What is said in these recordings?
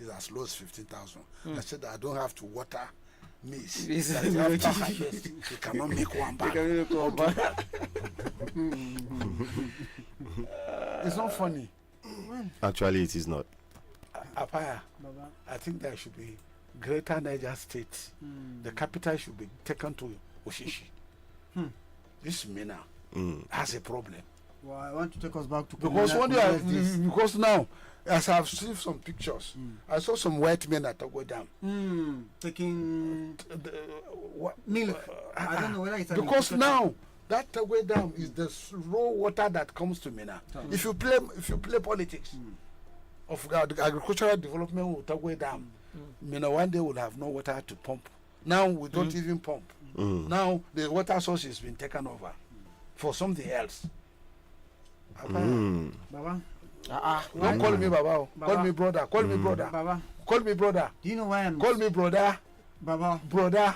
is as low as 15,000. I said I don't have to water maize. Yes. That after harvest, you cannot make one bag. It's not funny. Actually, it is not. Apaya, I think there should be Greater Niger State. The capital should be taken to Oshishi. This Mina has a problem. Well, I want to take us back to because now, as I've seen some pictures, I saw some white men at Togo Dam taking milk. I don't know whether it's because now that Togo Dam is the raw water that comes to Mina. If you play politics of the agricultural development with Togo Dam, Mina one day will have no water to pump. Now we don't even pump. Now the water source has been taken over for something else. Baba. Don't call me Baba. Call me brother. Call me brother. Baba. Call me brother. Do you know why I'm... Call me brother. Baba. Brother.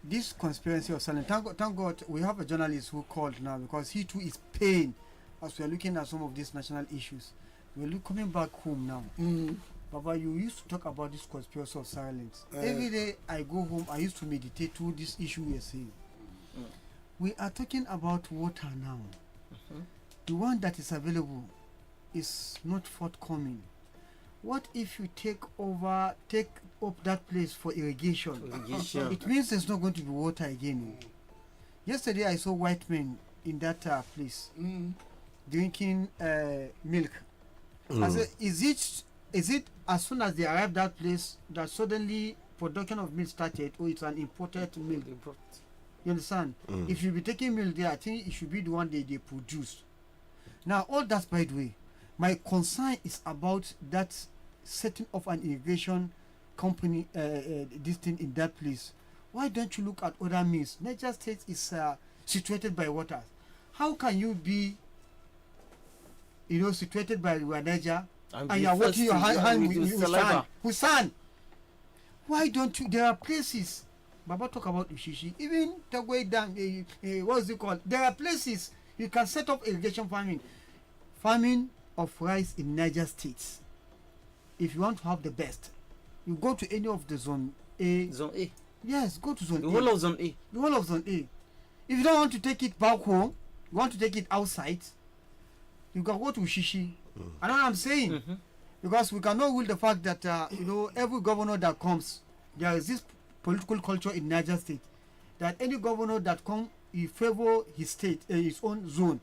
This conspiracy of silence. Thank God we have a journalist who called now because he too is pain as we are looking at some of these national issues. We're coming back home now. Baba, you used to talk about this conspiracy of silence. Every day I go home, I used to meditate to this issue we are saying. We are talking about water now. The one that is available is not forthcoming. What if you take up that place for irrigation? It means there's not going to be water again. Yesterday I saw white men in that place drinking milk. I said, is it as soon as they arrive that place that suddenly production of milk started, or it's an imported milk? You understand? If you be taking milk there, I think it should be the one they produce. Now, all that, by the way, my concern is about that setting of an irrigation company, this thing in that place. Why don't you look at other means? Niger State is situated by water. How can you be, situated by Niger and you are working your hand with sand? Why don't you? There are places. Baba talk about Ushishi. Even Tagway Dam, what is it called? There are places you can set up irrigation farming of rice in Niger State. If you want to have the best, you go to any of the zone A. Zone A. Yes, go to zone A. The whole of zone A. The whole of zone A. If you don't want to take it back home, you want to take it outside, you can go to Ushishi. I know what I'm saying. Because we cannot rule the fact that every governor that comes, there is this political culture in Niger State that any governor that comes, he favor his state, his own zone.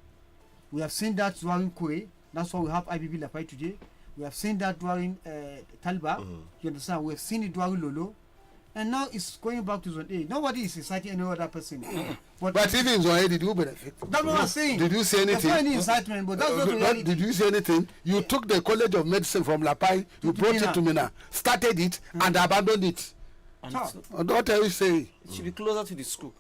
We have seen that during Kure. That's why we have IBB Lafay today. We have seen that during Talba. You understand? We have seen it during Lolo. And now it's going back to zone A. Nobody is inciting any other person. But even in zone A, did you benefit? That's what I'm saying. Did you say anything? There's not any incitement, but that's not the reality. Did you say anything? You took the College of Medicine from Lapai, you brought it to Mina, started it, and abandoned it. What are you saying? It should be closer to the school.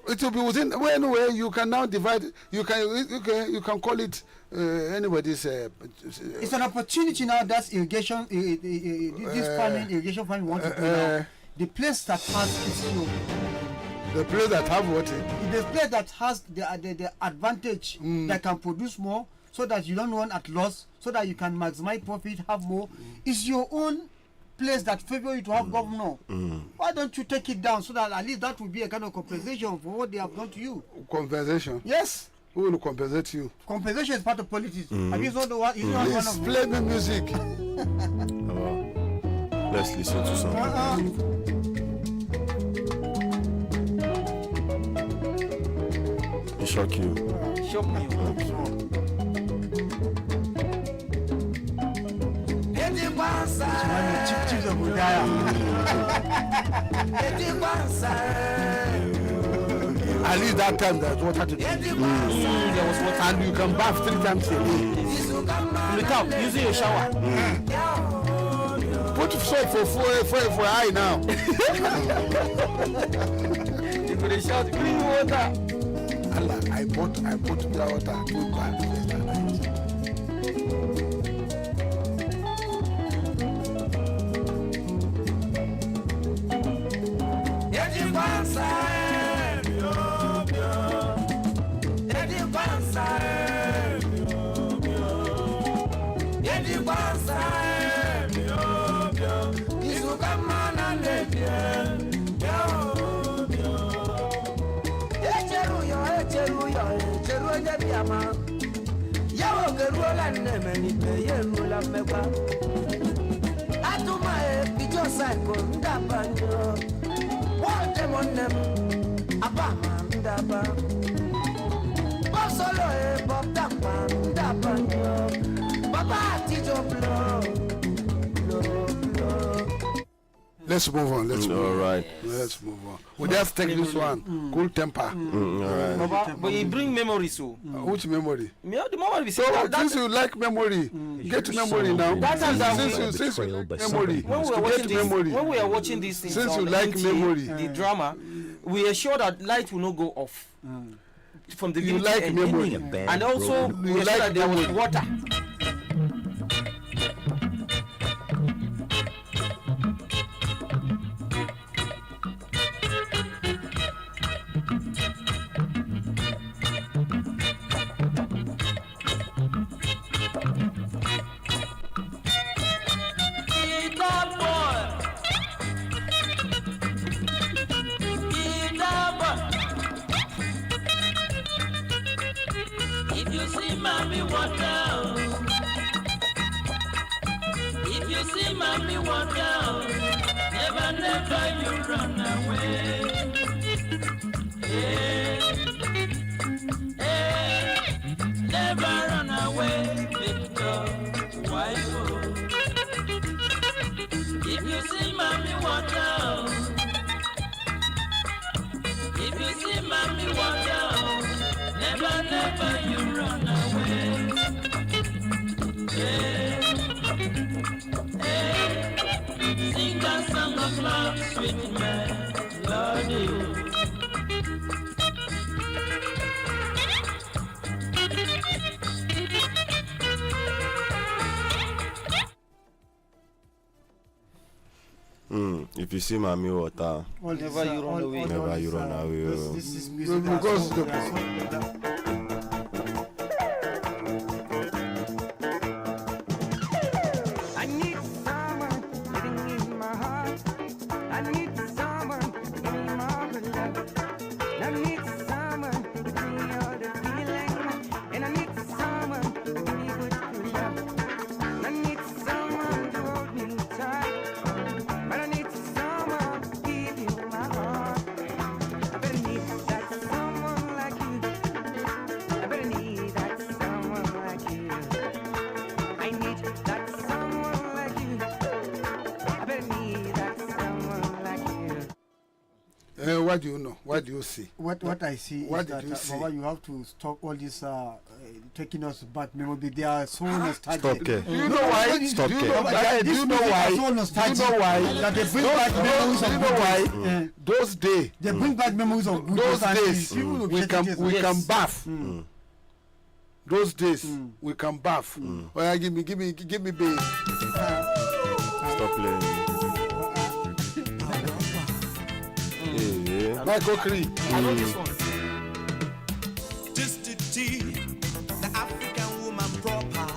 It will be within anyway. You can now divide. You can call it anybody's. It's an opportunity now. That's irrigation. This irrigation farming want to do now. The place that has the place that have what? The place that has the advantage that can produce more, so that you don't run at loss, so that you can maximize profit, have more. Is your own place that favor you to have governor. Why don't you take it down so that at least that will be a kind of compensation for what they have done to you? Compensation? Yes. Who will compensate you? Compensation is part of politics. Have you saw the one? Please play me music. Let's listen to some. It shock you. Shock me. At least that time there was water to drink. There was water. And you can bath 3 times a day. Without using your shower. Put soap for eye now. You could shout clean water. Allah, I bought the water to bath. Yama. Yawa Garula Nemeni, Yelula Meba. Atuma, Pijo Psycho, Dabanjo. What them on them? Abama, Daba. Bob Solo, Bob Dapa, Dabanjo. Baba, Tijo Blow. Let's move on. Let's move All on. right. Let's move on. We just take this one. Cool temper. All right. Baba, but you bring memories, so. Which memory? Me, the moment we say So that, since you like memory, get memory now. That time that Since you like memory, when we were get watching this, memory. when we are watching these things, Since on you like NTA, memory. the drama, we are sure that light will not go off from the You beginning like to end. memory. And also we are sure that there was water. If you see mommy water, if you see mommy water, never, never you run away. Hey, hey, never run away, Victor. Why go? If you see mommy water, if you see mommy water, never, never you run away. Hey, hey, sing a song of love, sweet melody. If you see mommy water, Never you run away. never you run away. This is music. Because I need someone living in my heart. I need someone to give me more good love. I need someone to give me all the feeling. And I need someone to give me good love. I need someone to hold me tight. But I need someone to give you my heart. I better need that someone like you. I better need that someone like you. I need that someone like you. I better need that someone like you. what do you know? What do you see? What I see What is did that you see? Baba, you have to stop all this taking us back memory. They are so nostalgic. Stop care. Do you know why? Stop do you care. know, Baba, do you know music why? are so Do you nostalgic know why? that they bring back memories Do of you know good why? days. Yeah. Those days, They bring back memories of good those and days, people will we check can it, we yes. can bath. Those days, we can bath. Oh yeah, give me bass. Stop playing. Yeah. Michael Cree. I know this one. Just to tea, the African woman proper.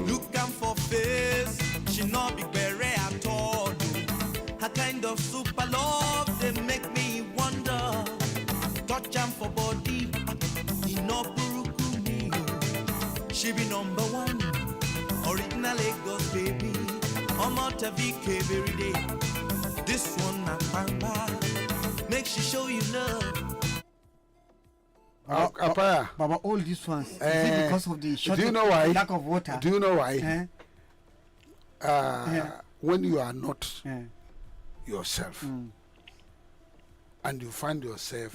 Looking for face, she not be beret at all. Her kind of super love, they make me wonder. Touch am for body, he no buruku me. She be number one, original Lagos baby. Omo Tavike every day. This one na bamba, make she show you love. Apaya. Baba, all these ones, is it because of the Do you know why? lack of water? Do you know why? Eh? When you are not Eh. yourself and you find yourself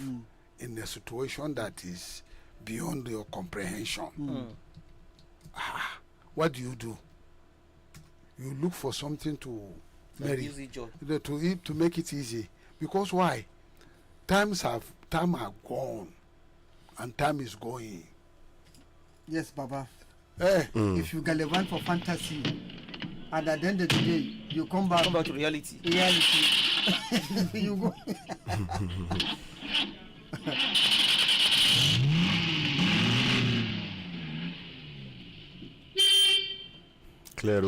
in a situation that is beyond your comprehension, what do? You look for something to marry, Easy job. to make it easy. Because why? Time are gone, and time is going. Yes, Baba. Eh, If you gallivant for fantasy, and at the end of the day, you come back to reality. reality. You go. Claro.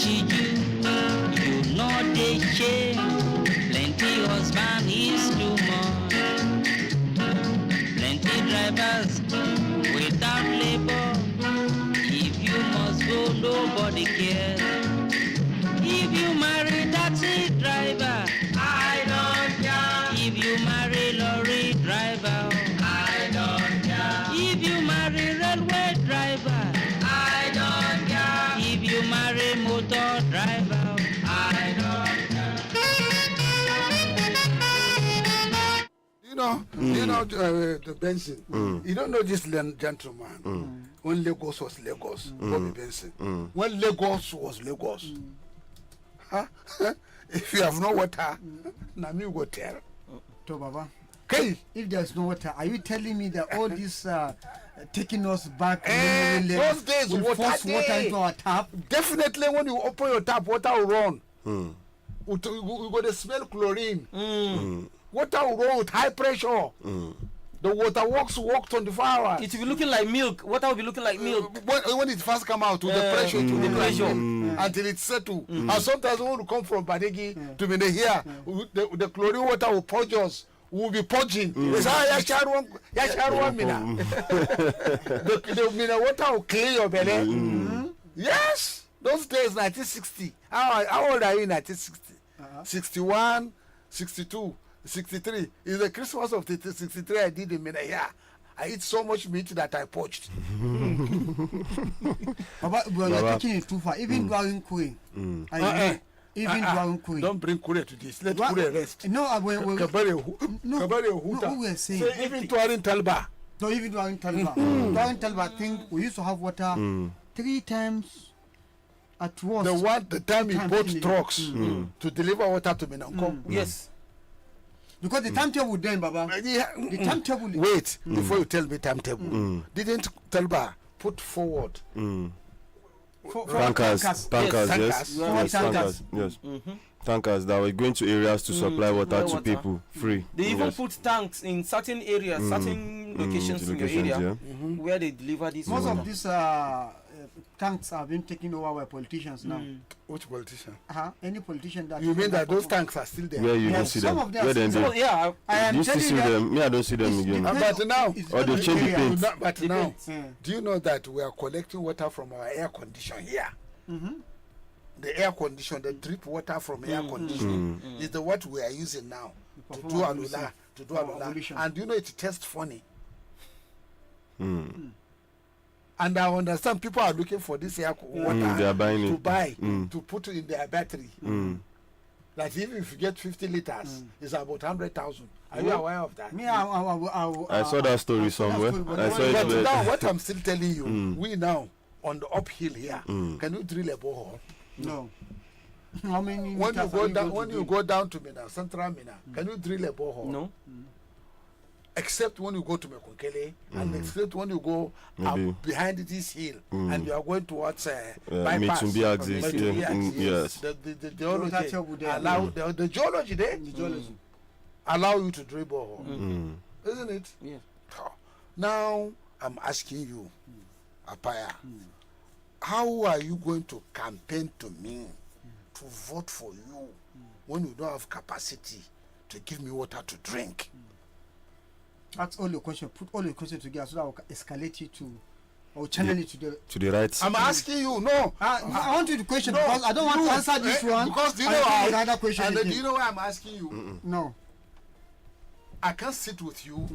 shiju, you know they shame. Plenty husband is too much. Plenty drivers without labor. If you must go, nobody cares. If you marry taxi driver, I don't care. If you marry lorry driver, I don't care. If you marry railway driver, I don't care. If you marry motor driver, I don't the Benson. You don't know this gentleman. When Lagos was Lagos, Bobby Benson. When Lagos was Lagos. Huh? If you have no water, Nami go tell. To Baba. Okay. If there's no water, are you telling me that all this taking us back those days will water force water into our tap? Definitely when you open your tap, water will run. You got to smell chlorine. Water will run with high pressure. The water works 24 hours. It will be looking like milk. Water will be looking like milk. When it first come out, with the pressure, it will look like milk until it settle. And sometimes when we come from Badeggi to Mine here, the chlorine water will purge us. We'll be purging. It's how Yasharwan Mina. The Mina water will clear your belly. Yes. Those days, 1960. How old are you in 1960? 61, 62. 63 is the Christmas of 63 I did in Mina. Yeah, I eat so much meat that I poached. But you're taking it too far. Even going Queen. Don't bring Kure to this. Let Kure rest. No, Kabare Huta. We were saying. So even Tuarin Talba. No, even Tuarin Talba. Tuarin Talba, I think we used to have water 3 times at once. The time he bought trucks to deliver water to Mina. Yes. Because the timetable then, Baba. The timetable. Wait, before you tell me timetable. Didn't Talba put forward? Tankers, yes. Tankers that were going to areas to supply water to people free. They even put tanks in certain areas, certain locations in your area where they deliver this. Most of these tanks have been taken over by politicians now. Which politician? Any politician that. You mean that those tanks are still there? Where you don't see them? Some of them. Where then they? Yeah, I am used to see them. Me, I don't see them again. But now, or they change the paint. But now, do you know that we are collecting water from our air condition here? The air condition, the drip water from air condition is the what we are using now to do alula. And you know it tastes funny. And I understand people are looking for this air water they are buying to buy to put in their battery. Like even if you get 50 liters, it's about 100,000. Are you aware of that? Me, I saw that story somewhere. I saw it. But now, what I'm still telling you, we now on the uphill here, can you drill a borehole? No. How many? When you go down to Mina, Central Mina, can you drill a borehole? No. Except when you go to Mekonkele, and except when you go up behind this hill, and you are going towards bypass. Yes. The geology allow the geology there. Allow you to drill borehole, isn't it? Yeah. Now I'm asking you, Apaya, how are you going to campaign to me to vote for you when you don't have capacity to give me water to drink? That's all your question. Put all your questions together so that I will escalate you to, or channel it to the right. I'm asking you. No, I want you to question because I don't want to answer this one. Because do you know another question? And then do you know why I'm asking you? No. I can't sit with you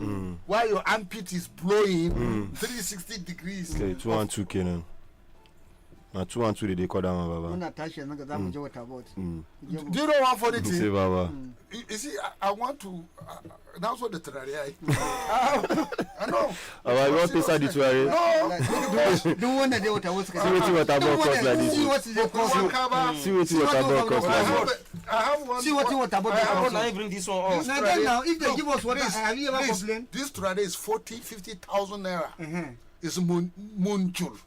while your armpit is blowing 360 degrees. Okay, 212 Kenan. Now 212 they call that one, Baba. Do you know one funny thing? Say, Baba. You see, I want to. That's what the terraria. I know. You want to start the terraria? No. The one that they want to see what about cost like this. See what is the cost. See what about cost like this. I have one. See what about the cost. Now bring this one off. Now, if they give us water, have you ever complained? This terraria is 50,000 naira. It's Munchul.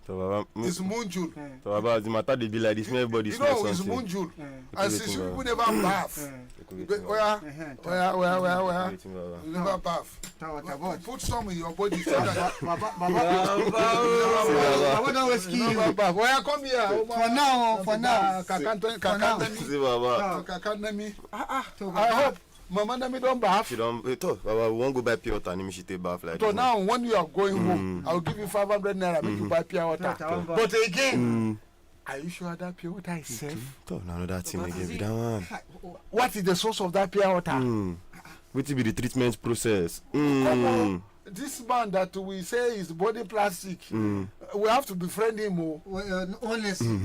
It's Moonjul. So Baba, the matter they be like this, everybody You smells know, it's something. Moonjul. Okay, And since waiting, people never bath. Where? Never bath. Put some in your body so that Baba don't always kill you. never bath. Where come here? For now. See, Baba. Kakanemi. I hope Mama Nami don't bath. She don't. Baba, we won't go buy pure water. And she take bath like So this. now when you are going home, I'll give you 500 naira make you buy pure water. But again, are you sure that pure water is safe? No, another thing again. Be that one. What is the source of that pure water? What will be the treatment process? Come on. This man that we say is body plastic, we have to befriend him. Honestly,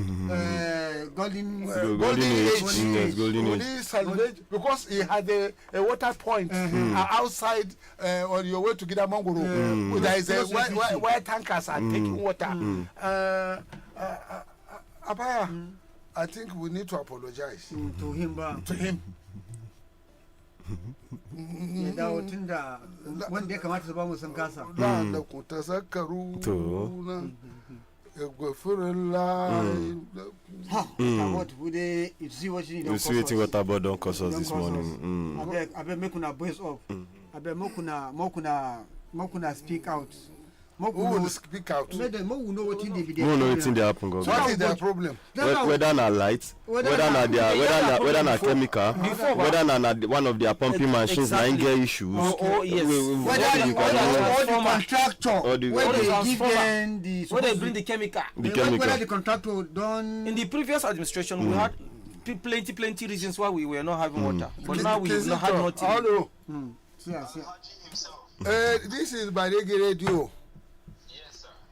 golden age. Yes, golden age. Only salvage because he had a water point outside on your way to Gidamongoro. There is a where tankers are taking water. Abaya, I think we need to apologize to him. Wanda ya kamata su ba mu sun kasa. Da ku tazakkaru na What would they see what you need? You see what about don't cause us this morning. I bet make una voice up. I bet mokuna speak out. Who will speak out? Make them who know what they be Who know wetin dey happen, God? What is their problem? Whether na light, whether na chemical, whether na one of their pumping machines na get issues. Oh yes. Whether the contractor, whether they give them the, when they bring the chemical. Whether the contractor done. In the previous administration, we had plenty reasons why we were not having water, but now we have not had nothing. Hello. See. This is Badeggi Radio.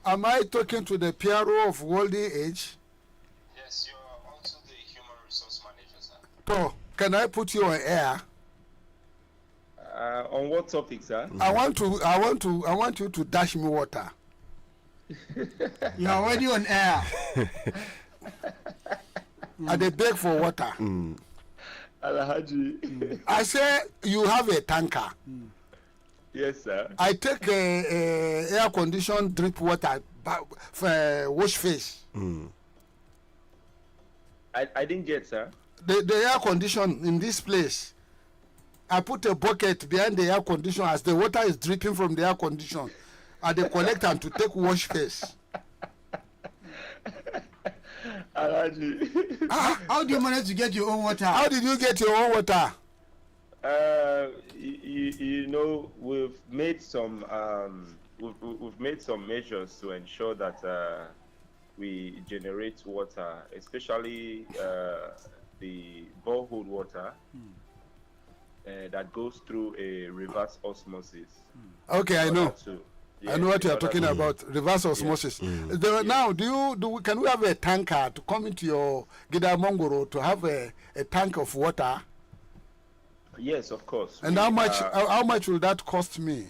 Am I talking to the PRO of Golden Age? Yes, you're also the human resource manager, sir. So, can I put you on air? On what topic, sir? I want you to dash me water. You are already on air. They beg for water. Alhaji. I say you have a tanker. Yes, sir. I take air conditioned drip water wash face. I didn't get, sir. The air condition in this place. I put a bucket behind the air condition as the water is dripping from the air condition. And they collect and to take wash face. Alhaji. How do you manage to get your own water? How did you get your own water? You know, we've made some measures to ensure that we generate water, especially the borehole water that goes through a reverse osmosis. Okay, I know. Yeah, I know what you are talking about. Reverse osmosis. Now, can we have a tanker to come into your Gidamongoro to have a tank of water? Yes, of course. And how much will that cost me?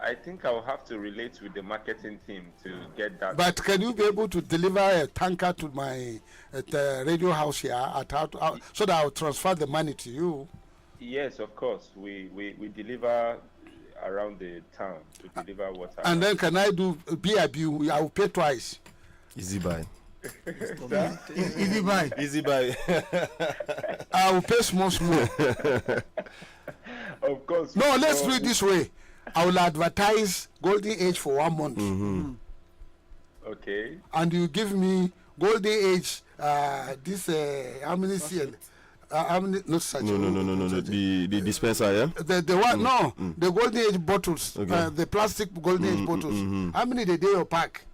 I think I'll have to relate with the marketing team to get that. But can you be able to deliver a tanker to my radio house here so that I'll transfer the money to you? Yes, of course. We deliver around the town to deliver water. And then can I do BIB? I will pay twice. Easy buy. Easy buy. Easy buy. I will pay small. Of course. No, let's do it this way. I will advertise Golden Age for 1 month. Okay. And you give me Golden Age, how many CL? Not such. No. The dispenser, yeah? The one, no. The Golden Age bottles, Okay. the plastic Golden Age bottles. How many the day you pack?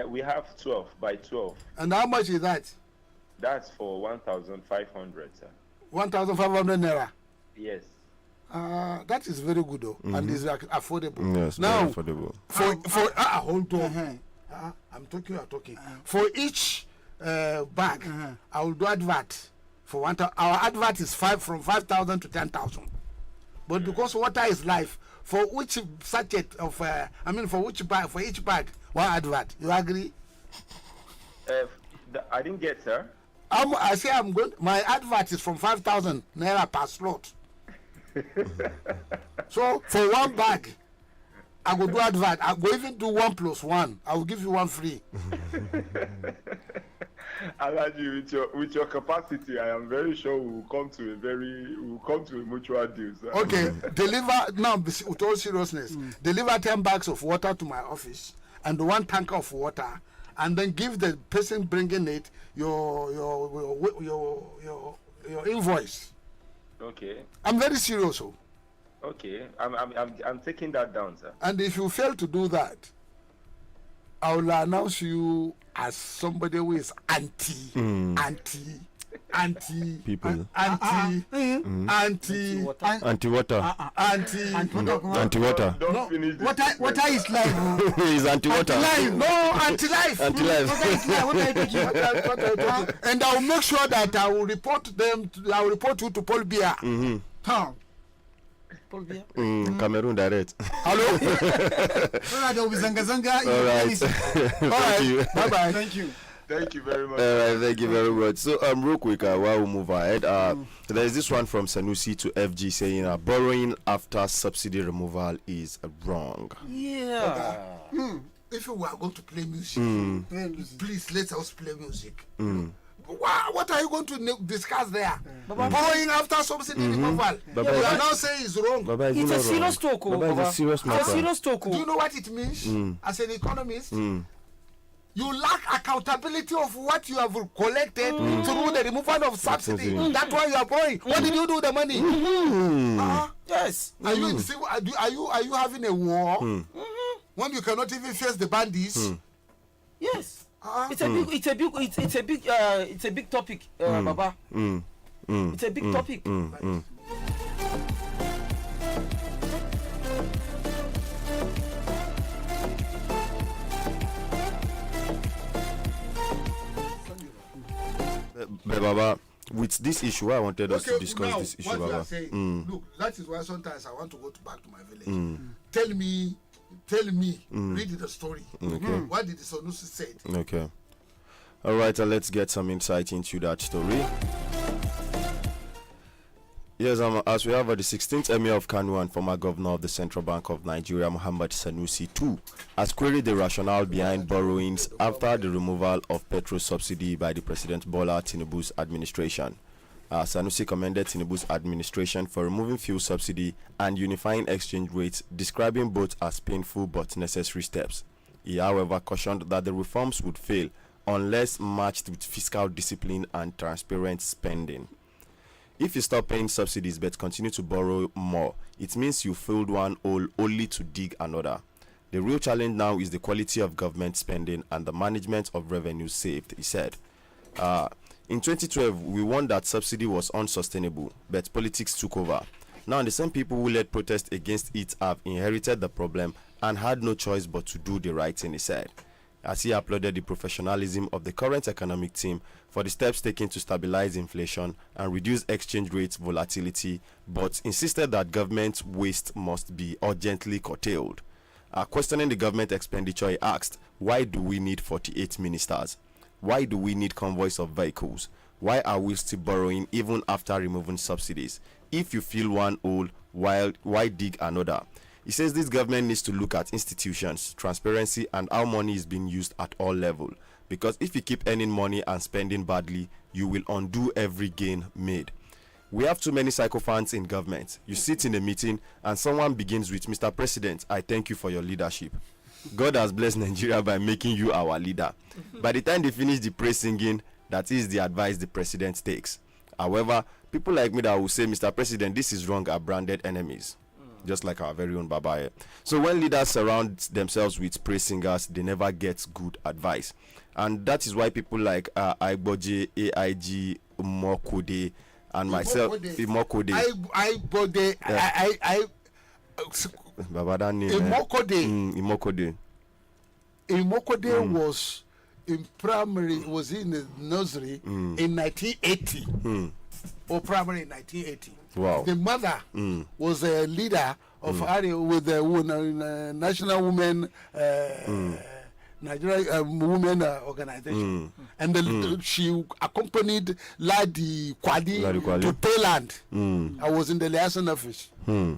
We have 12 by 12. And how much is that? That's for 1,500, sir. 1,500 naira. Yes. That is very good though, and it's affordable. Yes, now, very affordable. Hold on. I'm talking. You are talking. For each bag, I will do advert for 1,000. Our advert is from 5,000 to 10,000. But because water is life, for which sachet of for each bag, one advert. You agree? I didn't get, sir. I say I'm going. My advert is from 5,000 naira per slot. So for one bag, I will do advert. I will even do 1+1. I will give you one free. Alaji, with your capacity, I am very sure we will come to a mutual deal. Sir. Okay, deliver now with all seriousness. Deliver 10 bags of water to my office and 1 tank of water, and then give the person bringing it your invoice. Okay. I'm very serious. Oh. Okay, I'm taking that down, sir. And if you fail to do that, I will announce you as somebody who is anti people, anti-water. Don't finish this. Water is life. He's anti-water. No, anti-life. Anti-life. And I will make sure that I will report you to Paul Biya. Cameroon direct. Hello. All right. Bye bye. Thank you. Thank you very much. All right, thank you very much. So, real quick, while we move ahead, there's this one from Sanusi to FG saying, borrowing after subsidy removal is wrong. Yeah. If we are going to play music, please let us play music. What are you going to discuss there? Borrowing after subsidy removal. You are now saying it's wrong. Baba, It's a serious talk. Baba, it's a serious matter. It's a serious talk. Do you know what it means as an economist? You lack accountability of what you have collected through the removal of subsidy. That's why you are borrowing. What did you do with the money? Yes. Are you having a war when you cannot even face the bandits? Yes. It's a big topic, Baba. It's a big topic. Baba, with this issue, I wanted us to discuss now, this issue, what Baba. you are saying, look, that is why sometimes I want to go back to my village. Tell me, read the story. What did the Sanusi say? Okay. All right, let's get some insight into that story. Yes, as we have the 16th Emir of Kano and former governor of the Central Bank of Nigeria, Muhammad Sanusi II, has queried the rationale behind borrowings after the removal of petrol subsidy by the President Bola Tinubu's administration. Sanusi commended Tinubu's administration for removing fuel subsidy and unifying exchange rates, describing both as painful but necessary steps. He, however, cautioned that the reforms would fail unless matched with fiscal discipline and transparent spending. If you stop paying subsidies but continue to borrow more, it means you filled one hole only to dig another. The real challenge now is the quality of government spending and the management of revenues saved, he said. In 2012, we warned that subsidy was unsustainable, but politics took over. Now, the same people who led protests against it have inherited the problem and had no choice but to do the right thing, he said, as he applauded the professionalism of the current economic team for the steps taken to stabilize inflation and reduce exchange rate volatility, but insisted that government waste must be urgently curtailed. Questioning the government expenditure, he asked, why do we need 48 ministers? Why do we need convoys of vehicles? Why are we still borrowing even after removing subsidies? If you fill one hole, why dig another? He says this government needs to look at institutions, transparency, and how money is being used at all levels. Because if you keep earning money and spending badly, you will undo every gain made. We have too many sycophants in government. You sit in a meeting and someone begins with, Mr. President, I thank you for your leadership. God has blessed Nigeria by making you our leader. By the time they finish the praise singing, that is the advice the president takes. However, people like me that will say, Mr. President, this is wrong, are branded enemies. Just like our very own Baba. So when leaders surround themselves with praise singers, they never get good advice. And that is why people like Aiboje, AIG, Mokode, and myself, Mokode. Baba, that name. Imokode was in primary, was in the nursery in 1980. Or primary in 1980. Wow. The mother was a leader of with the National Women Nigeria Women Organization, and she accompanied Ladi Kwadi to Thailand. I was in the liaison office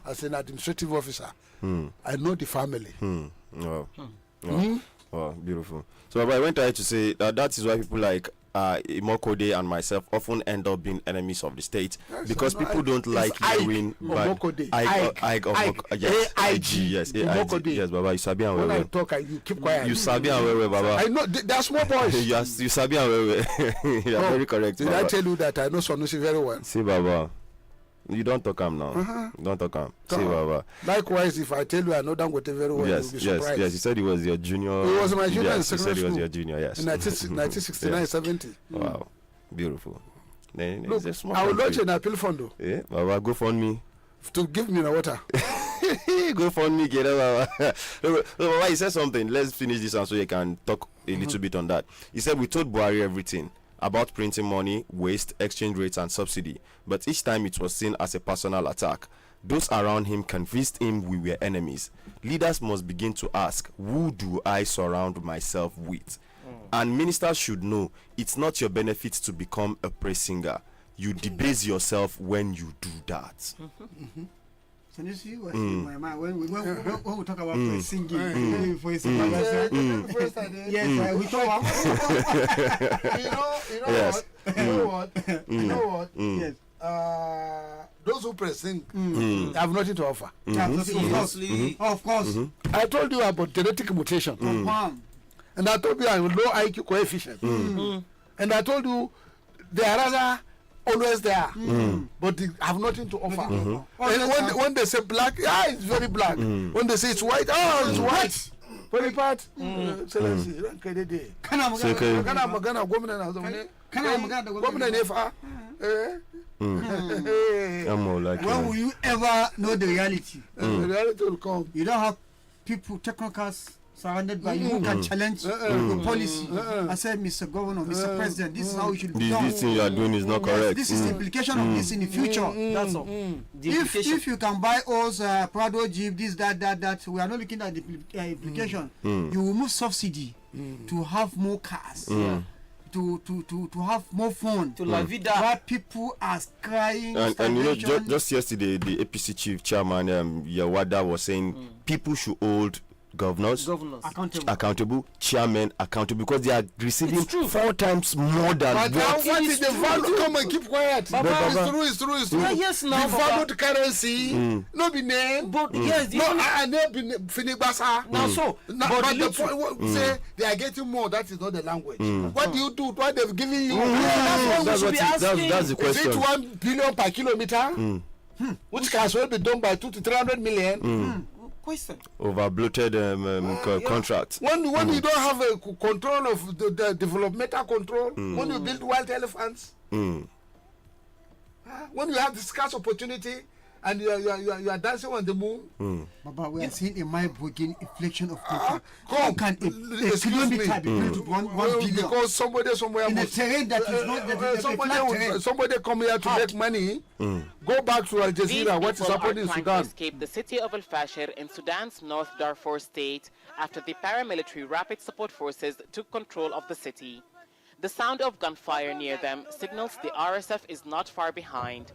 as an administrative officer. I know the family. Oh, beautiful. So, but I went ahead to say that is why people like Imokode and myself often end up being enemies of the state, because people don't like hearing yes, Baba, you sabi and when I well. talk, you keep quiet. You sabi and well, Baba. I know they're small boys. You sabi and well. You are very correct. Did I tell you that I know Sanusi very well? See, Baba. You don't talk him now. Don't talk him. See, Baba. Likewise, if I tell you I know Dangote very well, Yes, you'll be surprised. yes. You said he was your junior. He was my junior in Yes, you said secondary he was school. your junior. Yes. In 1969, 70. Wow, beautiful. Look, It's a small I will launch country. an appeal fund Yeah, Baba, go fund me. to give me the water. Go fund me, get it, Baba. No, Baba, he said something. Let's finish this one so you can talk a little bit on that. He said we told Buhari everything about printing money, waste, exchange rates, and subsidy, but each time it was seen as a personal attack. Those around him convinced him we were enemies. Leaders must begin to ask, who do I surround myself with? And ministers should know it's not your benefit to become a praise singer. You debase yourself when you do that. So you see what's in my mind when we talk about singing, for singing. Yes, we talk about. Yes. You know what? Yes. Those who press sing have nothing to offer. Of course. I told you about genetic mutation, and I told you I have low IQ coefficient, and I told you they are rather always there, but they have nothing to offer. And when they say black, it's very black. When they say it's white, it's white. Very part. Excellency, kana magana gwamna na zaune. Gwamna ne fa. When will you ever know the reality? The reality will come. You don't have people, technocrats surrounded by you who can challenge the policy. I said, Mr. Governor, Mr. President, this is how it should be done. This thing you are doing is not correct. This is the implication of this in the future. That's all. If you can buy us Prado Jeep, this, that, we are not looking at the implication. You will move subsidy to have more cars. To have more fun, To la vida. where people are crying. And you know, just yesterday, the APC chief chairman, Yawada, was saying people should hold governors accountable, chairmen accountable, because they are receiving 4 times more than But what. what is the value? Come and keep quiet. It's true. Yeah, yes, now, the valued currency, no be name. But yes, No, I never been Finibasa. now so. But the point say they are getting more. That is not the language. What do you do? What they've given you? That's should be asking. the Is it question. 1 billion per kilometer? Which can as well be done by 200 to 300 million. Question. Over bloated contracts. When you don't have a control of the developmental control, when you build wild elephants, when you have the scarce opportunity and you are dancing on the moon. But we are seeing a mind-boggling inflation of data. Come, How can a kilometer be built with 1 billion? Because somebody somewhere In a must, terrain that is not the flat terrain. somebody come here to make money. Go back to Al Jazeera. What is happening in trying Sudan? to escape the city of Al Fashir in Sudan's North Darfur state after the paramilitary rapid support forces took control of the city. The sound of gunfire near them signals the RSF is not far behind.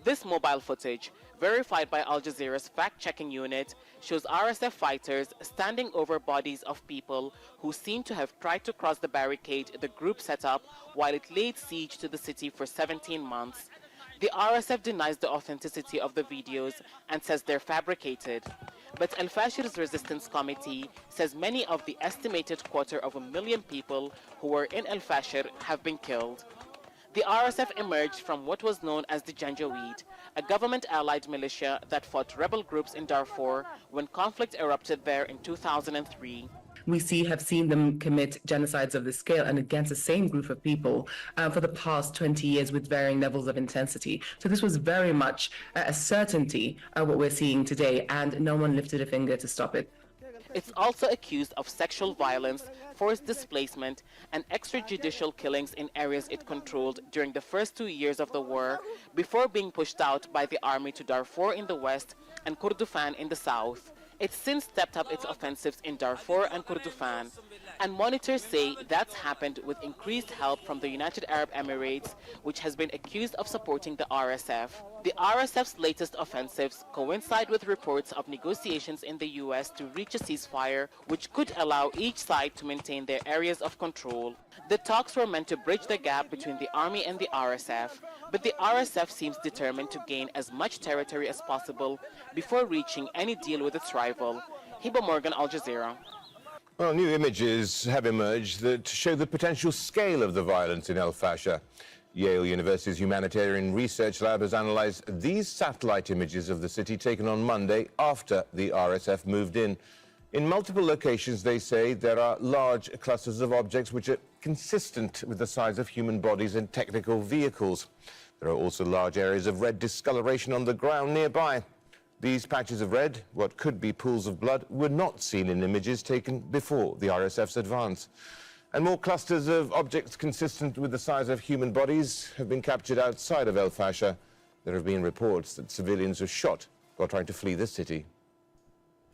This mobile footage, verified by Al Jazeera's fact-checking unit, shows RSF fighters standing over bodies of people who seem to have tried to cross the barricade the group set up while it laid siege to the city for 17 months. The RSF denies the authenticity of the videos and says they're fabricated. But Al Fashir's resistance committee says many of the estimated 250,000 people who were in Al Fashir have been killed. The RSF emerged from what was known as the Janjaweed, a government-allied militia that fought rebel groups in Darfur when conflict erupted there in 2003. We have seen them commit genocides of this scale and against the same group of people for the past 20 years with varying levels of intensity. So this was very much a certainty what we're seeing today, and no one lifted a finger to stop it. It's also accused of sexual violence, forced displacement, and extrajudicial killings in areas it controlled during the first 2 years of the war, before being pushed out by the army to Darfur in the west and Kordofan in the south. It's since stepped up its offensives in Darfur and Kordofan, and monitors say that's happened with increased help from the United Arab Emirates, which has been accused of supporting the RSF. The RSF's latest offensives coincide with reports of negotiations in the US to reach a ceasefire, which could allow each side to maintain their areas of control. The talks were meant to bridge the gap between the army and the RSF, but the RSF seems determined to gain as much territory as possible before reaching any deal with its rival. Hiba Morgan, Al Jazeera. Well, new images have emerged that show the potential scale of the violence in El Fasher. Yale University's Humanitarian Research Lab has analyzed these satellite images of the city taken on Monday after the RSF moved in. In multiple locations, they say, there are large clusters of objects which are consistent with the size of human bodies and technical vehicles. There are also large areas of red discoloration on the ground nearby. These patches of red, what could be pools of blood, were not seen in images taken before the RSF's advance. And more clusters of objects consistent with the size of human bodies have been captured outside of El Fasher. There have been reports that civilians were shot while trying to flee the city.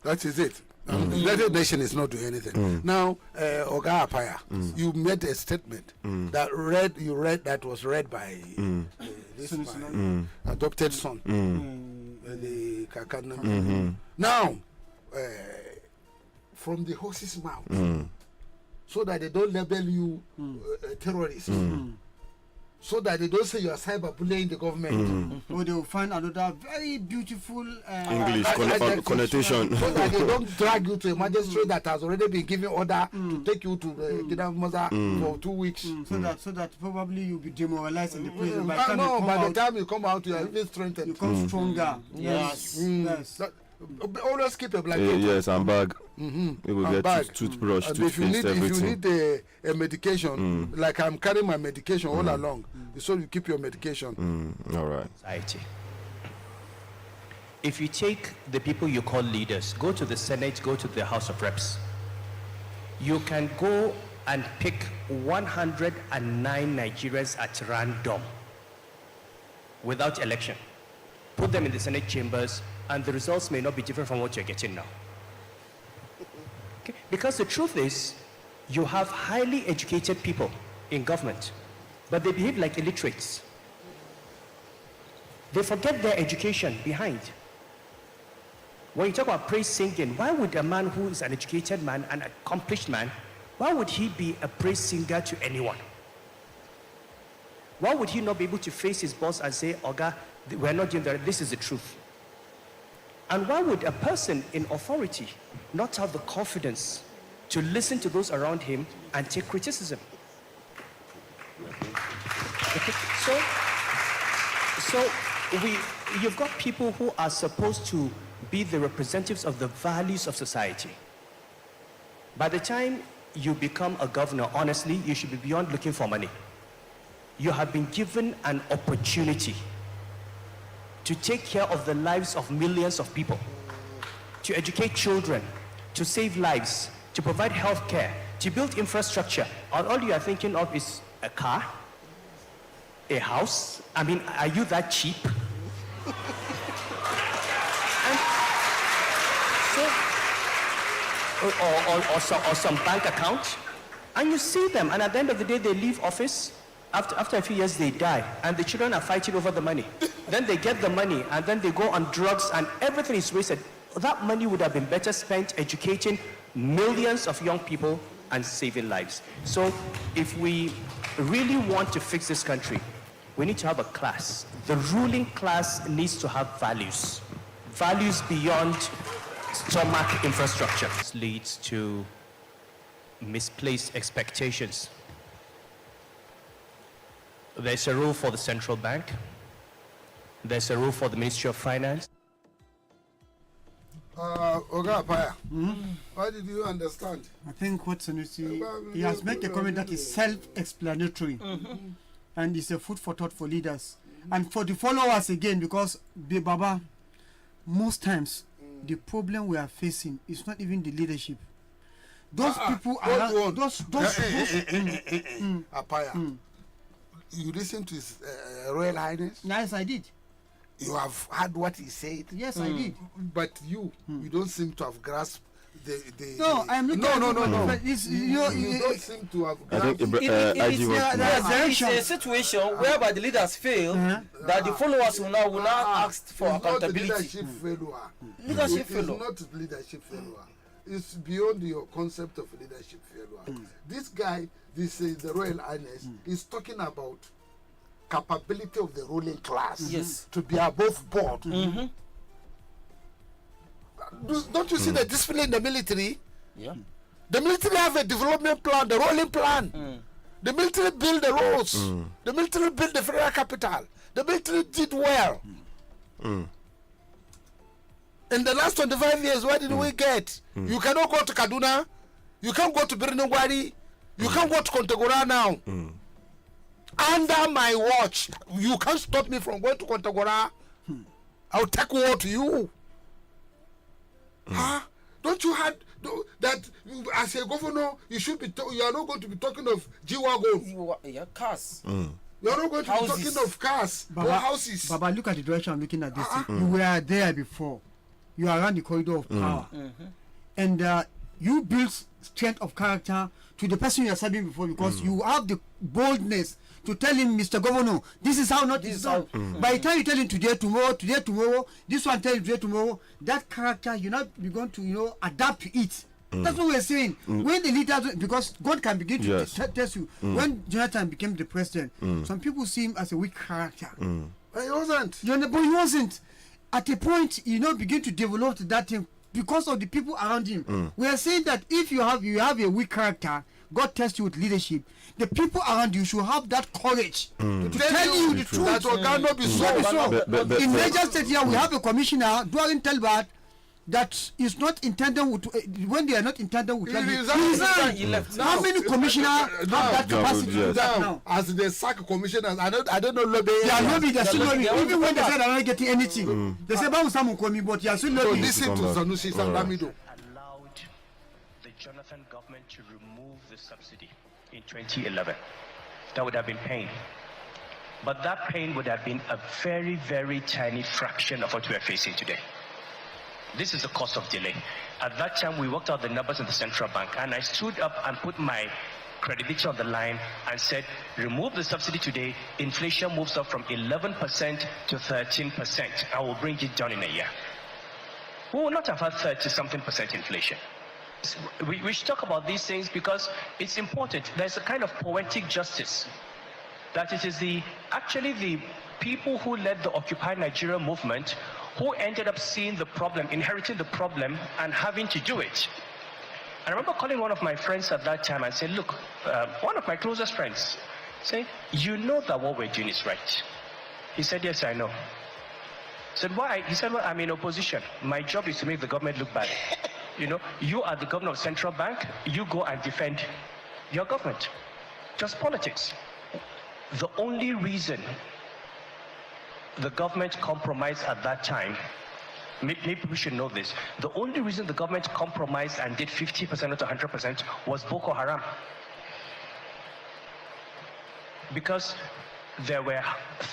That is it. The United Nations is not doing anything. Now, Oga Apaya, you made a statement that was read by this my adopted son, the Kakana. Now, from the horse's mouth, so that they don't label you terrorists. So that they don't say you are cyberbullying the government. Or they will find another very beautiful English connotation. So that they don't drag you to a magistrate that has already been given order to take you to the Gida Mother for 2 weeks. So that probably you'll be demoralized in the prison. By the time you come out, you are even strengthened. You come stronger. Yes. Always keep a blanket. Yes, and bag. We will get toothbrush, toothpaste, everything. If you need a medication, like I'm carrying my medication all along, so you keep your medication. All right. Society. If you take the people you call leaders, go to the Senate, go to the House of Reps, you can go and pick 109 Nigerians at random without election. Put them in the Senate chambers, and the results may not be different from what you're getting now. Okay? Because the truth is, you have highly educated people in government, but they behave like illiterates. They forget their education behind. When you talk about praise singing, why would a man who is an educated man, an accomplished man, why would he be a praise singer to anyone? Why would he not be able to face his boss and say, Oga, we're not doing that, this is the truth? And why would a person in authority not have the confidence to listen to those around him and take criticism? Okay. So you've got people who are supposed to be the representatives of the values of society. By the time you become a governor, honestly, you should be beyond looking for money. You have been given an opportunity to take care of the lives of millions of people, to educate children, to save lives, to provide health care, to build infrastructure. All you are thinking of is a car, a house. I mean, are you that cheap? Or some bank account, and you see them, and at the end of the day, they leave office. After a few years, they die, and the children are fighting over the money. Then they get the money, and then they go on drugs, and everything is wasted. That money would have been better spent educating millions of young people and saving lives. So if we really want to fix this country, we need to have a class. The ruling class needs to have values. Values beyond stomach infrastructure. This leads to misplaced expectations. There's a role for the central bank. There's a role for the Ministry of Finance. Oga Apaya, why did you understand? I think what Sanusi, he has made a comment that is self-explanatory, and it's a food for thought for leaders and for the followers again, because Baba, most times the problem we are facing is not even the leadership. Those people are those Apaya. You listen to His Royal Highness? Yes, I did. You have heard what he said. Yes, I did. But you don't seem to have grasped the. No, I'm looking No. It's, You don't seem to have I think grasped. It's a situation whereby the leaders fail, that the followers will now ask for accountability. Leadership failure. Leadership It's failure. not leadership failure. It's beyond your concept of leadership failure. This guy, the Royal Highness, is talking about capability of the ruling class to be above board. Don't you see the discipline in the military? Yeah. The military have a development plan, the rolling plan. The military build the roads. The military build the federal capital. The military did well. In the last 25 years, what did we get? You cannot go to Kaduna. You can't go to Birnungwari. You can't go to Kontagora now. Under my watch, you can't stop me from going to Kontagora. I'll take war to you. Huh? Don't you have that as a governor, you should be you are not going to be talking of G-Wagon. Yeah, cars. You are not going to be talking of cars or houses. Baba, look at the direction I'm looking at this. You were there before. You are around the corridor of power. And you build strength of character to the person you are serving before, because you have the boldness to tell him, Mr. Governor, this is how not this is done. By the time you tell him today, tomorrow, this one tell you today, tomorrow, that character, you're not going to, adapt to it. That's what we're saying. When the leaders, because God can begin to test you. When Jonathan became the president, some people see him as a weak character. But he wasn't. But he wasn't. At a point, begin to develop that thing because of the people around him. We are saying that if you have a weak character, God tests you with leadership. The people around you should have that courage to tell you the truth. That cannot be so. In Niger State here, we have a commissioner, Dwayne Talbot, that is not intended with, when they are not intended with. He left. How many commissioners have that capacity to do that now? As they sack commissioners, I don't know lobby. They are lobby, they are still lobby. Even when they said they are not getting anything, they say, "But someone coming, but they are still lobby." So listen to Sanusi Sandamido. Allowed the Jonathan government to remove the subsidy in 2011. That would have been pain. But that pain would have been a very, very tiny fraction of what we are facing today. This is the cost of delay. At that time, we worked out the numbers in the central bank, and I stood up and put my credibility on the line and said, remove the subsidy today, inflation moves up from 11% to 13%. I will bring it down in a year. We will not have had 30-something% inflation. We should talk about these things because it's important. There's a kind of poetic justice that it is actually the people who led the Occupy Nigeria movement who ended up seeing the problem, inheriting the problem, and having to do it. I remember calling one of my friends at that time and saying, look, one of my closest friends, saying, you know that what we're doing is right. He said, yes, I know. I said, why? He said, well, I'm in opposition. My job is to make the government look bad. You are the governor of Central Bank, you go and defend your government. Just politics. The only reason the government compromised at that time, maybe we should know this, the only reason the government compromised and did 50% to 100% was Boko Haram. Because there were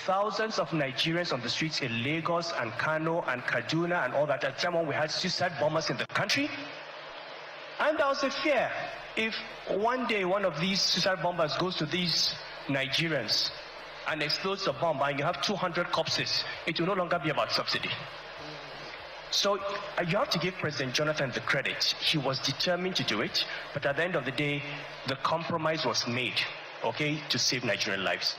thousands of Nigerians on the streets in Lagos and Kano and Kaduna and all that. At the time when we had suicide bombers in the country. And there was a fear, if one day one of these suicide bombers goes to these Nigerians and explodes a bomb and you have 200 corpses, it will no longer be about subsidy. So you have to give President Jonathan the credit. He was determined to do it, but at the end of the day, the compromise was made, to save Nigerian lives.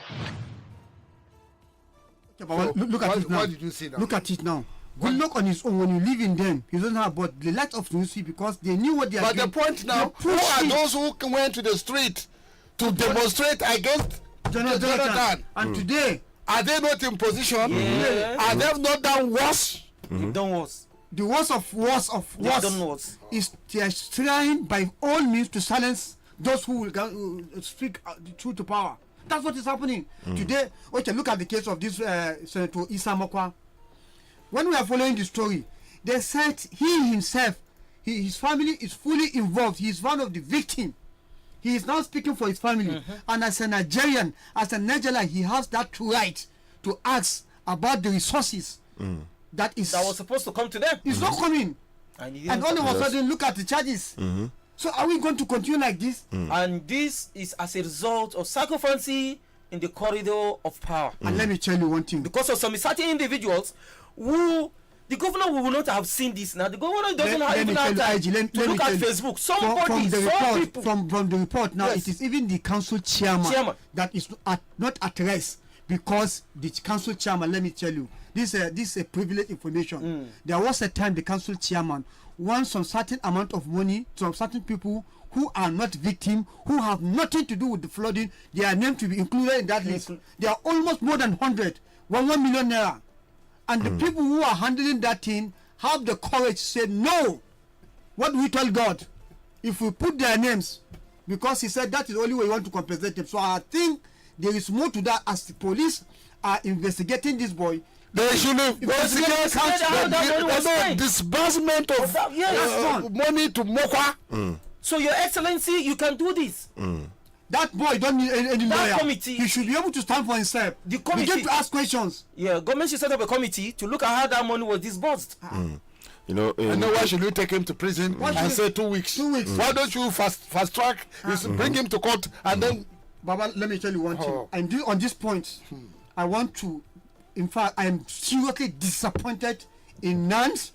Look at it now. What did you say now? Look at it now. Good luck on his own when you live in them. He doesn't have, but the light of Tunisia, because they knew what they are doing. But the point now, who are those who went to the street to demonstrate against Jonathan? And today, are they not in position? Yeah. Are they not done worse? Done worse. The worst of worst is they are trying by all means to silence those who will speak the truth to power. That's what is happening today. Look at the case of this Senator Issa Mokwa. When we are following the story, they said he himself, his family is fully involved. He is one of the victims. He is now speaking for his family. And as a Nigerian, he has that right to ask about the resources that was supposed to come to them. It's not coming. And all of a sudden, look at the charges. So are we going to continue like this? And this is as a result of psychophancy in the corridor of power. And let me tell you one thing. Because of some certain individuals who the governor will not have seen this now. The governor doesn't even have time to look at Facebook. Somebody, from the report now, it is even the council chairman that is not at rest, because the council chairman, let me tell you, this is privileged information. There was a time the council chairman wants some certain amount of money to certain people who are not victims, who have nothing to do with the flooding. They are named to be included in that list. They are almost more than 1 million naira. And the people who are handling that thing have the courage to say, no, what we tell God, if we put their names, because he said that is the only way we want to compensate them. So I think there is more to that. As the police are investigating this boy, they should investigate the disbursement of money to Mokwa. So, Your Excellency, you can do this. That boy don't need any lawyer. That committee, he should be able to stand for himself. The committee, begin to ask questions. Yeah, government should set up a committee to look at how that money was disbursed. You know, and then why should we take him to prison and say 2 weeks? 2 weeks. Why don't you fast track? Bring him to court and then. Baba, let me tell you one thing. And on this point, I want to. In fact, I am seriously disappointed in nannies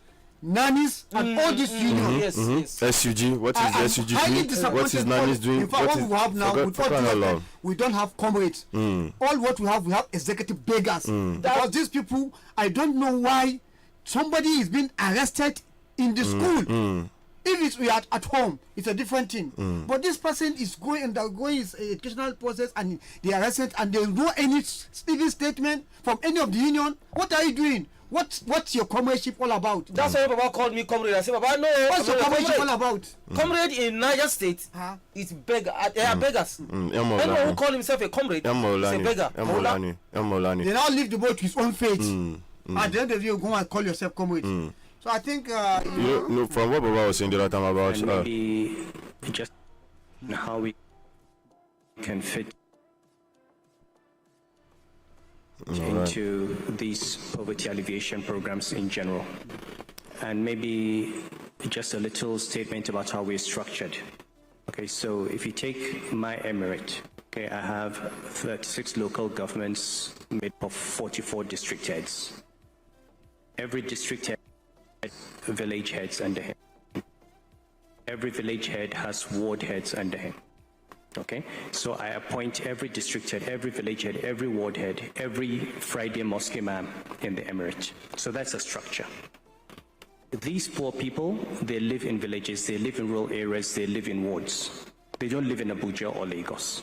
and all these unions. SUG, what is the SUG doing? What is nannies doing? In fact, what we have now, we don't have comrades. All what we have executive beggars. Because these people, I don't know why somebody is being arrested in the school. If we are at home, it's a different thing. But this person is undergoing his educational process, and they are arrested, and there is no any even statement from any of the union. What are you doing? What's your comradeship all about? That's why Baba called me comrade. I said, Baba, no. What's your comradeship all about? Comrade in Niger State is beggar. They are beggars. Anyone who call himself a comrade is a beggar. They now leave the boy to his own fate. At the end of the day, you go and call yourself comrade. So I think from what Baba was saying the other time about maybe just how we can fit into these poverty alleviation programs in general, and maybe just a little statement about how we're structured. Okay, so if you take my emirate, okay, I have 36 local governments made up of 44 district heads. Every district head has village heads under him. Every village head has ward heads under him. Okay, so I appoint every district head, every village head, every ward head, every Friday mosque imam in the emirate. So that's a structure. These poor people, they live in villages, they live in rural areas, they live in wards. They don't live in Abuja or Lagos.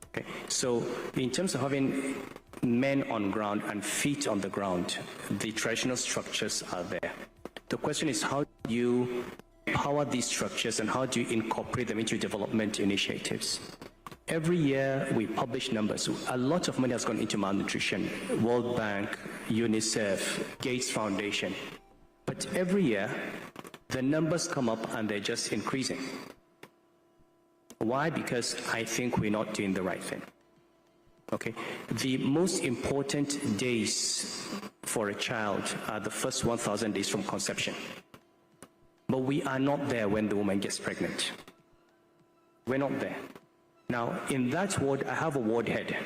Okay, so in terms of having men on ground and feet on the ground, the traditional structures are there. The question is, how do you power these structures and how do you incorporate them into development initiatives? Every year we publish numbers. A lot of money has gone into malnutrition, World Bank, UNICEF, Gates Foundation. But every year the numbers come up and they're just increasing. Why? Because I think we're not doing the right thing. Okay, the most important days for a child are the first 1,000 days from conception. But we are not there when the woman gets pregnant. We're not there. Now, in that ward, I have a ward head.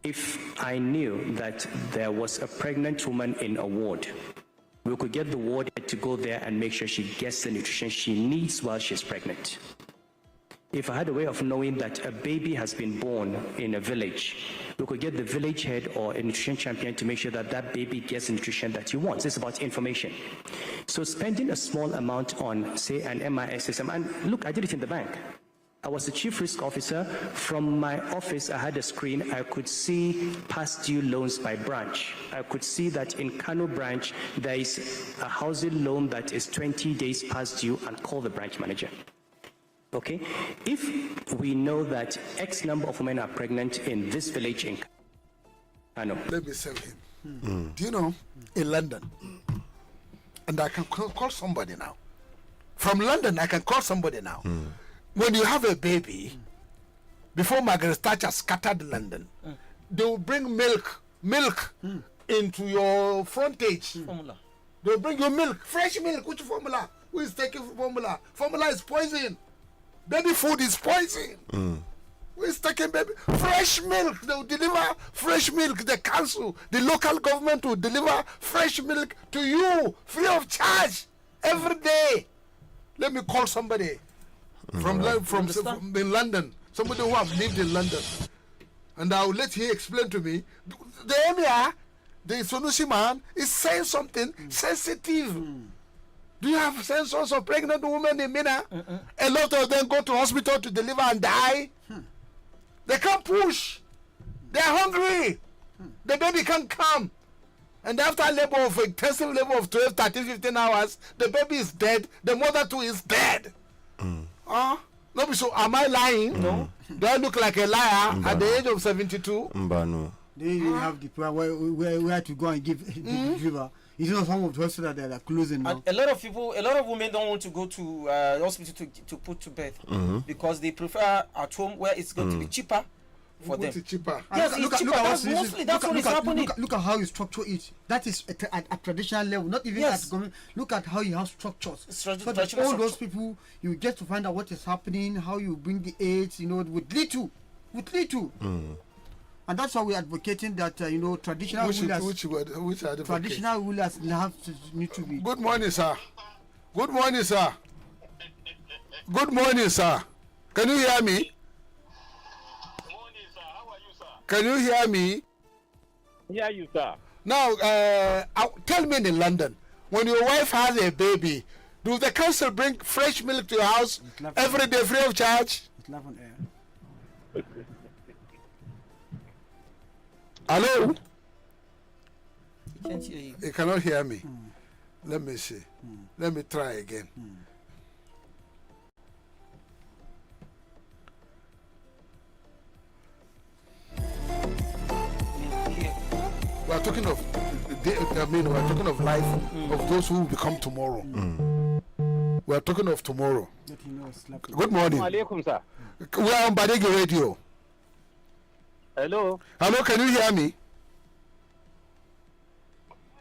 If I knew that there was a pregnant woman in a ward, we could get the ward head to go there and make sure she gets the nutrition she needs while she's pregnant. If I had a way of knowing that a baby has been born in a village, we could get the village head or a nutrition champion to make sure that that baby gets the nutrition that he wants. It's about information. So spending a small amount on, say, an MIS system, and look, I did it in the bank. I was the chief risk officer. From my office, I had a screen. I could see past due loans by branch. I could see that in Kano branch, there is a housing loan that is 20 days past due, and call the branch manager. Okay, if we know that X number of women are pregnant in this village in Kano. Let me say him. Do you know, in London, and I can call somebody now. From London, I can call somebody now. When you have a baby, before Margaret Thatcher scattered London, they will bring milk into your frontage. Formula. They'll bring you milk, fresh milk. Which formula? Who is taking formula? Formula is poison. Baby food is poison. Who is taking baby? Fresh milk. They'll deliver fresh milk. The council, the local government will deliver fresh milk to you free of charge every day. Let me call somebody from in London. Somebody who have lived in London. And I will let him explain to me. The emir, the Sanusi man, is saying something sensitive. Do you have sensors of pregnant women in Mina? A lot of them go to hospital to deliver and die. They can't push. They're hungry. The baby can't come. And after labor of intensive labor of 12, 13, 15 hours, the baby is dead. The mother too is dead. No, so am I lying? No. Do I look like a liar at the age of 72? No. They have the plan where to go and give river. It's not some of the hospitals that are closing now. And a lot of women don't want to go to hospital to put to birth because they prefer at home where it's going to be cheaper for them. Cheaper. Yes, it's cheaper. That's what is happening. Look at how you structure it. That is at a traditional level, not even at government. Look at how you have structures. So that all those people, you get to find out what is happening, how you bring the aids, with little. And that's why we're advocating that traditional rulers. Traditional rulers need to be. Good morning, sir. Good morning, sir. Good morning, sir. Can you hear me? Good morning, sir. How are you, sir? Can you hear me? Hear you, sir. Now, tell me in London, when your wife has a baby, do the council bring fresh milk to your house every day free of charge? It's live on air. Hello? He can't hear you. He cannot hear me. Let me see. Let me try again. We are talking of we are talking of life of those who will become tomorrow. We are talking of tomorrow. Good morning. Alaikum, sir. We are on Badeggi Radio. Hello. Hello, can you hear me?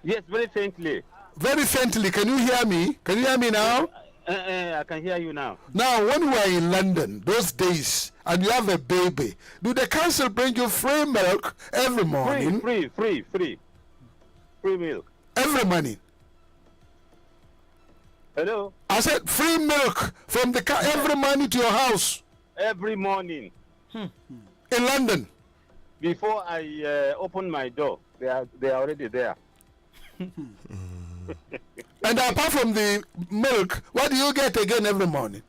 Yes, very faintly. Very faintly. Can you hear me? Can you hear me now? I can hear you now. Now, when you were in London those days and you have a baby, do the council bring you free milk every morning? Free milk. Every morning. Hello. I said free milk from the every morning to your house. Every morning. In London. Before I open my door, they are already there. And apart from the milk, what do you get again every morning?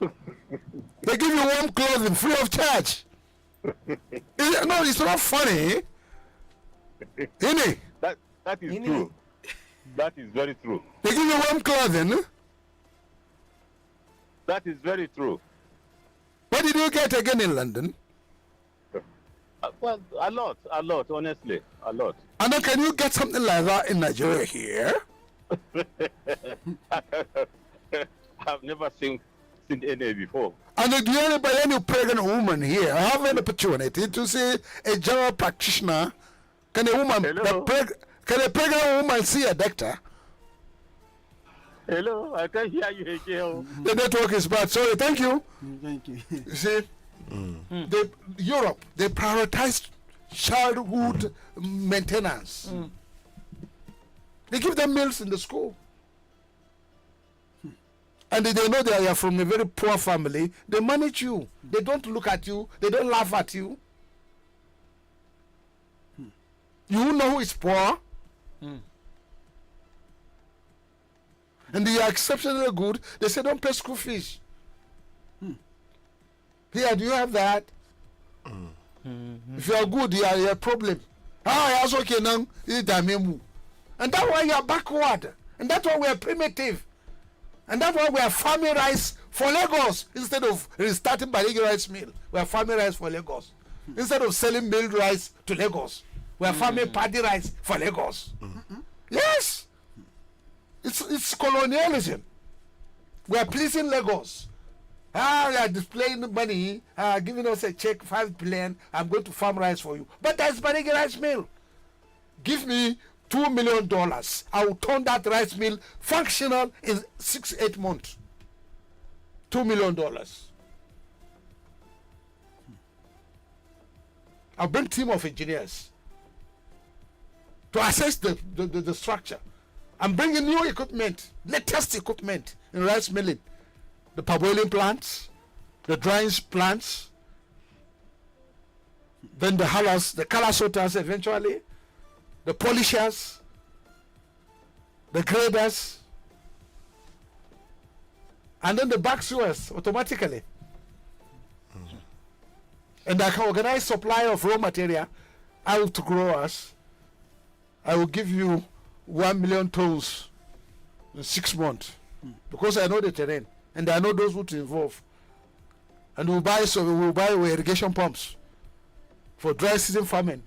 They give you warm clothing free of charge. No, it's not funny. Isn't That is true. That is very true. They give you warm clothing. That is very true. What did you get again in London? Well, a lot, honestly, a lot. And then can you get something like that in Nigeria here? I've never seen any before. And do you know by any pregnant woman here have an opportunity to see a general practitioner? Can a pregnant woman see a doctor? Hello, I can hear you again. The network is bad. Sorry, thank you. Thank you. You see, Europe, they prioritize childhood maintenance. They give them meals in the school. And they know they are from a very poor family. They manage you. They don't look at you. They don't laugh at you. You know who is poor. And they are exceptionally good. They say don't pay school fees. Here, do you have that? If you are good, you are a problem. Yes, okay now. And that's why you are backward. And that's why we are primitive. And that's why we are farming rice for Lagos instead of restarting Badeggi rice mill. We are farming rice for Lagos. Instead of selling milled rice to Lagos, we are farming paddy rice for Lagos. Yes. It's colonialism. We are pleasing Lagos. We are displaying money, giving us a check, 5 billion. I'm going to farm rice for you. But that's Badeggi rice mill. Give me $2 million. I will turn that rice mill functional in 6-8 months. $2 million. I'll bring a team of engineers to assess the structure. I'm bringing new equipment, latest equipment in rice milling. The parboiling plants, the drying plants, then the halas, the color sorters eventually, the polishers, the graders, and then the back sewers automatically. And I can organize supply of raw material out to growers. I will give you 1 million tons in 6 months because I know the terrain and I know those who to involve. And we'll buy irrigation pumps for dry season farming.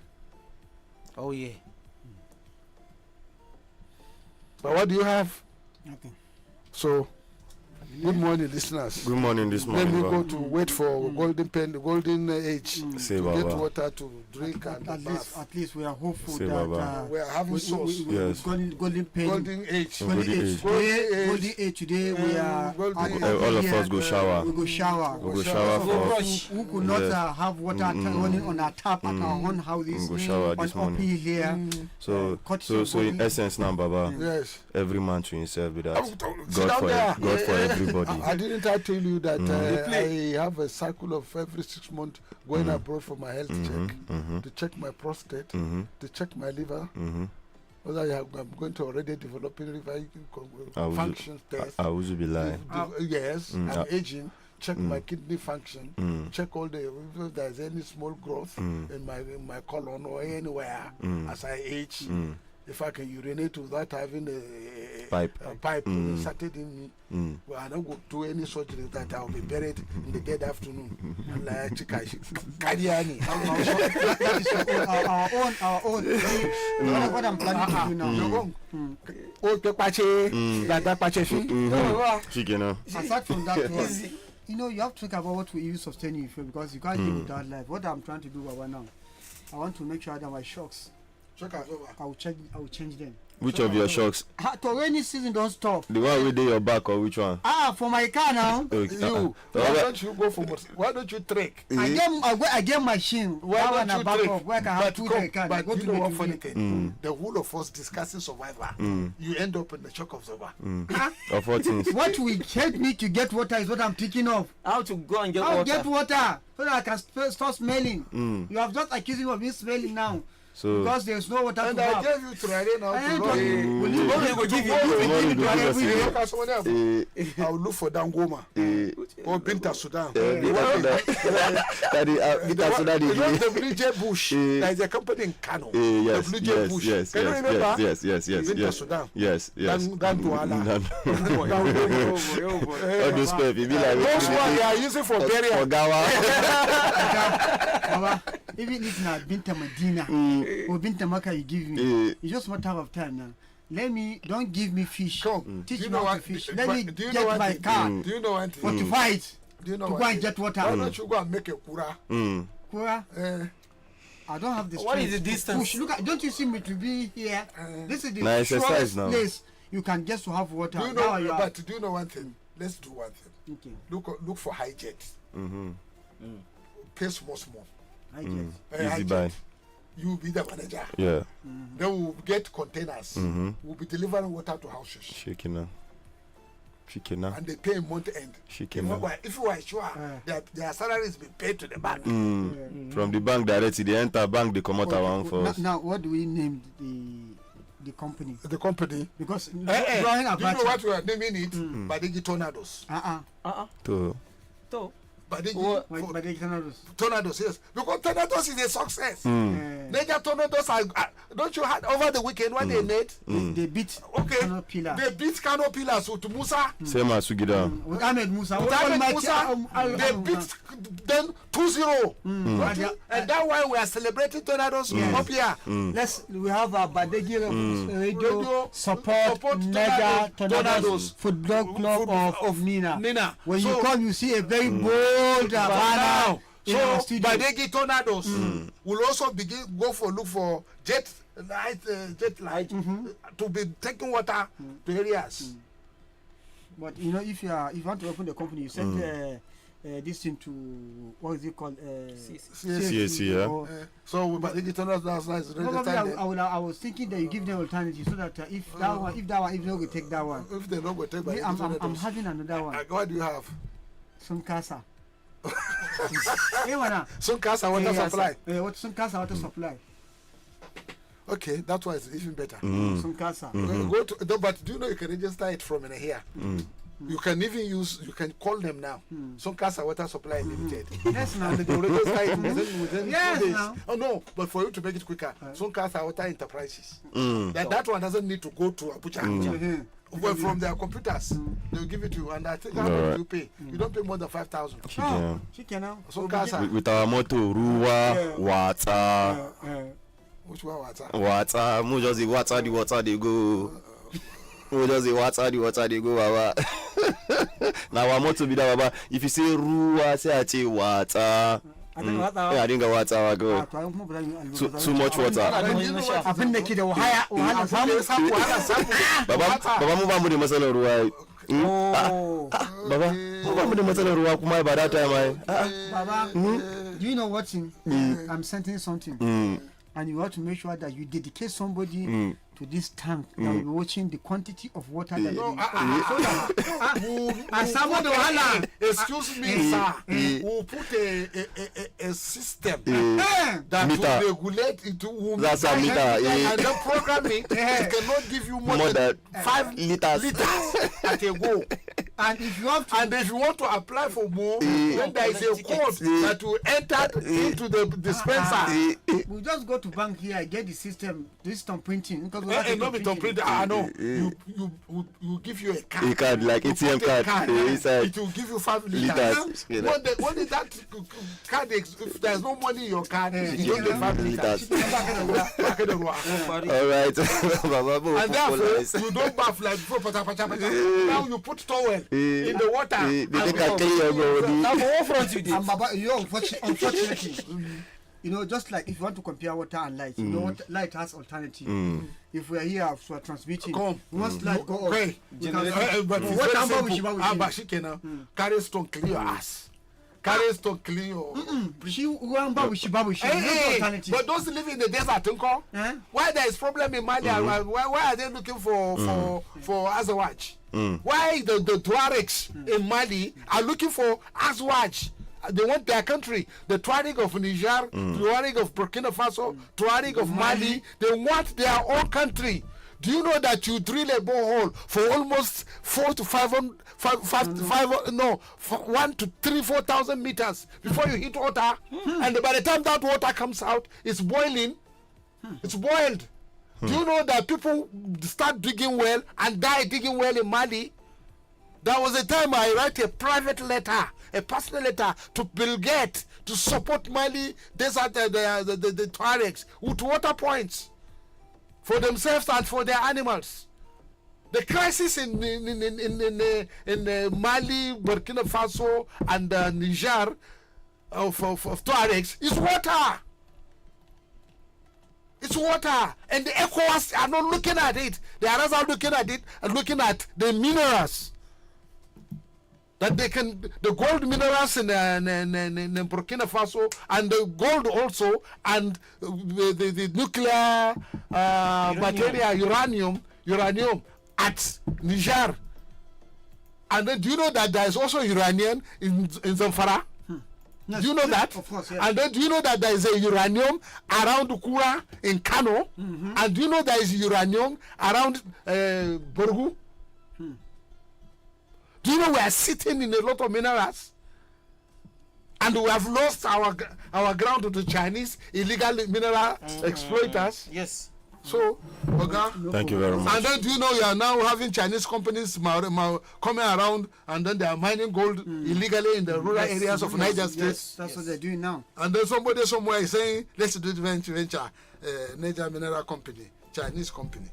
Oh yeah. But what do you have? Nothing. So, good morning, listeners. Good morning this morning. Then we go to wait for golden age Say to Baba. get water to drink and At least we are hopeful Say that Baba. we are having source. Yes. golden pen. Golden age. Golden age. Golden age today we are All of us go shower. we go shower. We go shower for. Who could not Yes. have water running on our tap at our own houses We go shower on this uphill morning. here. So Cut so in essence now, Baba, Yes. every man to himself with that. Sit God down for there. God for everybody. I didn't I tell you that I have a cycle of every 6 months going abroad for my health check, to check my prostate, to check my liver. Whether I'm going to already developing liver function test. I would be lying. Yes, I'm aging. Check my kidney function. Check all the if there's any small growth in my colon or anywhere as I age. If I can urinate without having a pipe inserted in me, well, I don't go do any surgery that I'll be buried in the dead afternoon. Like Kadiani. That is our own. What I'm planning to do now. Aside from that one, you know, you have to think about what will you sustain you for, because you can't live without life. What I'm trying to do right now, I want to make sure that my shocks, I will change them. Which of your shocks? To rainy season don't stop. The one with your back or which one? For my car now. You. Why don't you go for why don't you trek? I get machine. Why don't you trek? Where I can have two car. But you know what funny thing? The whole of us discussing survival. You end up in the shock absorber. Of what things? What will help me to get water is what I'm thinking of. How to go and get I'll water? get water so that I can start smelling. You have just accusing me of me smelling now. So Because there's no water and to I have. gave you Turare now to run. Will you give you? I'll look for Dangoma or Binta Sudan. Daddy, The Blue Jay Bush. There is a company in Kano. The Blue Jay Bush. Can you remember? Yes. Binta Sudan. Yes. Dan Douala. All those stuff, you be like Those ones they are using for burial. for Gawa. Baba, even if not Binta Medina or Binta Maka you give me, it's just a matter of time now. Don't give me fish. Teach me how to fish. Let me get my car. Do you know one thing? Fortify it. Do you know to go and get water. Why don't you go and make a kura? Kura? I don't have the strength. What is the distance? Push. Look at, don't you see me to be here? This is the Nice exercise shortest now. place you can get to have water. Do you Now know? But do you know one thing? Let's do one thing. Okay. Look for high jets. Pay small. I guess. Easy high buy. jet. You be the manager. Yeah. Then we'll get containers. We'll be delivering water to houses. Shaking now. And they pay month end. If you are sure their salaries be paid to the bank. From the bank directly, they enter bank, they come out one for us. Now, what do we name the company? The company? Because do you know what we are naming it? Badeggi Tornadoes. Badeggi Tornadoes, yes. Because Tornadoes is a success. Major Tornadoes are, don't you had over the weekend what they made? They beat Kano Pillar. They beat Kano Pillars with Musa. Same as Sugida. With Ahmed Musa. They beat them 2-0. And that's why we are celebrating Tornadoes up here. We have a Badeggi Radio support Mega Tornadoes Football Club of Nina. When you come, you see a very bold banner. So Badeggi Tornadoes will also look for jet jet light, to be taking water to areas. But you know, if you want to open the company, you send this thing to what is it called? CAC, yeah. So, but international is I was thinking that you give them alternative so that if that one, if they will take that one. If they don't go take, I'm having another one. What do you have? Some casa. Some casa water supply. What some casa water supply? Okay, that one is even better. Some casa. Go to, no, but do you know you can register it from in here? You can even you can call them now. Some Casa Water Supply Limited. Yes, now. And they will register it within 2 days. Now. Oh, no, but for you to make it quicker, some Casa Water Enterprises. That one doesn't need to go to Abuja. Well, from their computers, they'll give it to you. And I think how much you pay? You don't pay more than 5,000. Chicken now. Some Casa. With our motto, Ruwa, Water. Which one water? Water. Mo just the water they go. Mo just the water they go, Baba. Now our motto be that, Baba. If you say Ruwa, say achi water. I think water I go. Too much water. Baba move on with the masala Ruwa. Baba, move on with the masala Ruwa. Kuma by that time, Baba, do you know what? I'm sending something. And you have to make sure that you dedicate somebody to this tank that will be watching the quantity of water that excuse me, sir. We'll put a system that will regulate it. That's a meter. And then programming, it cannot give you more than 5 liters at a go. And if you want to apply for more, then there is a code that will enter into the dispenser. We just go to bank here, get the system printing. Because you give you a card. A card like ATM card. It will give you 5 liters. What is that card? If there's no money in your card, you don't get 5 liters. All right. And therefore, you don't bath like before. Now you put towel in the water. They can clean your body. Now for what front you did? Unfortunately, you know, just like if you want to compare water and light, you know what light has alternative. If we are here for transmitting, once light go off, but what carry stone clean your ass. Carry stone clean your. But those living in the desert, why there is problem in Mali? Why are they looking for Azawaj? Why the Tuaregs in Mali are looking for Azawaj? They want their country. The Tuareg of Niger, Tuareg of Burkina Faso, Tuareg of Mali, they want their own country. Do you know that you drill a borehole for almost 1 to 3, 4,000 meters before you hit water? And by the time that water comes out, it's boiling. It's boiled. Do you know that people start digging well and die digging well in Mali? There was a time I write a private letter, a personal letter to Bill Gates to support Mali desert, the Tuaregs with water points for themselves and for their animals. The crisis in Mali, Burkina Faso, and Niger of Tuaregs is water. It's water, and the ECOWAS are not looking at it. The others are looking at it and looking at the minerals. That they can, the gold minerals in Burkina Faso, and the gold also, and the nuclear material, uranium at Niger. And then do you know that there is also uranium in Zamfara? Do you know that? Of course, yes. And then do you know that there is a uranium around Kura in Kano? And do you know there is uranium around Borgu? Do you know we are sitting in a lot of minerals? And we have lost our ground to the Chinese illegal mineral exploiters. Yes. So, thank you very much. And then do you know you are now having Chinese companies coming around, and then they are mining gold illegally in the rural areas of Niger State. Yes, that's what they're doing now. And then somebody somewhere is saying, let's do the venture, Niger Mineral Company, Chinese company.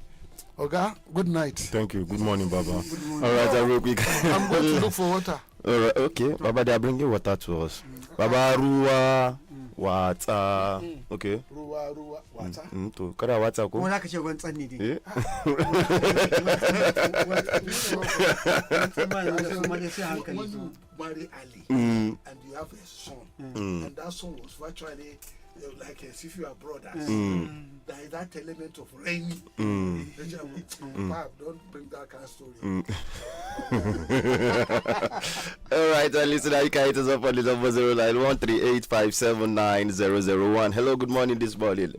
Okay, good night. Thank you. Good morning, Baba. Good morning. All right, real quick. I'm going to look for water. All right, okay. Baba, they are bringing water to us. Baba, Ruwa, Wata. Okay. Ruwa, wata. To kada wata ko? Wala ka ce ruwan tsanni dai. When you marry Ali and you have a son, and that son was virtually like as if you are brothers, there is that element of rain. Don't bring that kind of story. All right, listener, you can hit us up on the number 091385790001. Hello, good morning this morning.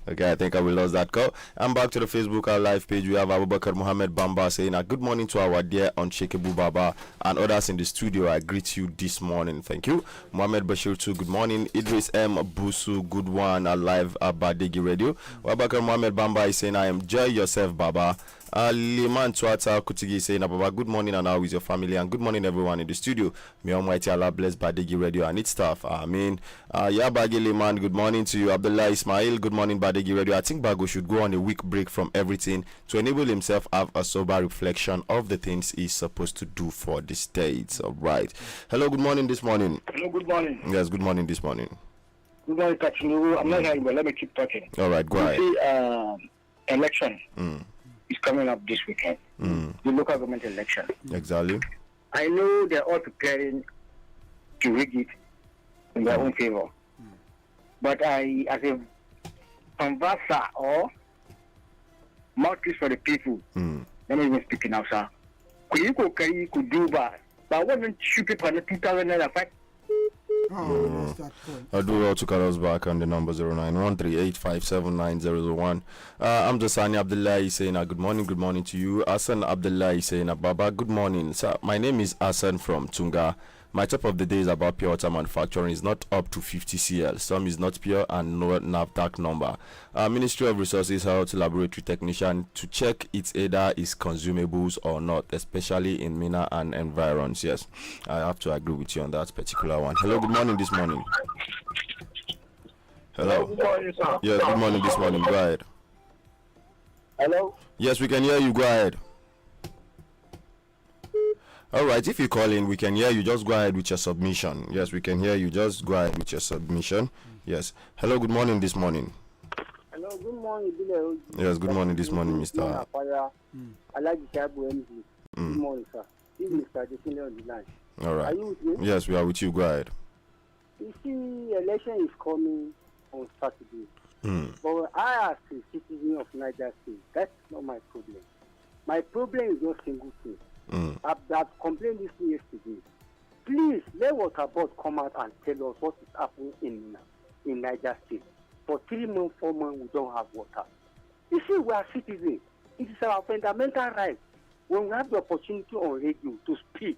Okay, I think I will lose that call. I'm back to the Facebook live page. We have Abubakar Mohammed Bamba saying, good morning to our dear unshakable Baba and others in the studio. I greet you this morning. Thank you. Mohammed Bashir too, good morning. Idris M. Busu, good one, live at Badeggi Radio. Abubakar Mohammed Bamba is saying, I enjoy yourself, Baba. Liman Tuata Kutigi saying, Baba, good morning and how is your family? And good morning, everyone in the studio. May Almighty Allah bless Badeggi Radio and its staff. Amen. Yabagi Liman, good morning to you. Abdullah Ismail, good morning, Badeggi Radio. I think Bago should go on a week break from everything to enable himself have a sober reflection of the things he's supposed to do for the states. All right. Hello, good morning this morning. Hello, good morning. Yes, good morning this morning. Good morning, Kachinu. I'm not hearing, but let me keep talking. All right, go ahead. Election is coming up this weekend. The local government election. Exactly. I know they're all preparing to rig it in their own favor. But I, as a converser or mouthpiece for the people, let me even speak now, sir. Could you go carry, could do bad? But I wasn't two people in the 2005. I'll do well to cut us back on the number 091385790001. I'm Jasani Abdullah saying good morning to you. Hassan Abdullah saying Baba, good morning. Sir, my name is Hassan from Tunga. My top of the day is about pure water manufacturing. Is not up to 50 cl. Some is not pure and no NAVDAC number. Ministry of Resources Health Laboratory Technician to check its either is consumables or not, especially in MENA and environs. Yes, I have to agree with you on that particular one. Hello, good morning this morning. Hello. Good morning, sir. Yes, good morning this morning. Go ahead. Hello? Yes, we can hear you. Go ahead. All right, if you call in, we can hear you. Just go ahead with your submission. Yes, we can hear you. Just go ahead with your submission. Yes. Hello, good morning this morning. Hello, good morning, Billy. Yes, good morning this morning, Mr. I like the Shabu MD. Good morning, sir. This is Mr. Adesina on the line. All right. Are you with me? Yes, we are with you. Go ahead. You see, election is coming on Saturday. But I, as a citizen of Niger State, that's not my problem. My problem is not single thing. I've complained this yesterday. Please let Water Board come out and tell us what is happening in Niger State. For 3 months, 4 months, we don't have water. You see, we are citizens. It is our fundamental right. When we have the opportunity on radio to speak,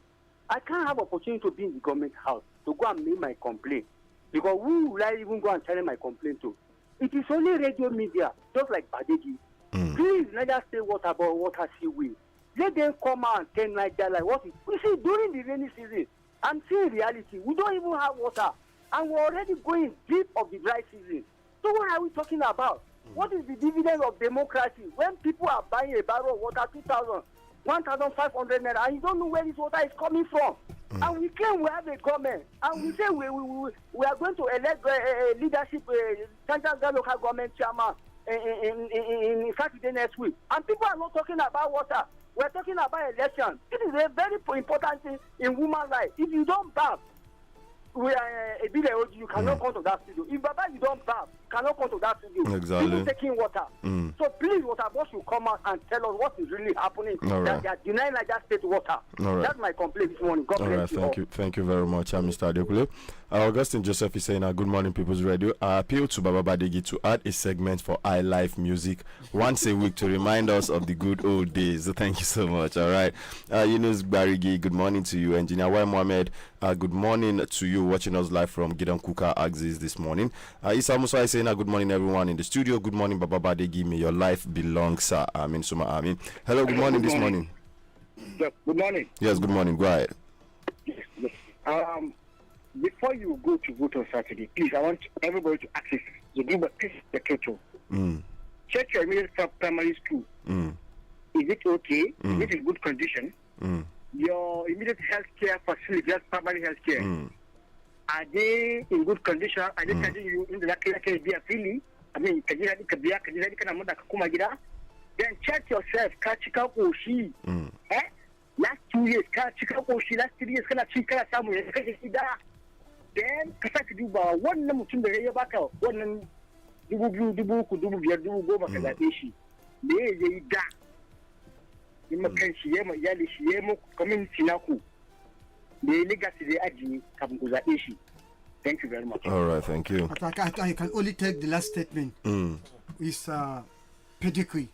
I can't have opportunity to be in the government house to go and make my complaint. Because who will I even go and tell my complaint to? It is only radio media, just like Badeggi. Please, Niger State Water Board, Water Seaway. Let them come out and tell Niger like what is. You see, during the rainy season, I'm seeing reality. We don't even have water. And we're already going deep of the dry season. So what are we talking about? What is the dividend of democracy when people are buying a barrel of water 2,000, 1,500 naira, and you don't know where this water is coming from? And we claim we have a government, and we say we are going to elect leadership, central local government chairman in Saturday next week. And people are not talking about water. We're talking about election. It is a very important thing in woman life. If you don't bath, we are a bit you cannot come to that studio. If Baba you don't bath, cannot come to that studio. Exactly. People taking water. So please, Water Board should come out and tell us what is really happening. That they are denying Niger State water. That's my complaint this morning. God bless you. Thank you very much, Mr. Adekule. Augustine Joseph is saying, good morning, People's Radio. I appeal to Baba Badeggi to add a segment for I Life Music once a week to remind us of the good old days. Thank you so much. All right. Yunus Barigi, good morning to you. Engineer Y. Mohammed, good morning to you watching us live from Gideon Kuka Axis this morning. Isa Musa is saying, good morning, everyone in the studio. Good morning, Baba Badeggi. May your life belong, sir. Amin, Suma Amin. Hello, good morning this morning. Yes, good morning. Yes, good morning. Go ahead. Before you go to vote on Saturday, please, I want everybody to access the Google the Keto. Check your immediate primary school. Is it okay? Is it in good condition? Your immediate health care facility, that's primary health care. are they in good condition? Are they charging you in the like be a fili? I mean, then check yourself. Kachika Oshi. Last 2 years, Kachika Oshi, last 3 years, Kachika somewhere. Then Kasaki Duba, one number to the Yabaka, one Dubu Kudu, Yadu Goma Kadashi. They da. Imakenshi Yema Yali Shiemo, coming Sinaku. The legacy the Aji Kabuza Ishi. Thank you very much. All right, thank you. I can only take the last statement. His pedigree,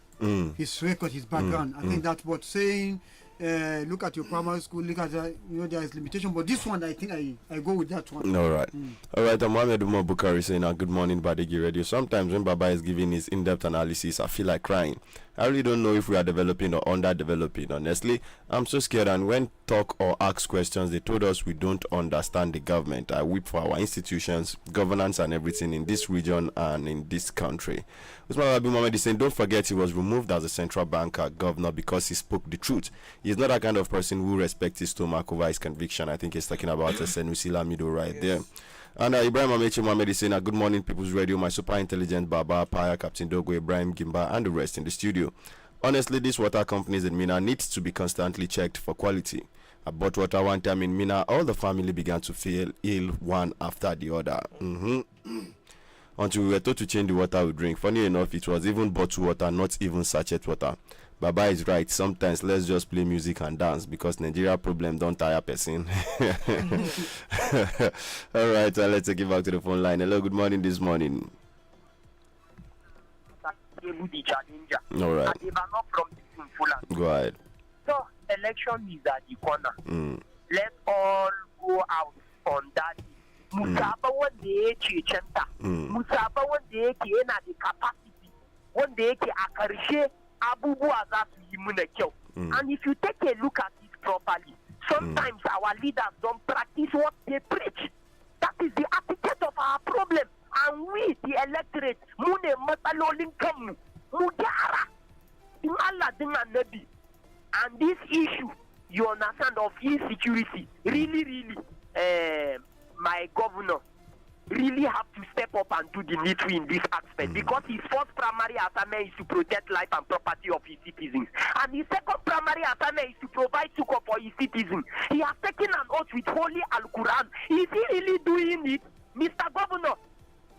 his record, his background. I think that's what saying. Look at your primary school. Look at there is limitation, but this one I think I go with that one. All right, all right. Mohamed Umar Bukhari saying, "Good morning, Badeggi Radio." Sometimes when Baba is giving his in-depth analysis, I feel like crying. I really don't know if we are developing or underdeveloping. Honestly, I'm so scared. And when talk or ask questions, they told us we don't understand the government. I weep for our institutions, governance, and everything in this region and in this country. Usman Abi Mohammed is saying, don't forget he was removed as a central banker governor because he spoke the truth. He's not that kind of person who respects his stomach over his conviction. I think he's talking about Senusi Lamido right there. And Ibrahim Amechi Mohammed is saying, good morning, People's Radio, my super intelligent Baba, Paya, Captain Dogo, Ibrahim Gimba, and the rest in the studio. Honestly, these water companies in Mina needs to be constantly checked for quality. I bought water one time in Mina, all the family began to feel ill one after the other. Until we were told to change the water we drink. Funny enough, it was even bottled water, not even sachet water. Baba is right. Sometimes let's just play music and dance because Nigeria problem don't tire person. All right, let's take it back to the phone line. Hello, good morning this morning. All right. Go ahead. So, election is at the corner. Let's all go out on that. Musaba one day chanta. Musaba one day na the capacity. One day akarishe abubu azasu yimune kyo. And if you take a look at it properly, sometimes our leaders don't practice what they preach. That is the attitude of our problem. And we, the electorate, mune matalolin kamu, mugara, imala dinga nebi. And this issue, you understand, of insecurity, really, my governor really have to step up and do the needful in this aspect because his first primary assignment is to protect life and property of his citizens, and his second primary assignment is to provide succor for his citizens. He has taken an oath with Holy Al-Quran. Is he really doing it? Mr. Governor,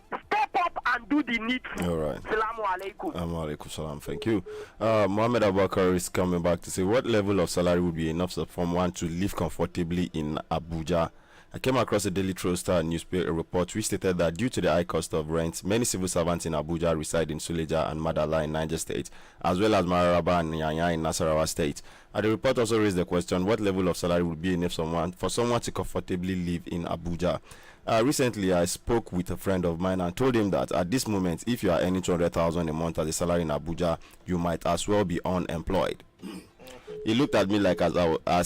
step up and do the needful. All right. Assalamu alaikum. Alaikum salam. Thank you. Mohammed Abubakar is coming back to say, what level of salary would be enough for one to live comfortably in Abuja? I came across a Daily Trust newspaper report which stated that due to the high cost of rent, many civil servants in Abuja reside in Suleja and Madala in Niger State, as well as Mararaba and Nyanya in Nasarawa State. And the report also raised the question, what level of salary would be enough for someone to comfortably live in Abuja? Recently, I spoke with a friend of mine and told him that at this moment, if you are earning 200,000 a month as a salary in Abuja, you might as well be unemployed. He looked at me like as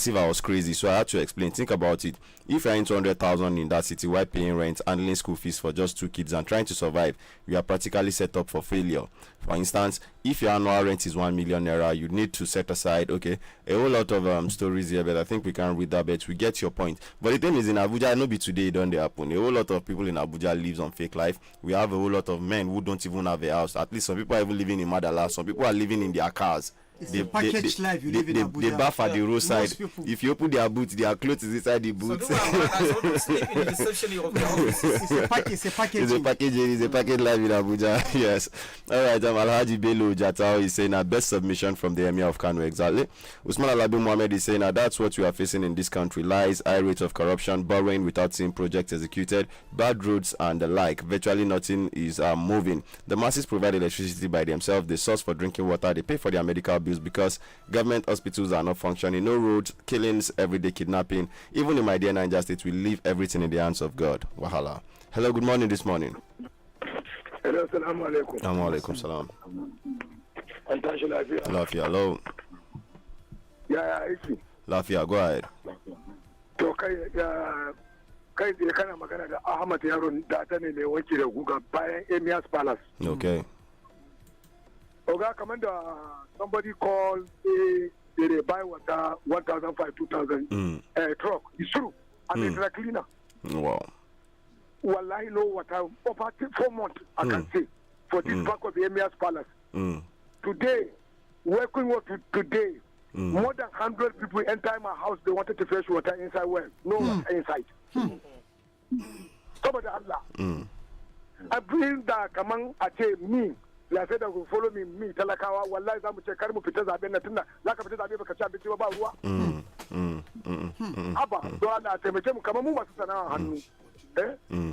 if I was crazy, so I had to explain. Think about it. If you're in 200,000 in that city while paying rent, handling school fees for just 2 kids and trying to survive, you are practically set up for failure. For instance, if your annual rent is 1 million naira, you need to set aside, okay, a whole lot of stories here, but I think we can read that, but we get your point. But the thing is, in Abuja, I know be today, don't they happen. A whole lot of people in Abuja lives on fake life. We have a whole lot of men who don't even have a house. At least some people are even living in Madala. Some people are living in their cars. It's a packaged life you live in Abuja. They bath at the roadside. If you open their boots, their clothes is inside the boots. So it's a package life in Abuja. Yes. All right. Alhaji Bello Jatao is saying best submission from the Emir of Kano. Exactly. Usman Alabi Mohammed is saying that's what we are facing in this country: lies, high rate of corruption, borrowing without seeing projects executed, bad roads, and the like. Virtually nothing is moving. The masses provide electricity by themselves. They source for drinking water. They pay for their medical bills because government hospitals are not functioning. No roads, killings, everyday kidnapping. Even in my dear Niger State, we leave everything in the hands of God. Wahala. Hello, good morning this morning. Hello, assalamu alaikum. Alaikum salam. Lafia, hello. Yeah, it's Lafia, go ahead. To kai da kana magana da Ahmad Yaron da ta ne mai wanki da guga bayan Emias Palace. Okay. Oga, Commander, somebody called, they buy water 1,500, 2,000 truck. It's true. I'm a dry cleaner. Wow. wallahi no water over 4 months, I can say, for this back of the Emir's Palace. Today, working with today, more than 100 people enter my house, they wanted to fetch water inside well. No water inside. Somebody Allah. I bring that command at me. I said that will follow me, Talakawa, wallahi zamu ce kar mu fita zaben na tunda zaka fita zabe baka ci abinci ba ruwa. Abba, don Allah taimake mu kamar mu masu sana'a hannu.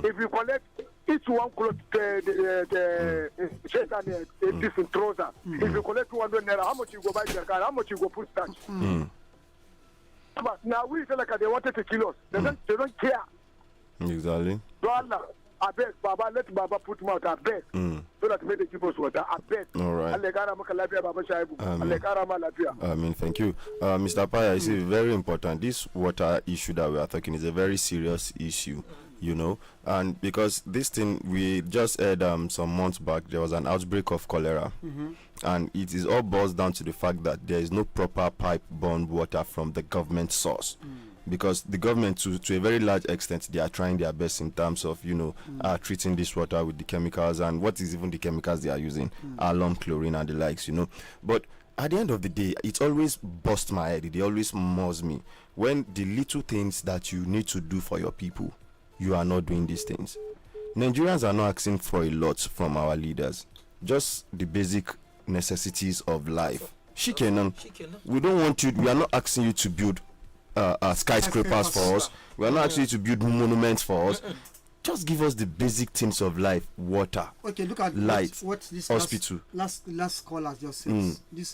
If you collect each one cloth the shaitan different trouser. If you collect 200 naira, how much you go buy your car? How much you go put starch? But now we feel like they wanted to kill us. They don't care. Exactly. So Allah, I beg, Baba, let Baba put him out. I beg, so that may they give us water. I beg. All right. Amen. Thank you, Mr. Paya. It's very important. This water issue that we are talking is a very serious issue. You know, and because this thing we just heard some months back, there was an outbreak of cholera, and it is all boils down to the fact that there is no proper pipe-borne water from the government source. Because the government, to a very large extent, they are trying their best in terms of, you know, treating this water with the chemicals, and what is even the chemicals they are using, alum, chlorine, and the likes, you know. But at the end of the day, it always busts my head. It always mows me when the little things that you need to do for your people, you are not doing these things. Nigerians are not asking for a lot from our leaders, just the basic necessities of life. Shikenan. We don't want you. We are not asking you to build skyscrapers for us. We are not asking you to build monuments for us. Just give us the basic things of life: water, look at light, what this hospital. Last caller just says. This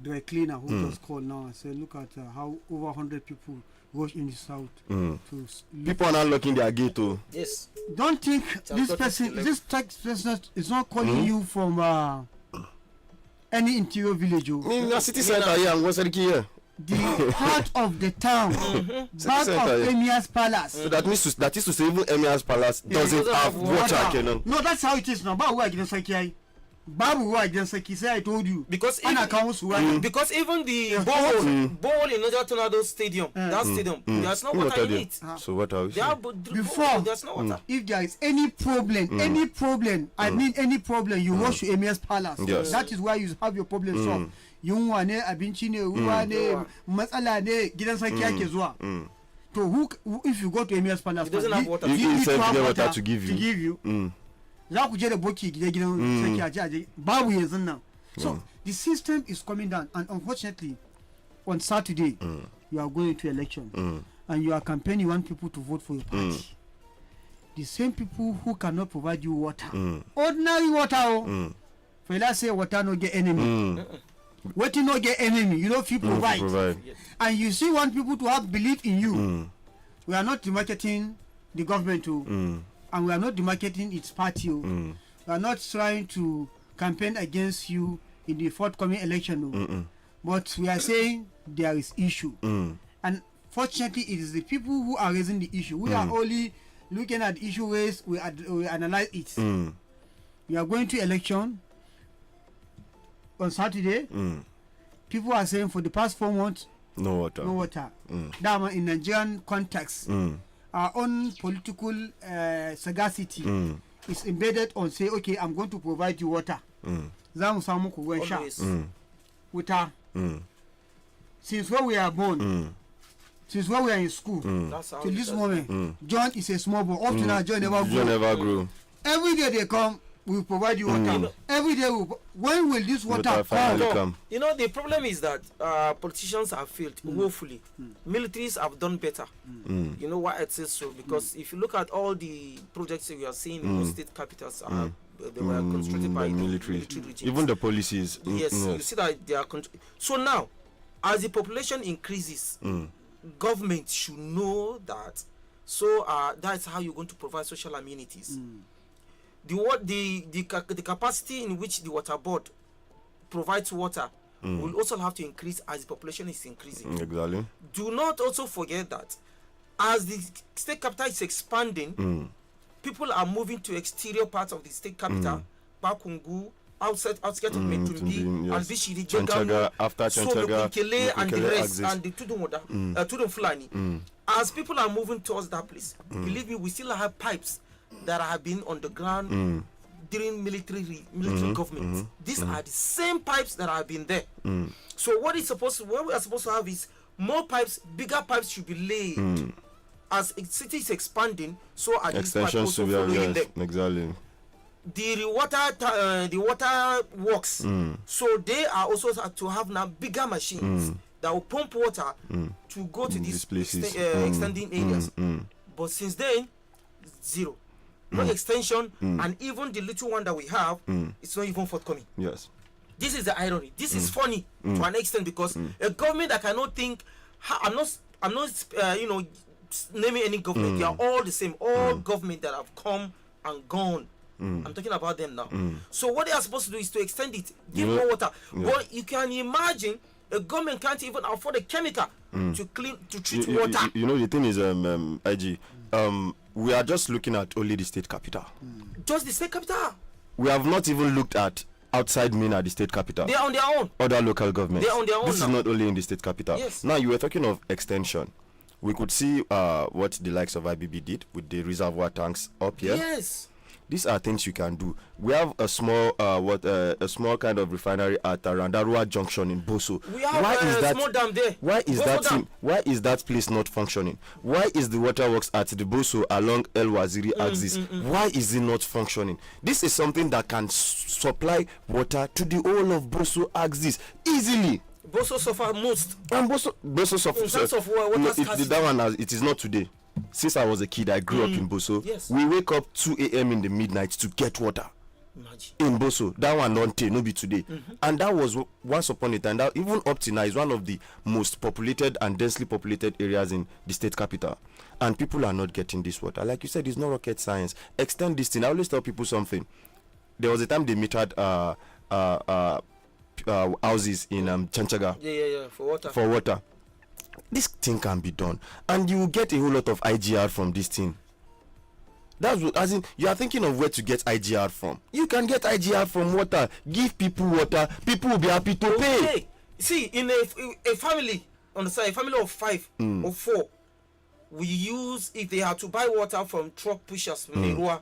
dry cleaner who just called now and said, look at how over 100 people rush in the south. People are not locking their gate. Yes. Don't think this tax person is not calling you from any interior village. In city center here, what's here? The heart of the town, back of Emir's Palace. So that is to say, even Emir's Palace doesn't have water. No, that's how it is now. Babu, I say I told you. Because even the borehole in Niger Tornado Stadium, that stadium, there's no water in it. So what are we saying? Before, there's no water. If there is any problem, I mean any problem, you rush to Emir's Palace. Yes. That is why you have your problem solved. Yunwa ne, abinci ne, ruwa ne, matsala ne, gidan sarki yake zuwa. So who, if you go to Emir's Palace, he doesn't have water. He have water to give you. Za ku je da boki gidan sarki aje babu yanzu nan. So the system is coming down, and unfortunately on Saturday you are going to election and you are campaigning, you want people to vote for your party. The same people who cannot provide you water, ordinary water, for let's say water no get enemy. What you no get enemy, you know if you provide. Yes. And you see want people to have belief in you. We are not demarketing the government and we are not demarketing its party. We are not trying to campaign against you in the forthcoming election. But we are saying there is issue. And fortunately, it is the people who are raising the issue. We are only looking at the issue ways, we analyze it. We are going to election on Saturday. People are saying for the past 4 months, no water. Dama in Nigerian context, our own political sagacity is embedded on say, okay, I'm going to provide you water. Zamu samu ku ruwan sha. Water. Since when we are born, since when we are in school, to this moment, John is a small boy. Up to now, John never grew. Every day they come, we provide you water. Every day, when will this water come? You know, the problem is that politicians have failed woefully. Militaries have done better. You know why it says so? Because if you look at all the projects that we are seeing in most state capitals, they were constructed by military regimes. Even the policies. Yes, you see that they are. So now, as the population increases, government should know that. So that's how you're going to provide social amenities. The capacity in which the water board provides water will also have to increase as the population is increasing. Exactly. Do not also forget that as the state capital is expanding, people are moving to exterior parts of the state capital, Bakungu, outskirts of Metumbi, yes. Albishiri, Chanchaga, after Chanchaga, Kele, and the rest, axis. and the Tudun Fulani. As people are moving towards that place, believe me, we still have pipes that have been on the ground during military government. These are the same pipes that have been there. So what we are supposed to have is more pipes, bigger pipes should be laid. As a city is expanding, so are these pipes also following them. Exactly. The water works, so they are also to have now bigger machines that will pump water to go to these places, extending areas. But since then, zero. No extension, and even the little one that we have, it's not even forthcoming. Yes. This is the irony. This is funny to an extent, because a government that cannot think, I'm not naming any government. They are all the same. All government that have come and gone. I'm talking about them now. So what they are supposed to do is to extend it, give more water. But you can imagine a government can't even afford a chemical to treat water. The thing is, IG, we are just looking at only the state capital. Just the state capital. We have not even looked at outside Mina, the state capital. They are on their own. Other local governments. They are on their own. This now. is not only in the state capital. Yes. Now you were talking of extension. We could see what the likes of IBB did with the reservoir tanks up here. Yes. These are things you can do. We have a small a small kind of refinery at Randarua Junction in Boso. We have a small dam there. Why is that place not functioning? Why is the waterworks at the Boso along El Waziri axis? Why is it not functioning? This is something that can supply water to the whole of Boso axis easily. Boso suffer most. And Boso suffer. In terms of water scarcity. That one it is not today. Since I was a kid, I grew up in Boso. Yes. We wake up 2 a.m. in the midnight to get water. Imagine. In Boso, that one don't take, no be today. And that was once upon a time. That even up to now is one of the most populated and densely populated areas in the state capital. And people are not getting this water. Like you said, it's not rocket science. Extend this thing. I always tell people something. There was a time they metered houses in Chanchaga. Yeah, for water. This thing can be done, and you will get a whole lot of IGR from this thing. That's what, as in, you are thinking of where to get IGR from. You can get IGR from water. Give people water. People will be happy to pay. See, in a family, on the side, a family of 5 or 4, we use, if they have to buy water from truck pushers from Merua,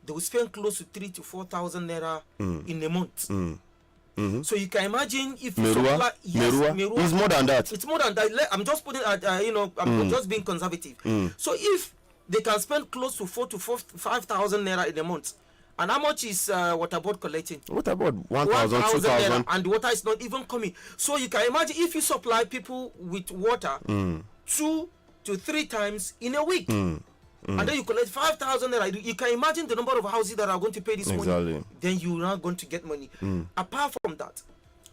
they will spend close to 3,000 to 4,000 naira in a month. So you can imagine if you supply, Merua is more than that. It's more than that. I'm just putting I'm just being conservative. So if they can spend close to 4,000 to 5,000 naira in a month, and how much is water board collecting? Water board 1,000, 2,000, and the water is not even coming. So you can imagine if you supply people with water 2 to 3 times in a week. And then you collect 5,000 naira. You can imagine the number of houses that are going to pay this money. Then you're not going to get money. Apart from that,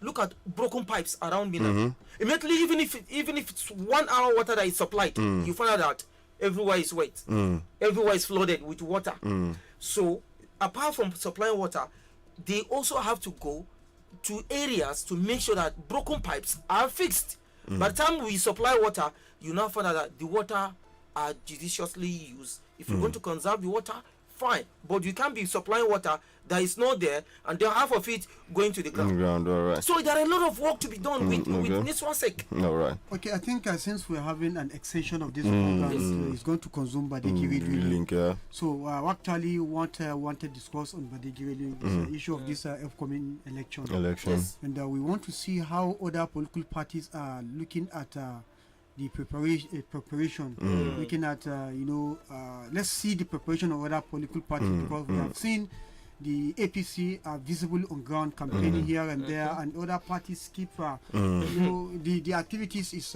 look at broken pipes around Mina. Immediately, even if it's 1 hour water that is supplied, you find out that everywhere is wet. Everywhere is flooded with water. So apart from supplying water, they also have to go to areas to make sure that broken pipes are fixed. By the time we supply water, you now find out that the water are judiciously used. If you're going to conserve the water, fine. But you can't be supplying water that is not there, and then half of it going to the ground. All right. So there are a lot of work to be done with this one sec. All right. Okay, I think since we're having an extension of this program, it's going to consume Badeggi Radio. So actually want to discuss on Badeggi Radio the issue of this upcoming election. Yes. And we want to see how other political parties are looking at the preparation, looking at let's see the preparation of other political parties, because we have seen the APC are visible on ground campaigning here and there, and other parties keep the activities is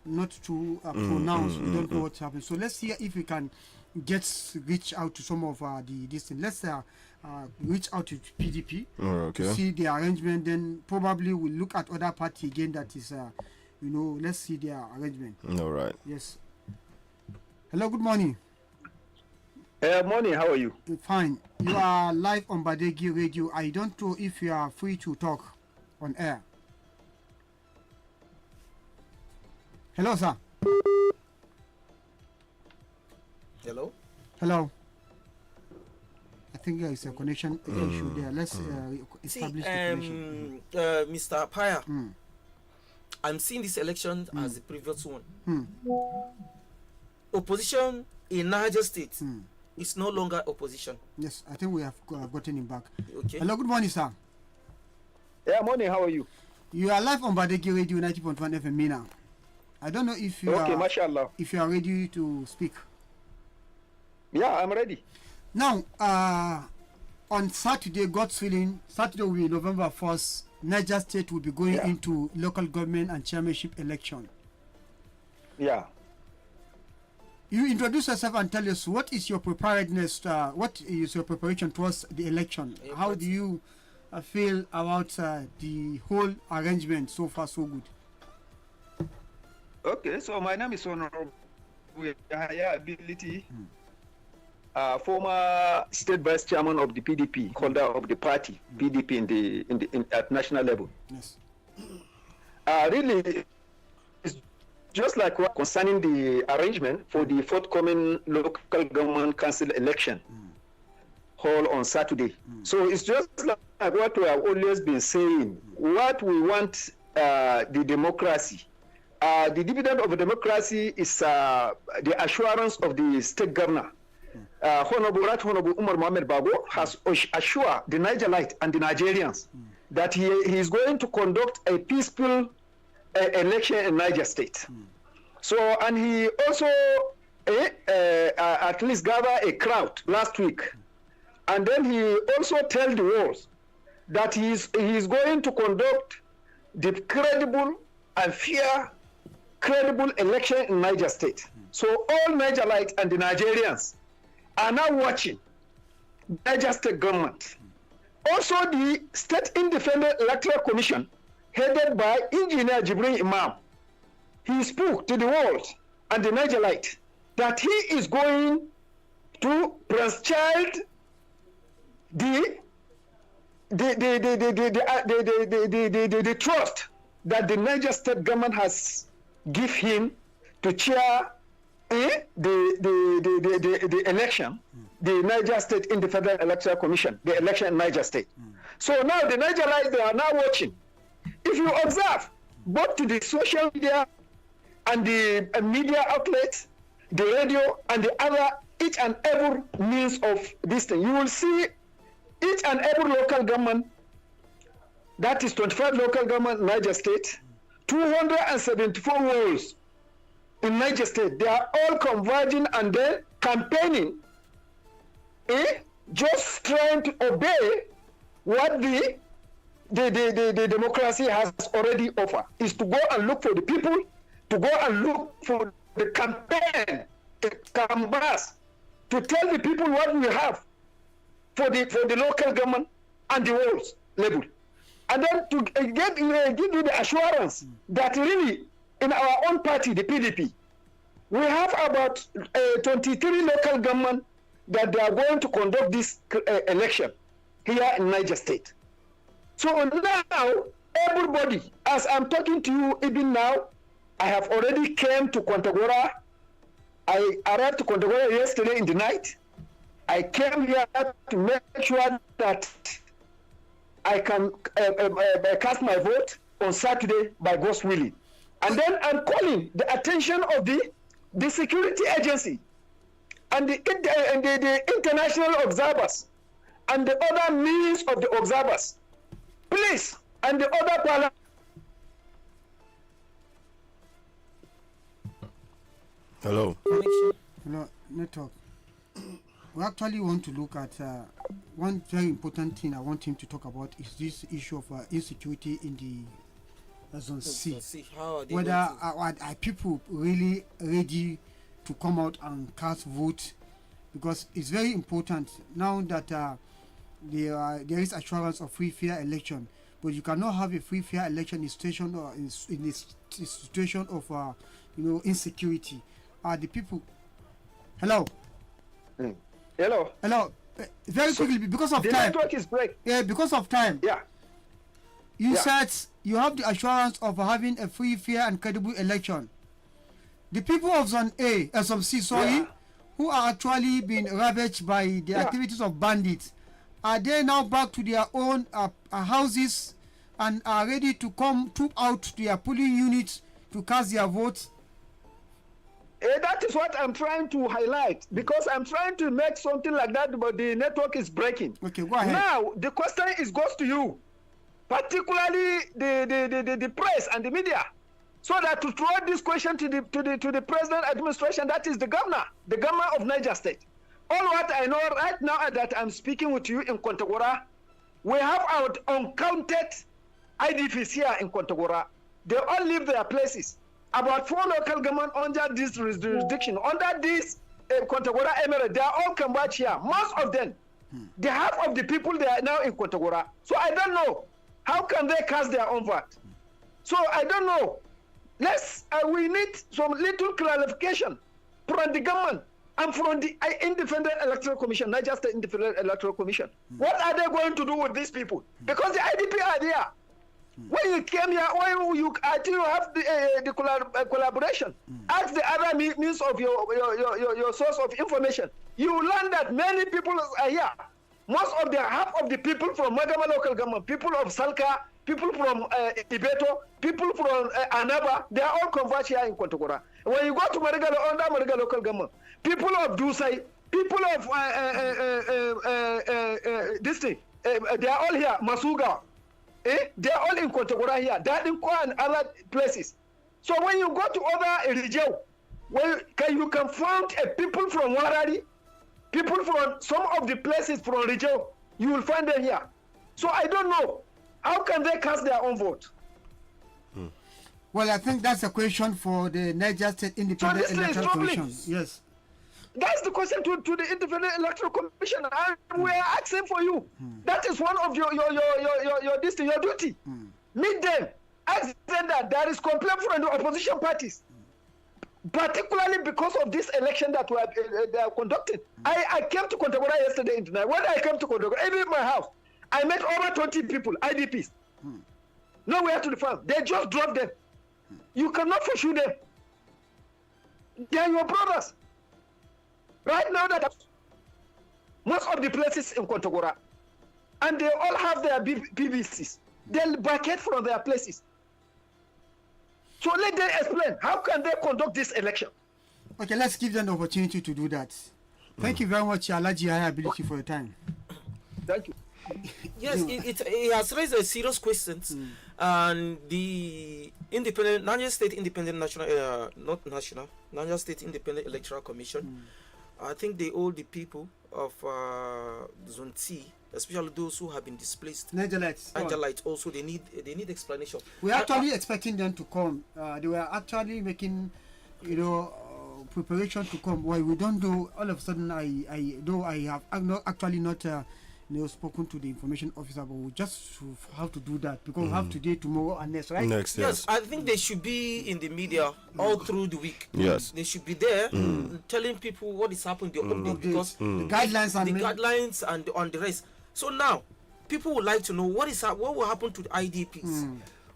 not too pronounced. We don't know what's happening. So let's see if we can reach out to some of this thing. Let's reach out to PDP to see the arrangement. Then probably we'll look at other party again that is let's see their arrangement. All right. Yes. Hello, good morning. Morning, how are you? Fine. You are live on Badeggi Radio. I don't know if you are free to talk on air. Hello, sir. Hello. I think there is a connection issue there. Let's establish the connection. Mr. Paya, I'm seeing this election as the previous one. Opposition in Niger State is no longer opposition. Yes, I think we have gotten him back. Okay. Hello, good morning, sir. Yeah, morning. How are you? You are live on Badeggi Radio 90.1 FM Mina. I don't know if you are mashallah. If you are ready to speak. Yeah, I'm ready. Now, on Saturday, God's willing, Saturday will be November 1st. Niger State will be going into local government and chairmanship election. Yeah. You introduce yourself and tell us what is your preparedness, what is your preparation towards the election? How do you feel about the whole arrangement so far so good? Okay, so my name is Honorable Yahya Ability, former state vice chairman of the PDP, holder of the party PDP at national level. Yes. Really, it's just like what concerning the arrangement for the forthcoming local government council election held on Saturday. So it's just like what we have always been saying. What we want, the democracy. The dividend of democracy is the assurance of the state governor. Honorable Umar Mohamed Bago has assured the Nigerite and the Nigerians that he is going to conduct a peaceful election in Niger State. So, and he also at least gathered a crowd last week. And then he also told the world that he is going to conduct the credible and fair credible election in Niger State. So all Nigerites and the Nigerians are now watching Niger State government. Also the State Independent Electoral Commission, headed by Engineer Jibril Imam, he spoke to the world and the Nigerite that he is going to Prince-Child the trust that the Niger State government has give him to chair the election, the Niger State Independent Electoral Commission, the election in Niger State. So now the Nigerites, they are now watching. If you observe, both to the social media and the media outlets, the radio and the other, each and every means of this thing, you will see each and every local government, that is 25 local government in Niger State, 274 wards in Niger State, they are all converging and then campaigning, just trying to obey what the democracy has already offered, is to go and look for the people, to go and look for the campaign, the canvas, to tell the people what we have for the local government and the world level. And then to give you the assurance that really in our own party, the PDP, we have about 23 local government that they are going to conduct this election here in Niger State. So now, everybody, as I'm talking to you even now, I have already came to Kwantagora. I arrived to Kwantagora yesterday in the night. I came here to make sure that I can cast my vote on Saturday by God's willing. And then I'm calling the attention of the security agency and the international observers and the other means of the observers, please, and the other parliament. Hello. Hello, network. We actually want to look at one very important thing I want him to talk about is this issue of insecurity in the Zone C. Whether are people really ready to come out and cast vote? Because it's very important now that there is assurance of free fair election, but you cannot have a free fair election in situation or in this situation of insecurity. The people. Hello. Hello. Very quickly, because of the time. The network is break. Yeah, because of time. Yeah. You said you have the assurance of having a free, fair, and credible election. The people of Zone A, Zone C, who are actually being ravaged by the activities of bandits, are they now back to their own houses and are ready to come out to their polling units to cast their votes? That is what I'm trying to highlight, because I'm trying to make something like that, but the network is breaking. Okay, go ahead. Now, the question goes to you, particularly the press and the media, so that to throw this question to the president administration, that is the governor of Niger State. All what I know right now that I'm speaking with you in Kontagora, we have our uncounted IDPs here in Kontagora. They all leave their places. About 4 local government under this jurisdiction, under this Kontagora Emirate, they are all come back here. Most of them, the half of the people, they are now in Kontagora. So I don't know. How can they cast their own vote? So I don't know. We need some little clarification from the government and from the Independent Electoral Commission, not just the Independent Electoral Commission. What are they going to do with these people? Because the IDP are there. When you came here, I think you have the collaboration. Ask the other means of your source of information. You learn that many people are here. Half of the people from Magama local government, people of Salka, people from Ibeto, people from Anaba, they are all converged here in Kontagora. When you go to under Mariga local government, people of Dusai, people of this thing, they are all here, Masuga. They are all in Kontagora here, Dadinko and other places. So when you go to other regions, you can find people from Warari, people from some of the places from region, you will find them here. So I don't know. How can they cast their own vote? Well, I think that's a question for the Niger State Independent Electoral Commission. Yes. That's the question to the Independent Electoral Commission, and we are asking for you. That is one of your duty. Meet them, ask them that there is complaint from the opposition parties, particularly because of this election that they are conducting. I came to Kontagora yesterday in the night. When I came to Kontagora, even in my house, I met over 20 people, IDPs. Nowhere to the farm. They just dropped them. You cannot pursue them. They are your brothers. Right now, that most of the places in Kontagora, and they all have their PVCs. They'll vacate from their places. So let them explain. How can they conduct this election? Okay, let's give them the opportunity to do that. Thank you very much, Alaji Ability, for your time. Thank you. Yes, it has raised a serious questions, and the Niger State Independent Niger State Independent Electoral Commission. I think they owe the people of Zone C, especially those who have been displaced. Nigerites also, they need explanation. We're actually expecting them to come. They were actually making, preparation to come. Why we don't do all of a sudden? I have spoken to the information officer, but we just have to do that because we have today, tomorrow, and next, right? Yes, I think they should be in the media all through the week. Yes, they should be there telling people what is happening, the update, because the guidelines and on the rest. So now, people would like to know what will happen to the IDPs.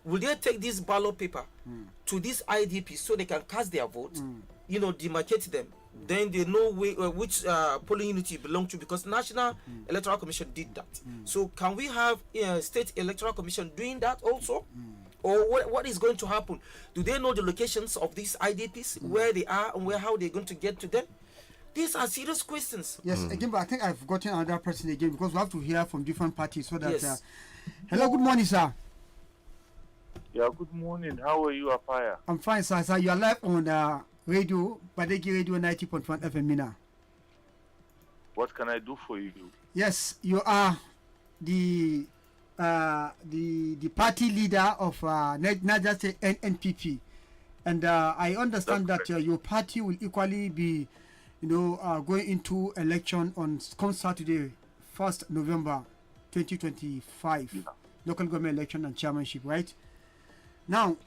Will they take this ballot paper to these IDPs so they can cast their vote? Demarcate them. Then they know which polling unit you belong to, because National Electoral Commission did that. So can we have State Electoral Commission doing that also? Or what is going to happen? Do they know the locations of these IDPs, where they are and how they're going to get to them? These are serious questions. Yes, again, but I think I've gotten another person again, because we have to hear from different parties so that... hello, good morning, sir. Yeah, good morning. How are you, Apaya? I'm fine, sir. Sir, you are live on Radio, Badeggi Radio 90.1 FM, Mina. What can I do for you? Yes, you are the party leader of Niger State NPP, and I understand that your party will equally be, going into election on Saturday, 1st November 2025, local government election and chairmanship, right? Now,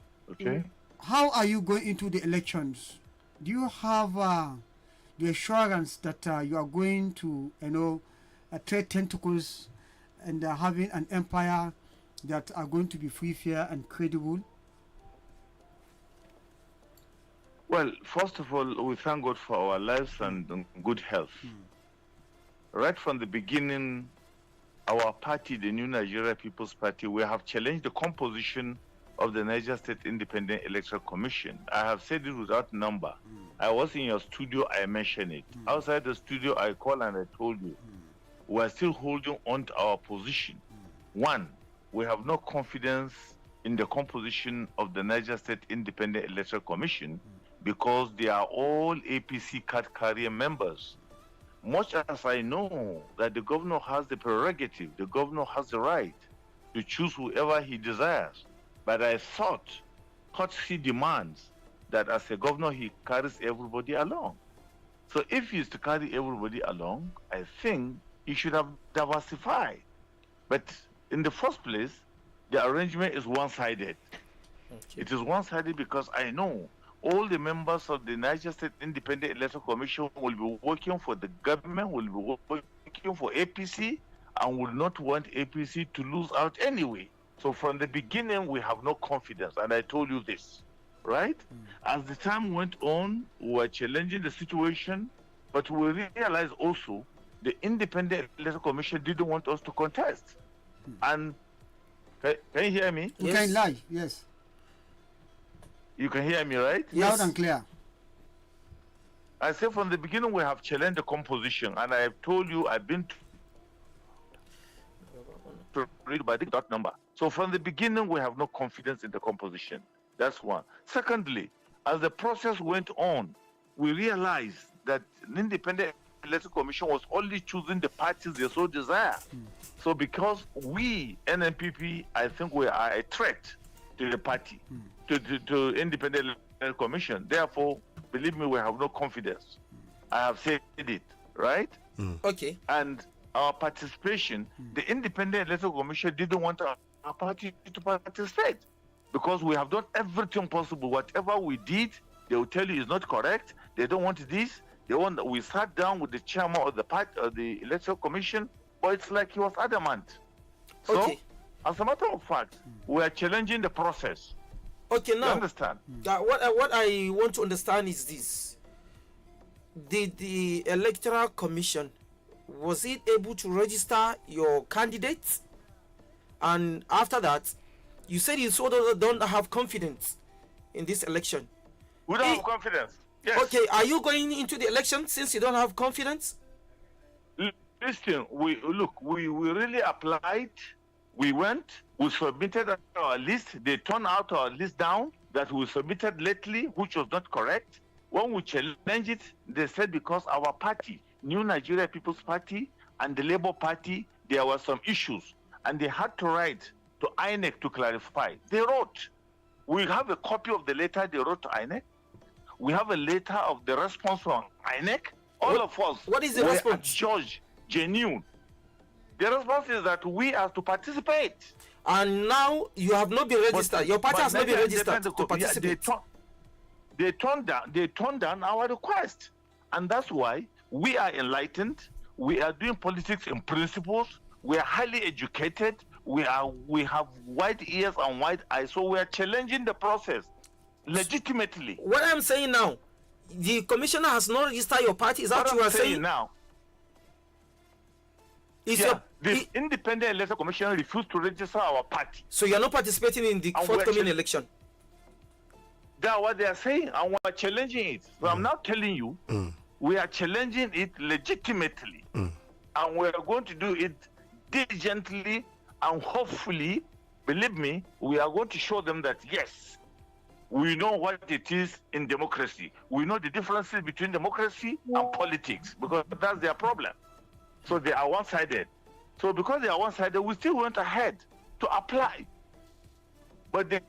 how are you going into the elections? Do you have the assurance that you are going to, trade tentacles and having an empire that are going to be free, fair, and credible? Well, first of all, we thank God for our lives and good health. Right from the beginning, our party, the New Nigeria People's Party, we have challenged the composition of the Niger State Independent Electoral Commission. I have said it without number. I was in your studio, I mentioned it. Outside the studio, I called and I told you, we are still holding on to our position. One, we have no confidence in the composition of the Niger State Independent Electoral Commission because they are all APC card carrier members. Much as I know that the governor has the prerogative, the governor has the right to choose whoever he desires, but I thought courtesy demands that as a governor he carries everybody along. So if he is to carry everybody along, I think he should have diversified. But in the first place, the arrangement is one-sided. Okay. It is one-sided because I know all the members of the Niger State Independent Electoral Commission will be working for the government, will be working for APC, and will not want APC to lose out anyway. So from the beginning, we have no confidence, and I told you this, right? As the time went on, we were challenging the situation, but we realized also the Independent Electoral Commission didn't want us to contest. And can you hear me? You can lie, yes. You can hear me, right? Loud and clear. I said from the beginning we have challenged the composition, and I have told you I've been to read by that number. So from the beginning we have no confidence in the composition. That's one. Secondly, as the process went on, we realized that the Independent Electoral Commission was only choosing the parties they so desire. So because we, NNPP, I think we are a threat to the party, to Independent Electoral Commission. Therefore, believe me, we have no confidence. I have said it, right? Okay. And our participation, the Independent Electoral Commission didn't want our party to participate because we have done everything possible. Whatever we did, they will tell you is not correct. They don't want this. They want that we sat down with the chairman of the party, of the Electoral Commission, but it's like he was adamant. So, okay. As a matter of fact, we are challenging the process. Okay, now, you understand? What I want to understand is this. Did the Electoral Commission, was it able to register your candidates? And after that, you said you sort of don't have confidence in this election. We don't have confidence. Yes. Okay, are you going into the election since you don't have confidence? Listen, we really applied. We went, we submitted our list. They turned out our list down that we submitted lately, which was not correct. When we challenged it, they said because our party, New Nigeria People's Party and the Labour Party, there were some issues. And they had to write to INEC to clarify. They wrote. We have a copy of the letter they wrote to INEC. We have a letter of the response from INEC. All of us. What is the response? Judge, genuine. The response is that we are to participate. And now you have not been registered. Your party has not been registered to participate. They turned down our request. And that's why we are enlightened. We are doing politics in principles. We are highly educated. We have wide ears and wide eyes. So we are challenging the process legitimately. What I'm saying now, the commissioner has not registered your party. Is that what you are saying now? The Independent Electoral Commission refused to register our party. So you are not participating in the forthcoming election? That's what they are saying, and we are challenging it. So I'm now telling you, we are challenging it legitimately, and we are going to do it diligently, and hopefully, believe me, we are going to show them that yes, we know what it is in democracy. We know the differences between democracy and politics, because that's their problem. So they are one-sided. So because they are one-sided, we still went ahead to apply. But they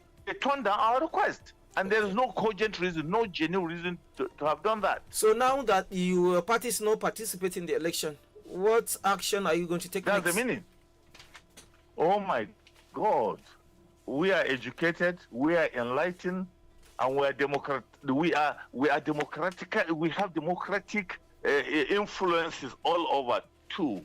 turned down our request. And there is no cogent reason, no genuine reason to have done that. So now that your party is not participating in the election, what action are you going to take next? That's the meaning. Oh my God. We are educated, we are enlightened, and we are democratic. We are democratic. We have democratic influences all over too.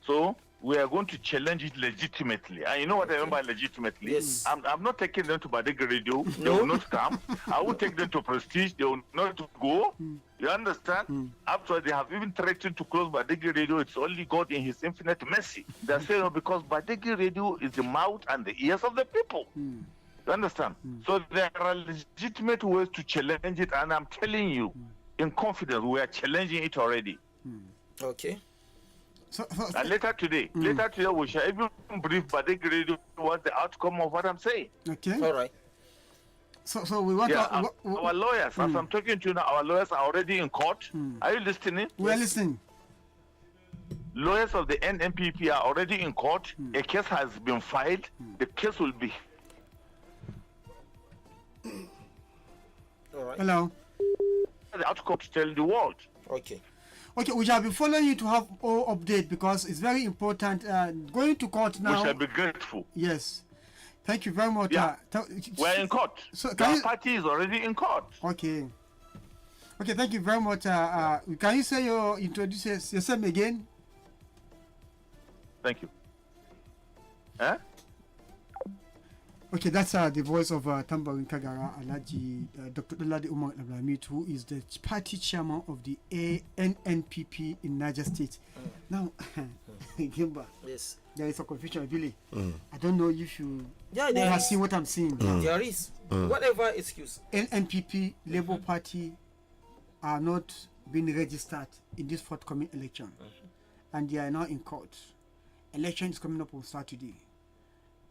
So we are going to challenge it legitimately. And you know what I mean by legitimately? Yes. I'm not taking them to Badeggi Radio. They will not come. I will take them to Prestige. They will not go. You understand? After they have even threatened to close Badeggi Radio, it's only God in His infinite mercy. They're saying, oh, because Badeggi Radio is the mouth and the ears of the people. You understand? So there are legitimate ways to challenge it, and I'm telling you, in confidence, we are challenging it already. Okay. And later today, we shall even brief Badeggi Radio what the outcome of what I'm saying. Okay. All right. So we want our lawyers, as I'm talking to you now, our lawyers are already in court. Are you listening? We are listening. Lawyers of the NNPP are already in court. A case has been filed. The case will be. All right. Hello. The outcome to tell the world. Okay. Okay, we shall be following you to have all update because it's very important. Going to court now. We shall be grateful. Yes. Thank you very much. Yeah. We're in court. So the party is already in court. Okay. Okay, thank you very much. Can you say introduce yourself again? Thank you. Huh? Okay, that's the voice of Tambarin Kagara Alaji, Dr. Olade Umar Abdulhamid, who is the party chairman of the ANNPP in Niger State. Now, Gimba, yes, there is a confusion, really. I don't know if you there have is. seen what I'm saying. There is. Whatever excuse. NNPP, Labour Party are not being registered in this forthcoming election. And they are now in court. Election is coming up on Saturday.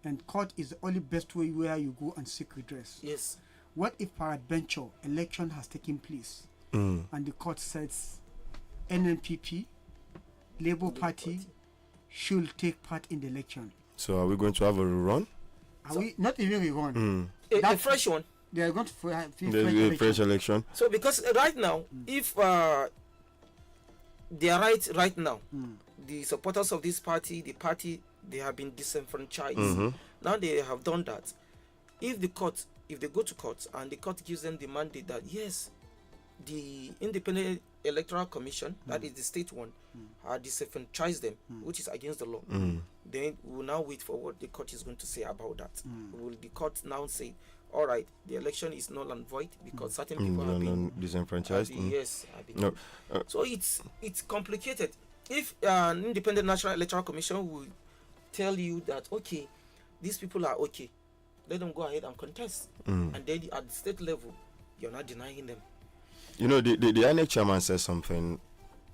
And court is the only best way where you go and seek redress. Yes. What if peradventure election has taken place and the court says NNPP, Labour Party should take part in the election? So are we going to have a rerun? Are we not even a rerun? A fresh one. They are going to have a fresh election. So because right now, if they are right now, the supporters of this party, they have been disenfranchised. Now they have done that. If they go to court and the court gives them the mandate that yes, the Independent Electoral Commission, that is the state one, disenfranchised them, which is against the law, then we'll now wait for what the court is going to say about that. Will the court now say, all right, the election is null and void because certain people have been disenfranchised? Yes. So it's complicated. If an Independent National Electoral Commission will tell you that, okay, these people are okay, let them go ahead and contest. And then at the state level, you're not denying them. You know, the INEC chairman said something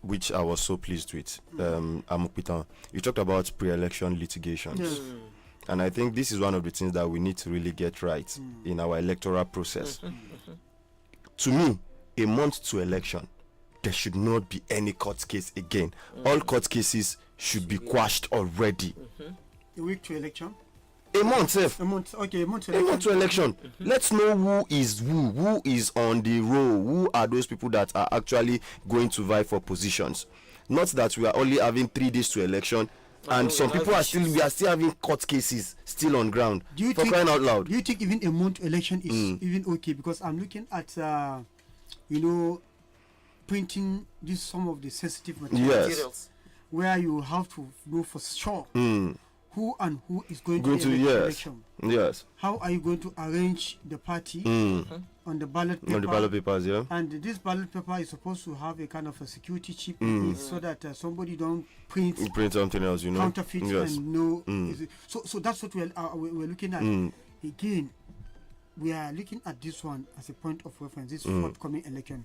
which I was so pleased with. Amukpitan, you talked about pre-election litigations. And I think this is one of the things that we need to really get right in our electoral process. To me, a month to election, there should not be any court case again. All court cases should be quashed already. A week to election? A month, Seth. A month, okay, a month to election. election. A month to election. Let's know who is on the roll, who are those people that are actually going to vie for positions. Not that we are only having 3 days to election, and some people we are still having court cases still on ground. Crying out loud. Do you think even a month to election is even okay? Because I'm looking at, printing some of the sensitive materials, where you have to know for sure who is going to the election. Yes. How are you going to arrange the party on the ballot paper? On the ballot papers, yeah. And this ballot paper is supposed to have a kind of a security chip so that somebody don't print something else, counterfeit and know. So that's what we're looking at. Again, we are looking at this one as a point of reference, this forthcoming election.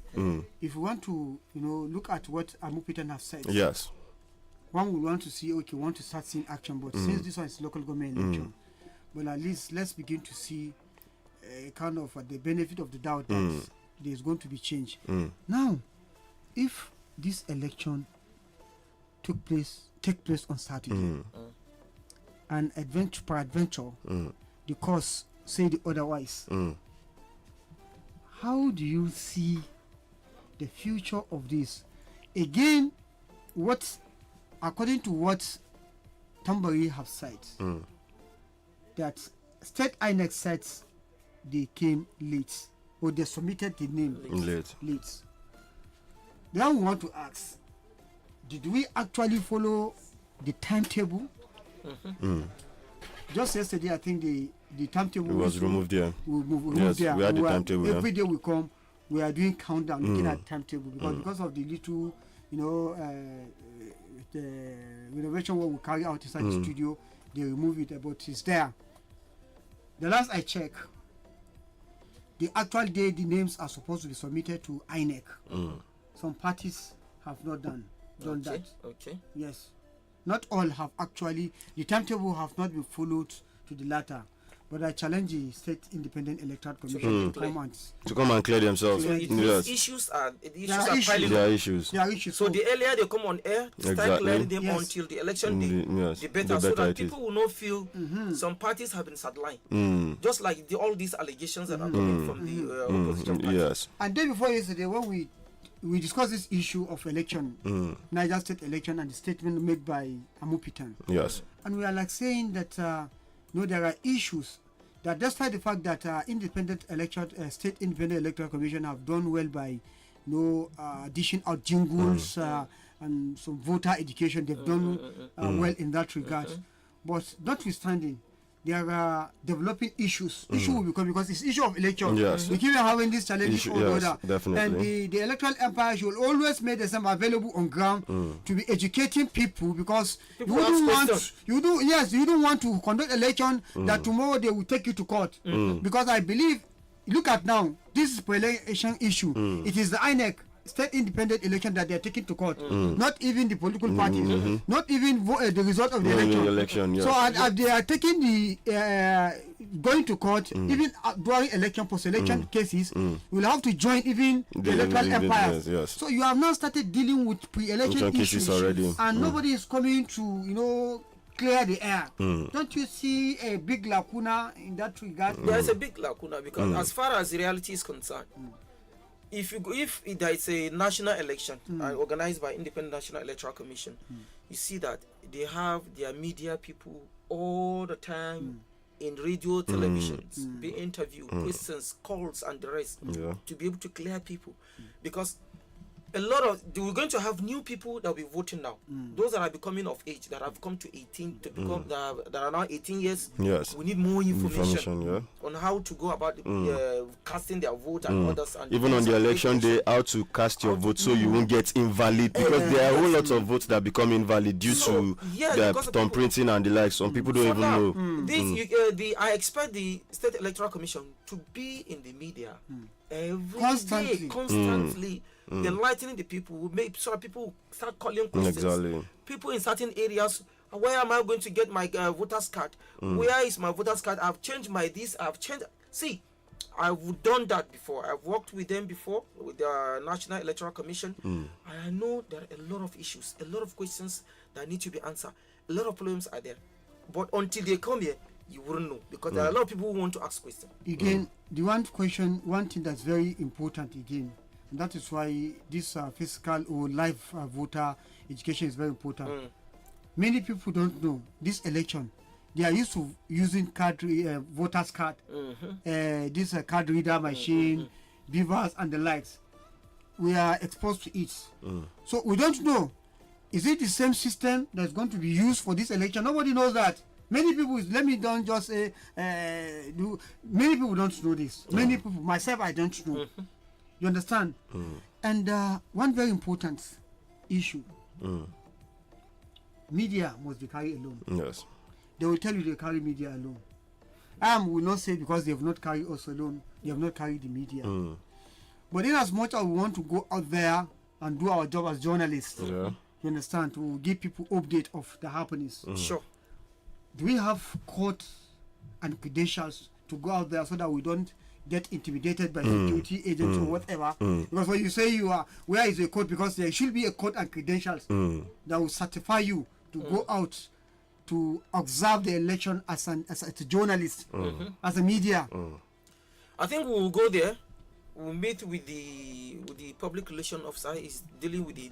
If we want to, look at what Amupitan has said, yes, one would want to see, want to start seeing action, but since this one is local government election, well, at least let's begin to see kind of the benefit of the doubt that there's going to be change. Now, if this election take place on Saturday, and peradventure, the cause say the otherwise, how do you see the future of this? Again, according to what Tambari have said, that state INEC said they came late, or they submitted the name late. Now we want to ask, did we actually follow the timetable. Just yesterday, I think the timetable It was removed there. We had the timetable. Every day we come, we are doing countdown, looking at timetable because of the little, the renovation work we carry out inside the studio, they remove it, but it's there. The last I checked, the actual day the names are supposed to be submitted to INEC. Some parties have not done that. Okay. Yes. Not all have actually, the timetable have not been followed to the latter. But I challenge the State Independent Electoral Commission to come and clear themselves. So issues are piling There up. are issues. There are issues. So the earlier they come on air, start clearing them until the election day, the better, so that people will not feel some parties have been sidelined. Just like all these allegations that are coming from the opposition party. Yes. And day before yesterday, when we discussed this issue of election, Niger State election, and the statement made by Amupitan. Yes. And we are like saying that there are issues that, despite the fact that State Independent Electoral Commission have done well by dishing out jingles and some voter education, they've done well in that regard. But notwithstanding, there are developing issues. Issue will become, because it's issue of election. Yes. We keep having these challenges all over. Definitely. And the electoral empire should always make themselves available on ground to be educating people, because you don't want to conduct election that tomorrow they will take you to court. Because I believe, look at now, this is election issue. It is the INEC, State Independent Election, that they are taking to court. Not even the political parties, not even the result of the election. Yes. So if they are taking the going to court, even during election, post-election cases, we'll have to join even the electoral empires. Yes. So you have now started dealing with pre-election issues already, and nobody is coming to clear the air. Don't you see a big lacuna in that regard? There is a big lacuna, because as far as the reality is concerned, if there is a national election organized by Independent National Electoral Commission, you see that they have their media people all the time in radio, television, being interviewed, questions, calls, and the rest, to be able to clear people. Because we're going to have new people that will be voting now. Those that are becoming of age, that have come to 18, to become that are now 18 years. Yes. We need more information on how to go about casting their vote and others. And even on the election day, how to cast your vote so you won't get invalid, because there are a whole lot of votes that become invalid due to the thumb printing and the like. Some people don't even know. I expect the State Electoral Commission to be in the media every day, constantly. Enlightening the people, so that people start calling questions. Exactly. People in certain areas, where am I going to get my voter's card? Where is my voter's card? I've changed my this, I've changed. See, I've done that before. I've worked with them before, with the National Electoral Commission. And I know there are a lot of issues, a lot of questions that need to be answered. A lot of problems are there. But until they come here, you wouldn't know, because there are a lot of people who want to ask questions. Again, the one thing that's very important again, and that is why this physical or live voter education is very important. Many people don't know this election. They are used to using voters card, this card reader machine, beavers and the likes. We are exposed to it. So we don't know, is it the same system that's going to be used for this election? Nobody knows that. Many people, many people don't know this. Many people, myself, I don't know. You understand? And one very important issue, media must be carried alone. Yes. They will tell you they carry media alone. Will not say because they have not carried us alone, they have not carried the media. But in as much as we want to go out there and do our job as journalists, you understand, to give people update of the happenings. Sure. Do we have court and credentials to go out there so that we don't get intimidated by security agents or whatever? Because when you say you are, where is the court? Because there should be a court and credentials that will certify you to go out to observe the election as a journalist, as a media. I think we will go there. We'll meet with the public relation officer is dealing with the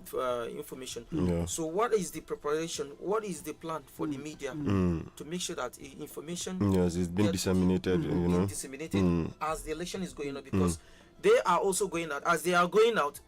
information. So what is the preparation? What is the plan for the media to make sure that information it's been disseminated, disseminated as the election is going on? Because they are also going out. As they are going out,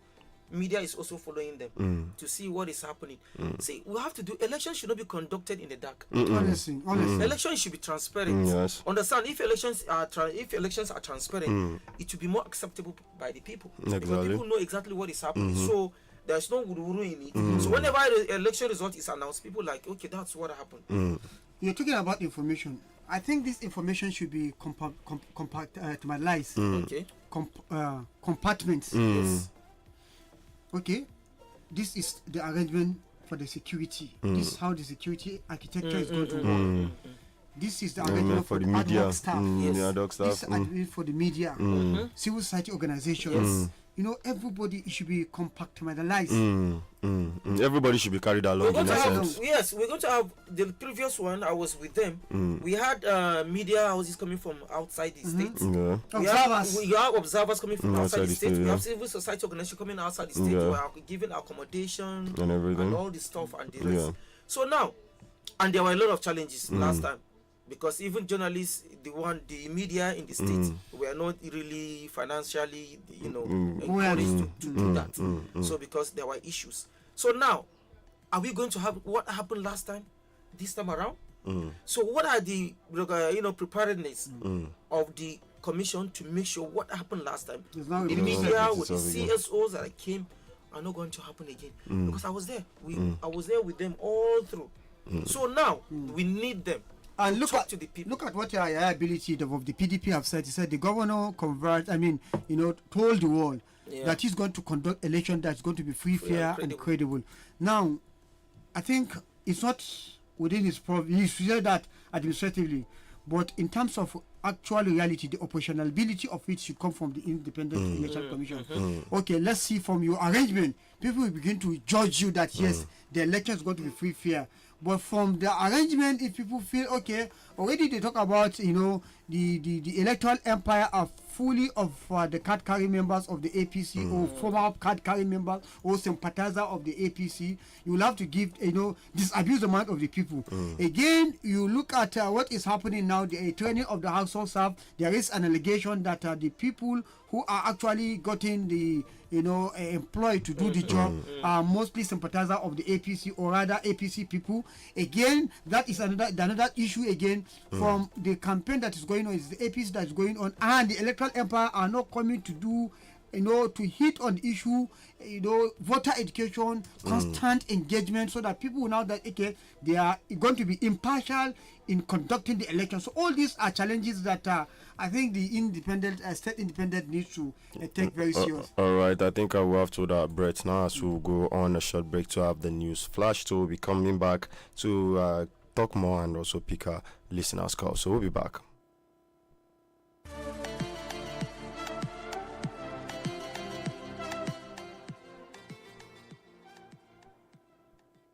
media is also following them to see what is happening. See, we have to do elections should not be conducted in the dark. Honestly. Elections should be transparent. Yes. Understand? If elections are transparent, it will be more acceptable by the people. Because people know exactly what is happening. So there's no wuru in it. So whenever the election result is announced, people like, okay, that's what happened. You're talking about information. I think this information should be compartmentalized. Okay. Compartments. Yes. Okay. This is the arrangement for the security. This is how the security architecture is going to work. This is the arrangement for the media staff. This is arrangement for the media, civil society organizations. You know, everybody should be compartmentalized. Everybody should be carried along. We're going to have the previous one. I was with them. We had media houses coming from outside the state. We have observers coming from outside the state. We have civil society organizations coming outside the state. We are giving accommodation and everything, and all this stuff and the rest. So now, and there were a lot of challenges last time. Because even journalists, the media in the state were not really financially, encouraged to do that. So because there were issues. So now, are we going to have what happened last time, this time around? So what are the preparedness of the commission to make sure what happened last time? The media with the CSOs that came are not going to happen again. Because I was there. I was there with them all through. So now we need them. And look at what the ability of the PDP have said. He said the governor told the world that he's going to conduct election that's going to be free, fair, and credible. Now, I think it's not within his province. He said that administratively, but in terms of actual reality, the operationality of it should come from the Independent Election Commission. Okay, let's see from your arrangement. People will begin to judge you that yes, the election is going to be free, fair. But from the arrangement, if people feel okay, already they talk about the electoral empire are fully of the card carrying members of the APC or former card carrying members or sympathizer of the APC. You will have to give disabuse the mind of the people. Again, you look at what is happening now. The training of the household staff. There is an allegation that the people who are actually getting the employed to do the job are mostly sympathizer of the APC or rather APC people. Again, that is another issue again from the campaign that is going on. Is the APC that is going on, and the electoral empire are not coming to do to hit on the issue, voter education, constant engagement, so that people will know that they are going to be impartial in conducting the election. So all these are challenges that I think the state independent needs to take very serious. All right, I think I will have to that Brett now as we'll go on a short break to have the news flash. So we'll be coming back to talk more and also pick a listener's call. So we'll be back.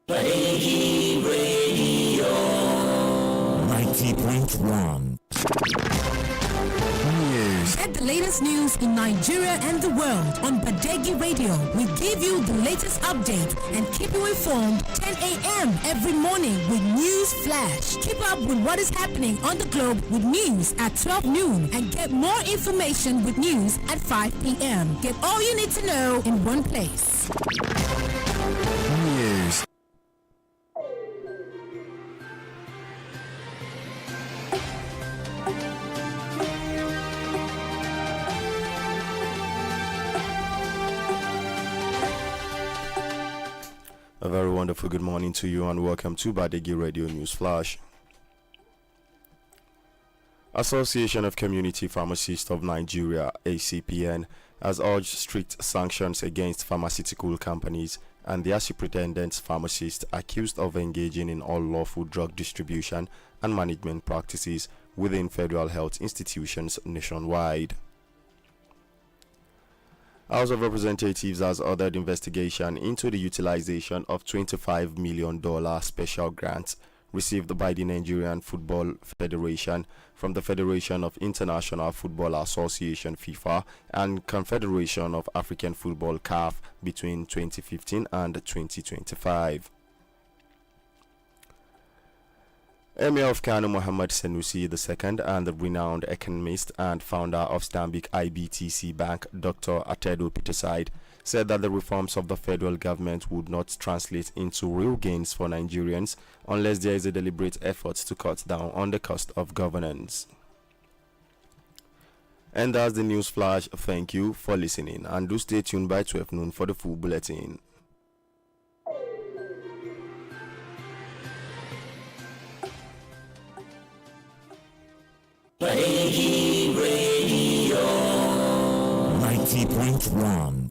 Badeggi Radio 90.1 News. Get the latest news in Nigeria and the world on Badeggi Radio. We give you the latest update and keep you informed 10 a.m. every morning with News Flash. Keep up with what is happening on the globe with news at 12 noon and get more information with news at 5 p.m. Get all you need to know in one place. News. A very wonderful good morning to you and welcome to Badeggi Radio News Flash. Association of Community Pharmacists of Nigeria, ACPN, has urged strict sanctions against pharmaceutical companies and their superintendents pharmacists accused of engaging in unlawful drug distribution and management practices within federal health institutions nationwide. House of Representatives has ordered investigation into the utilization of $25 million special grants received by the Nigerian Football Federation from the Federation of International Football Association FIFA and Confederation of African Football CAF between 2015 and 2025. Emir of Kano Muhammad Sanusi II and the renowned economist and founder of Stanbic IBTC Bank, Dr. Atedo Peterside, said that the reforms of the federal government would not translate into real gains for Nigerians unless there is a deliberate effort to cut down on the cost of governance. And that's the news flash. Thank you for listening, and do stay tuned by 12 noon for the full bulletin. Badeggi Radio 90.1.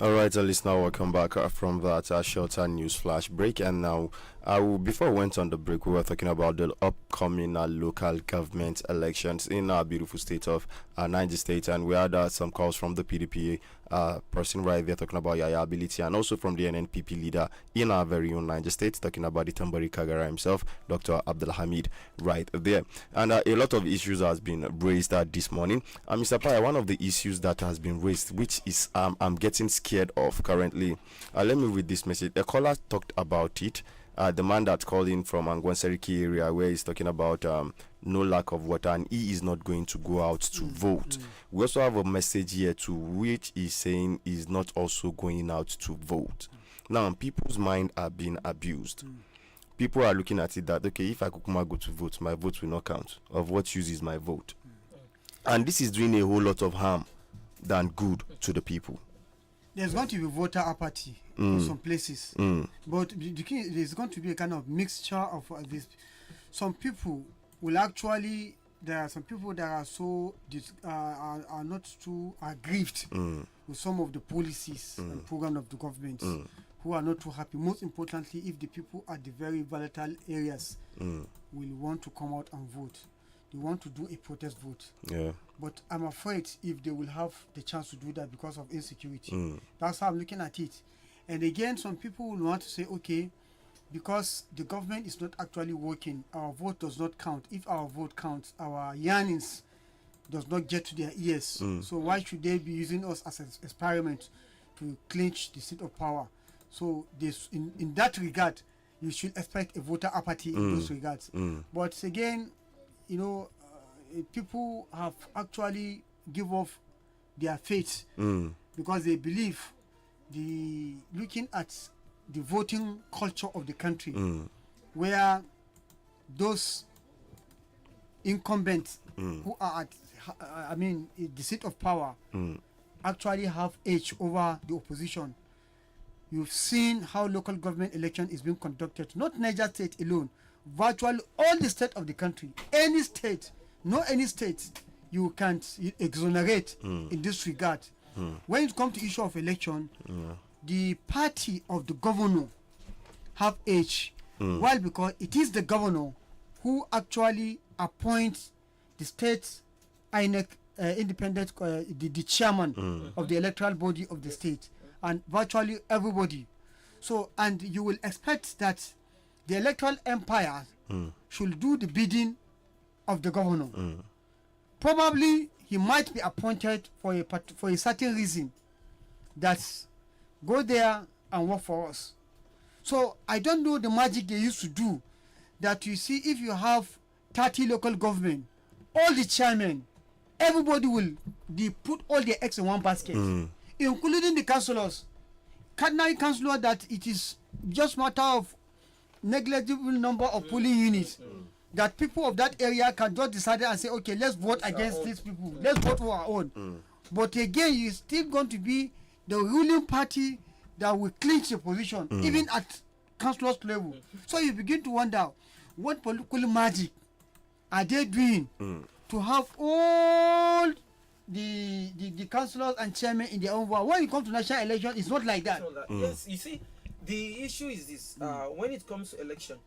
All right, listener, welcome back from that shorter news flash break. And now, before we went on the break, we were talking about the upcoming local government elections in our beautiful state of Niger State, and we had some calls from the PDP person right there talking about Yaya ability, and also from the NNPP leader in our very own Niger State talking about the Tambari Kagara himself, Dr. Abdulhamid, right there. And a lot of issues has been raised this morning. Mr. Paya, one of the issues that has been raised, which is I'm getting scared of currently. Let me read this message. A caller talked about it. The man that called in from Angwanseriki area, where he's talking about no lack of water, and he is not going to go out to vote. We also have a message here to which is saying he's not also going out to vote. Now, people's mind are being abused. People are looking at it that, okay, if I could go to vote, my vote will not count. Of what use is my vote? And this is doing a whole lot of harm than good to the people. There's going to be voter apathy in some places, but there's going to be a kind of mixture of this. Some people will actually, there are some people that are so are not too aggrieved with some of the policies and program of the government, who are not too happy. Most importantly, if the people at the very volatile areas will want to come out and vote, they want to do a protest vote. Yeah. But I'm afraid if they will have the chance to do that because of insecurity. That's how I'm looking at it. And again, some people will want to say, okay, because the government is not actually working, our vote does not count. If our vote counts, our yearnings does not get to their ears. So why should they be using us as an experiment to clinch the seat of power? So this, in that regard, you should expect a voter apathy in those regards. But again, you know, people have actually give off their faith because they believe looking at the voting culture of the country, where those incumbents who are at the seat of power actually have edge over the opposition. You've seen how local government election is being conducted, not Niger State alone, virtually all the state of the country. Any state, any state you can't exonerate in this regard. When it comes to issue of election, the party of the governor have edge. Why? Because it is the governor who actually appoints the state INEC independent, the chairman of the electoral body of the state, and virtually everybody. So, and you will expect that the electoral empire should do the bidding of the governor. Probably he might be appointed for a certain reason, that go there and work for us. So I don't know the magic they used to do, that you see, if you have 30 local government, all the chairmen, everybody they put all their eggs in one basket, including the councillors. Cardinal councillor, that it is just matter of negligible number of polling units, that people of that area can just decide and say, okay, let's vote against these people, let's vote for our own. But again, it's still going to be the ruling party that will clinch the position, even at councillors level. So you begin to wonder, what political magic are they doing to have all the councillors and chairmen in their own vote? When it comes to national election, it's not like that. Yes, you see, the issue is this: when it comes to election,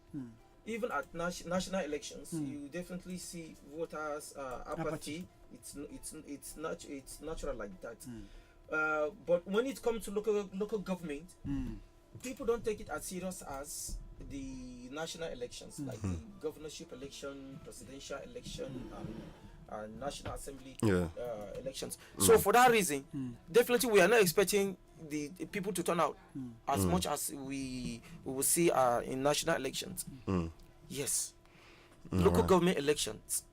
even at national elections, you definitely see voters apathy. It's natural like that. But when it comes to local government, people don't take it as serious as the national elections, like the governorship election, presidential election, and national assembly elections. So for that reason, definitely we are not expecting the people to turn out as much as we will see in national elections. Yes, local government elections,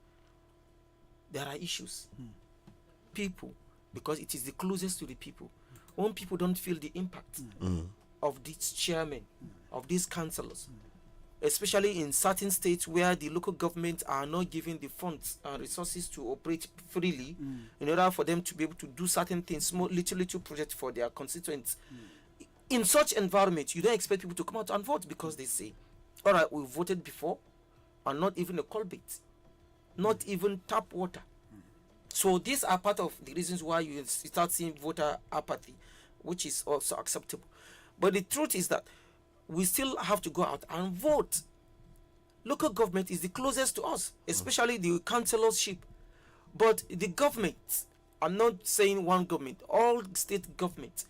there are issues. People, because it is the closest to the people. When people don't feel the impact of these chairmen, of these councillors, especially in certain states where the local governments are not giving the funds and resources to operate freely in order for them to be able to do certain things, small little projects for their constituents. In such environment, you don't expect people to come out and vote because they say, all right, we voted before, and not even a culvert, not even tap water. So these are part of the reasons why you start seeing voter apathy, which is also acceptable. But the truth is that we still have to go out and vote. Local government is the closest to us, especially the councillorship. But the government, I'm not saying one government, all state governments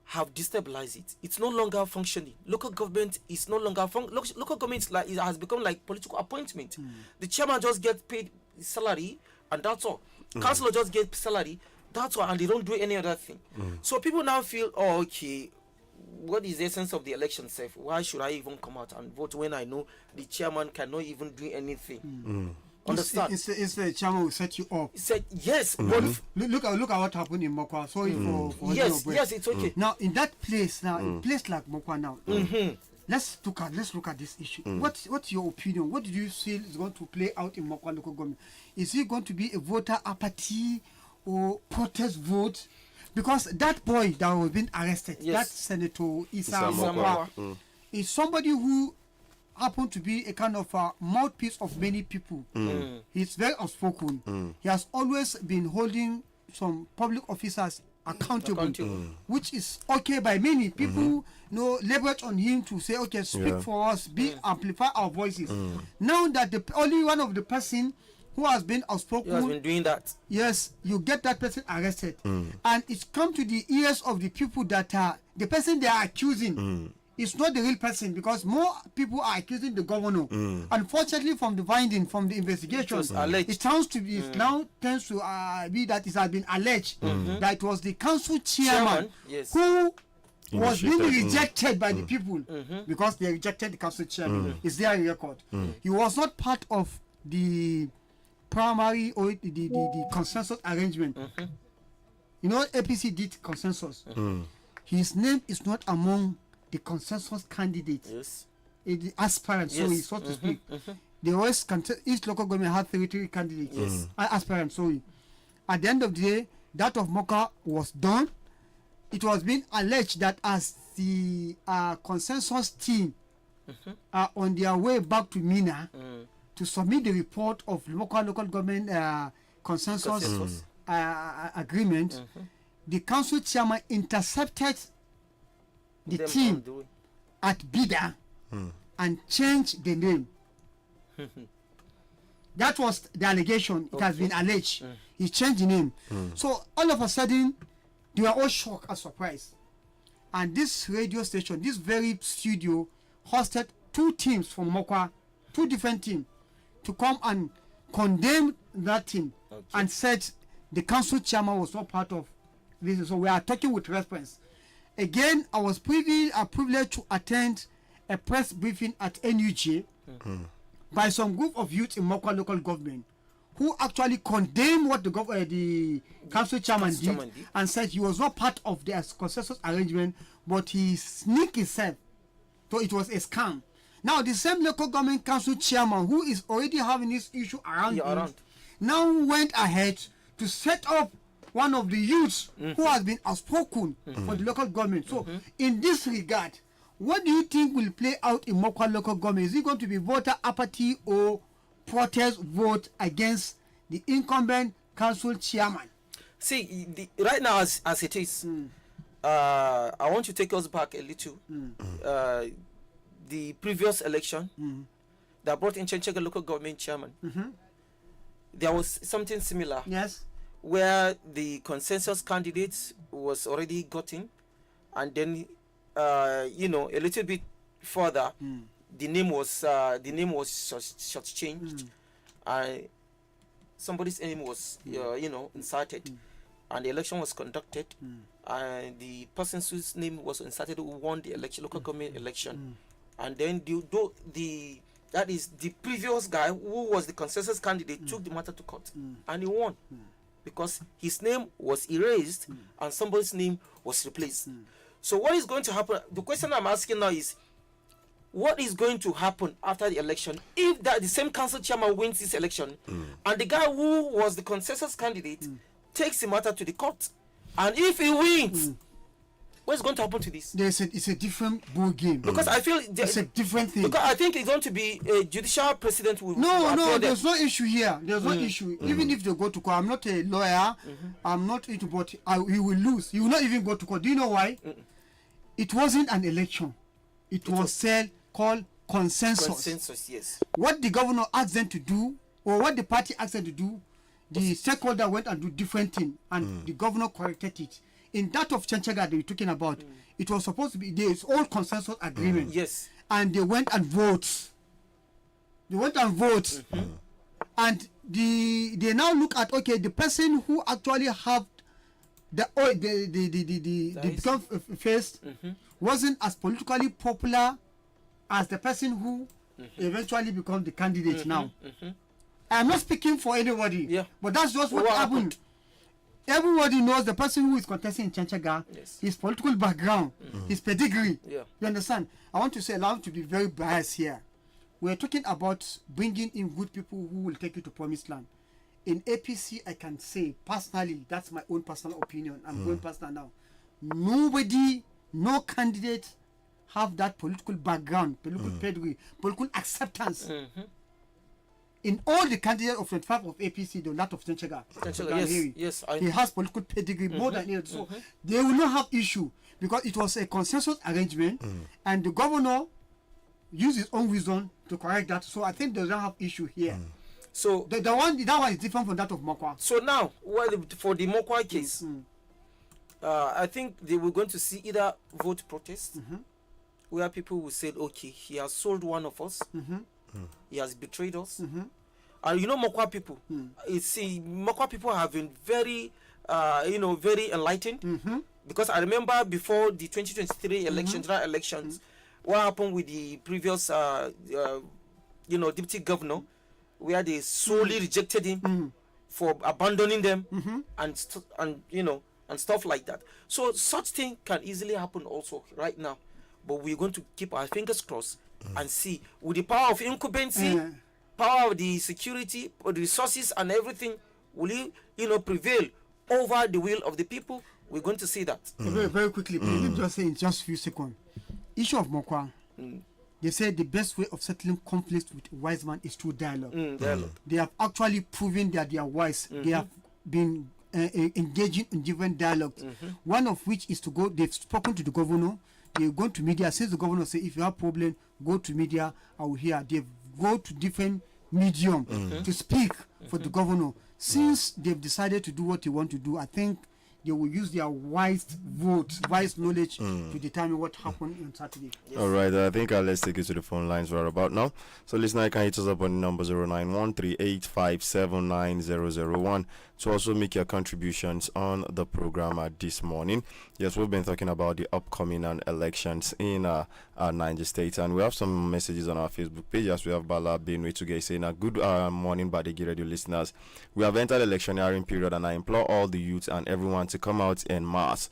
have destabilized it. It's no longer functioning. Local government is no longer local government it has become like political appointment. The chairman just gets paid salary and that's all. Councillor just get salary, that's all, and they don't do any other thing. So people now feel, oh, okay, what is the essence of the election safe? Why should I even come out and vote when I know the chairman cannot even do anything? Understand? It's the chairman will set you up. Said yes, but look at what happened in Mokwa. Sorry for yes, it's okay. Now in that place, in place like Mokwa now, let's look at this issue. What's your opinion? What do you feel is going to play out in Mokwa local government? Is it going to be a voter apathy or protest vote? Because that boy that was being arrested, that Senator Isa Mokwa, is somebody who happened to be a kind of a mouthpiece of many people. He's very outspoken. He has always been holding some public officers accountable. Which is okay by many people. Leverage on him to say, okay, speak for us, amplify our voices. Now that the only one of the person who has been outspoken, has been doing that. Yes, you get that person arrested, and it's come to the ears of the people that the person they are accusing is not the real person, because more people are accusing the governor. Unfortunately, from the finding, from the investigations, it sounds to be now tends to be that it has been alleged that it was the council chairman who was being rejected by the people because they rejected the council chairman. It's their record. He was not part of the primary or the consensus arrangement. APC did consensus. His name is not among the consensus candidates. The aspirants, so to speak. They always each local government had 33 candidates. Aspirants, At the end of the day, that of Moka was done. It was being alleged that as the consensus team are on their way back to Mina to submit the report of local government consensus agreement, the council chairman intercepted the team at Bida and changed the name. That was the allegation. It has been alleged. He changed the name. So all of a sudden, they were all shocked and surprised. And this radio station, this very studio, hosted two teams from Mokwa, two different teams, to come and condemn that team and said the council chairman was not part of this. So we are talking with reference. Again, I was privileged to attend a press briefing at NUJ by some group of youth in Mokwa local government who actually condemned what the council chairman did and said he was not part of the consensus arrangement, but he sneaked himself. So it was a scam. Now the same local government council chairman who is already having this issue around him now went ahead to set up one of the youths who has been outspoken for the local government. So, in this regard, what do you think will play out in Mokwa local government? Is it going to be voter apathy or protest vote against the incumbent council chairman? See, right now as it is, I want to take us back a little. The previous election that brought in Chenchega local government chairman, there was something similar. Yes. Where the consensus candidate was already gotten, and then a little bit further, the name was shortchanged, and somebody's name was inserted, and the election was conducted, and the person whose name was inserted who won the election, local government election, and then the previous guy who was the consensus candidate took the matter to court, and he won. Because his name was erased and somebody's name was replaced. So what is going to happen? The question I'm asking now is, what is going to happen after the election if the same council chairman wins this election and the guy who was the consensus candidate takes the matter to the court, and if he wins, what's going to happen to this? It's a different ball game. Because I feel it's a different thing. Because I think it's going to be a judicial precedent. No, there's no issue here. There's no issue. Even if they go to court, I'm not a lawyer. I'm not into, but he will lose. He will not even go to court. Do you know why? It wasn't an election. It was called consensus. Consensus, yes. What the governor asked them to do, or what the party asked them to do, the stakeholder went and do different thing, and the governor corrected it. In that of Chenchega that you're talking about, it was supposed to be this old consensus agreement. Yes. And they went and voted. And they now look at, okay, the person who actually have the become first wasn't as politically popular as the person who eventually become the candidate now. I'm not speaking for anybody, but that's just what happened. Everybody knows the person who is contesting in Chenchega, his political background, his pedigree. You understand? I want to say, allow to be very biased here. We're talking about bringing in good people who will take you to promised land. In APC, I can say personally, that's my own personal opinion. I'm going personal now. Nobody, no candidate have that political background, political pedigree, political acceptance. In all the candidates of 25 of APC, the lot of Chenchega, yes, he has political pedigree more than it. So they will not have issue because it was a consensus arrangement, and the governor used his own wisdom to correct that. So I think they don't have issue here. So that one is different from that of Mokwa. So now, for the Mokwa case, I think they were going to see either vote protest, where people will say, okay, he has sold one of us. He has betrayed us. And Mokwa people, Mokwa people have been very, very enlightened. Because I remember before the 2023 general elections, what happened with the previous, deputy governor, where they solely rejected him for abandoning them and stuff like that. So such thing can easily happen also right now. But we're going to keep our fingers crossed and see, with the power of incumbency, power of the security, or the resources and everything, will he, prevail over the will of the people? We're going to see that. Very, very quickly, please, let me just say in just a few seconds. Issue of Mokwa. They say the best way of settling conflicts with wise man is through dialogue. They have actually proven that they are wise. They have been engaging in different dialogues. One of which is to go, they've spoken to the governor. They go to media. Since the governor say, if you have problem, go to media. I will hear. They go to different medium to speak for the governor. Since they've decided to do what they want to do, I think they will use their wise vote, wise knowledge to determine what happened on Saturday. All right, I think let's take it to the phone lines right about now. So listener, you can hit us up on the number 09138579001 to also make your contributions on the program this morning. Yes, we've been talking about the upcoming elections in Niger State, and we have some messages on our Facebook page. As we have Bala Benue together saying, good morning, Badeggi Radio listeners. We have entered electioneering period, and I implore all the youth and everyone to come out en masse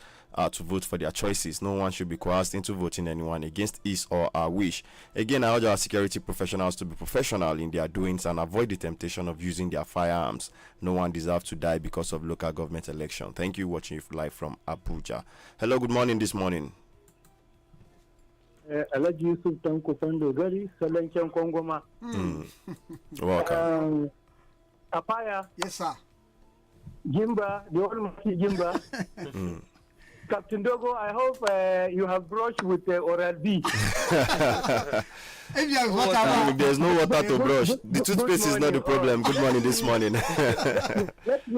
to vote for their choices. No one should be coerced into voting anyone against his or her wish. Again, I urge our security professionals to be professional in their doings and avoid the temptation of using their firearms. No one deserves to die because of local government election. Thank you. Watching you live from Abuja. Hello, good morning this morning. Alhaji Yusuf Tanko Fando Gari, Salanken Kongoma. Welcome. Apaya. Yes, sir. Jimba, the almighty Jimba. Captain Dogo, I hope you have brushed with Oral B. There's no water to brush. The toothpaste is not the problem. Good morning this morning. Let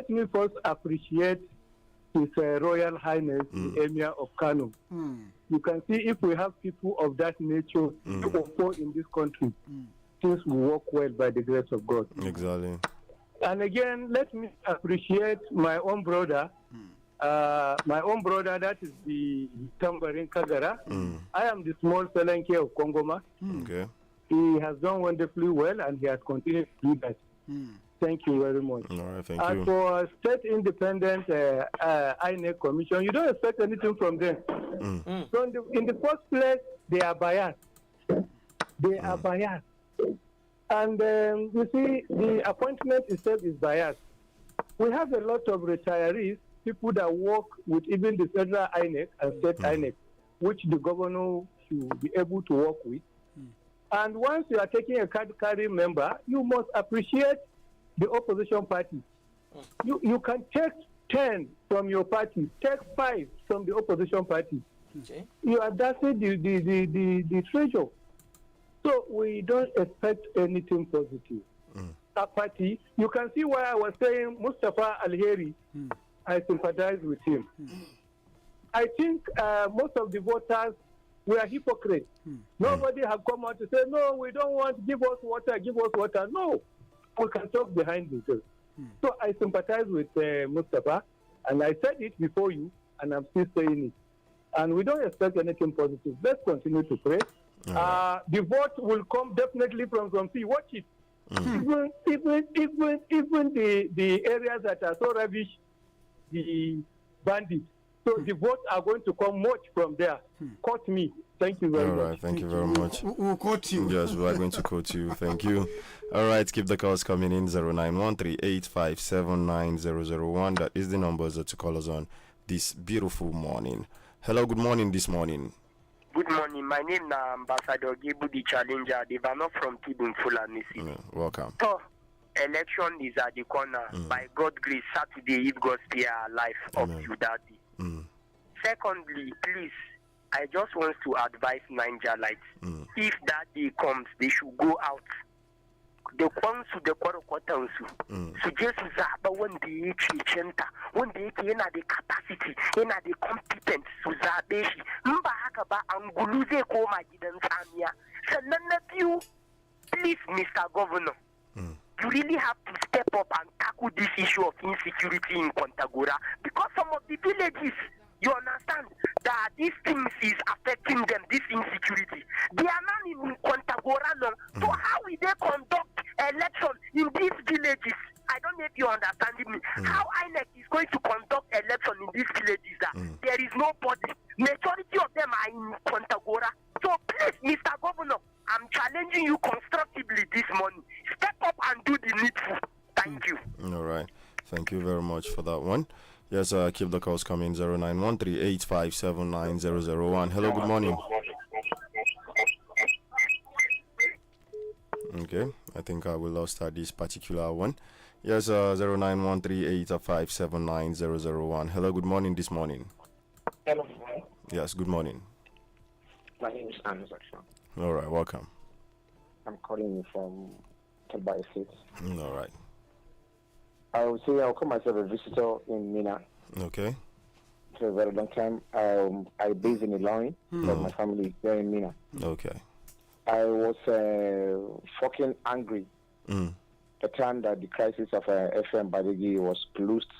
me first appreciate His Royal Highness, the Emir of Kano. You can see if we have people of that nature in this country, things will work well by the grace of God. Exactly. And again, let me appreciate my own brother. That is the Tambarin Kagara. I am the small Selenke of Kongoma. Okay. He has done wonderfully well and he has continued to do that. Thank you very much. All right, thank As you. for state independent INEC commission, you don't expect anything from them. So in the first place, they are biased. They are biased. And you see, the appointment itself is biased. We have a lot of retirees, people that work with even the federal INEC and state INEC, which the governor should be able to work with. And once you are taking a card-carrying member, you must appreciate the opposition party. You can take 10 from your party, take 5 from the opposition party. Okay. You are dashing the treasure. So we don't expect anything positive. That party, you can see why I was saying Mustafa Alheri, I sympathize with him. I think most of the voters were hypocrites. Nobody have come out to say, no, we don't want, give us water, give us water. No, we can talk behind the scenes. So I sympathize with Mustafa, and I said it before you, and I'm still saying it. And we don't expect anything positive. Let's continue to pray. The vote will come definitely from Zompi. Watch it. Even the areas that are so rubbish, the bandits. So the votes are going to come much from there. Quote me. Thank you very much. All right, thank you very much. We'll quote you. Yes, we are going to quote you. Thank you. All right, keep the calls coming in. 0913-857-9001. That is the numbers that to call us on this beautiful morning. Hello, good morning this morning. Good morning. My name is Ambassador Gibu, the challenger. They are not from Kibun Fulani City. Welcome. So, election is at the corner. By God's grace, Saturday, if God spare our life up to that day. Secondly, please, I just want to advise Nigerians. If that day comes, they should go out. The kwansu da kwarkwatansu su je su zaɓa wanda ya cancanta, wanda yake yana da capacity, yana da competent su zaɓe shi. In ba haka ba, angulu zai koma gidan tsamiya. Sannan na biyu, please, Mr. Governor, you really have to step up and tackle this issue of insecurity in Kontagora, because some of the villages, you understand that these things is affecting them, this insecurity. They are not in Kontagora now. So how will they conduct election in these villages? I don't know if you understand me. How INEC is going to conduct election in these villages? There is nobody. Majority of them are in Kontagora. So please, Mr. Governor, I'm challenging you constructively this morning. Step up and do the needful. Thank you. All right. Thank you very much for that one. Yes, keep the calls coming. 0913-857-9001. Hello, good morning. Okay, I think we lost this particular one. Yes, 0913-857-9001. Hello, good morning this morning. Hello. Yes, good morning. My name is Anas Akshan. All right, welcome. I'm calling you from Talbot State. All right. I would say I'll call myself a visitor in Mina. Okay. For a very long time. I based in Ilorin, but my family is there in Mina. Okay. I was fucking angry the time that the crisis of FM Badeggi was closed.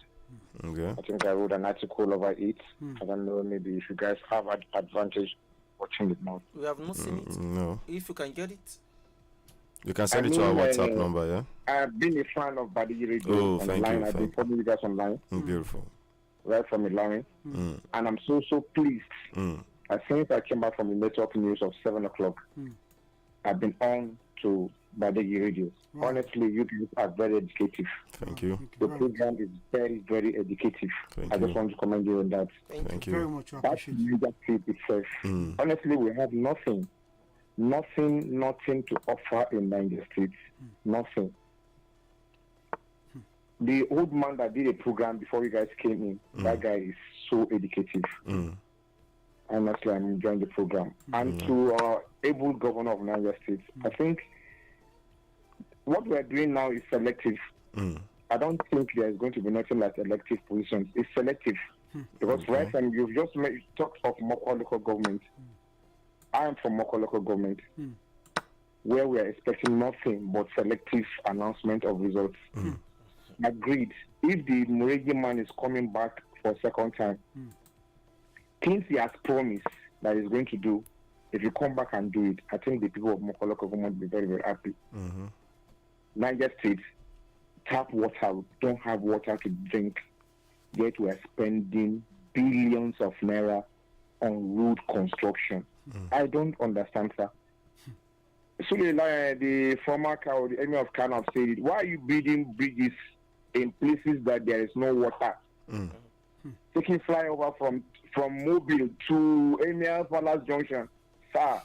Okay. I think I wrote an article over it. I don't know, maybe if you guys have an advantage watching it now. We have not seen it. No. If you can get it. You can send it to our WhatsApp number, yeah? I've been a fan of Badeggi Radio online. I've been following you guys online. Beautiful. right from Ilani, and I'm so pleased. As soon as I came back from the network news of 7 o'clock, I've been on to Badeggi Radio. Wow. Honestly, you guys are very educative. Thank you. The program is very, very educative. I just want to commend you on that. Thank you. Very much. I That appreciate it. media trip itself. Honestly, we have nothing to offer in Niger State. Nothing. The old man that did a program before you guys came in, that guy is so educative. Honestly, I'm enjoying the program. And to our able governor of Niger State, I think what we are doing now is selective. I don't think there is going to be nothing like elective positions. It's selective. Because right from you've just talked of Mokwa local government. I am from Mokwa local government, where we are expecting nothing but selective announcement of results. Agreed. If the Muregi man is coming back for a second time, things he has promised that he's going to do, if you come back and do it, I think the people of Mokwa local government will be very, very happy. Niger State, tap water, don't have water to drink, yet we are spending billions of naira on road construction. I don't understand, sir. So the former or the emir of Kano have said it. Why are you building bridges in places that there is no water? Taking flyover from Mobile to Emir Palace Junction, sir.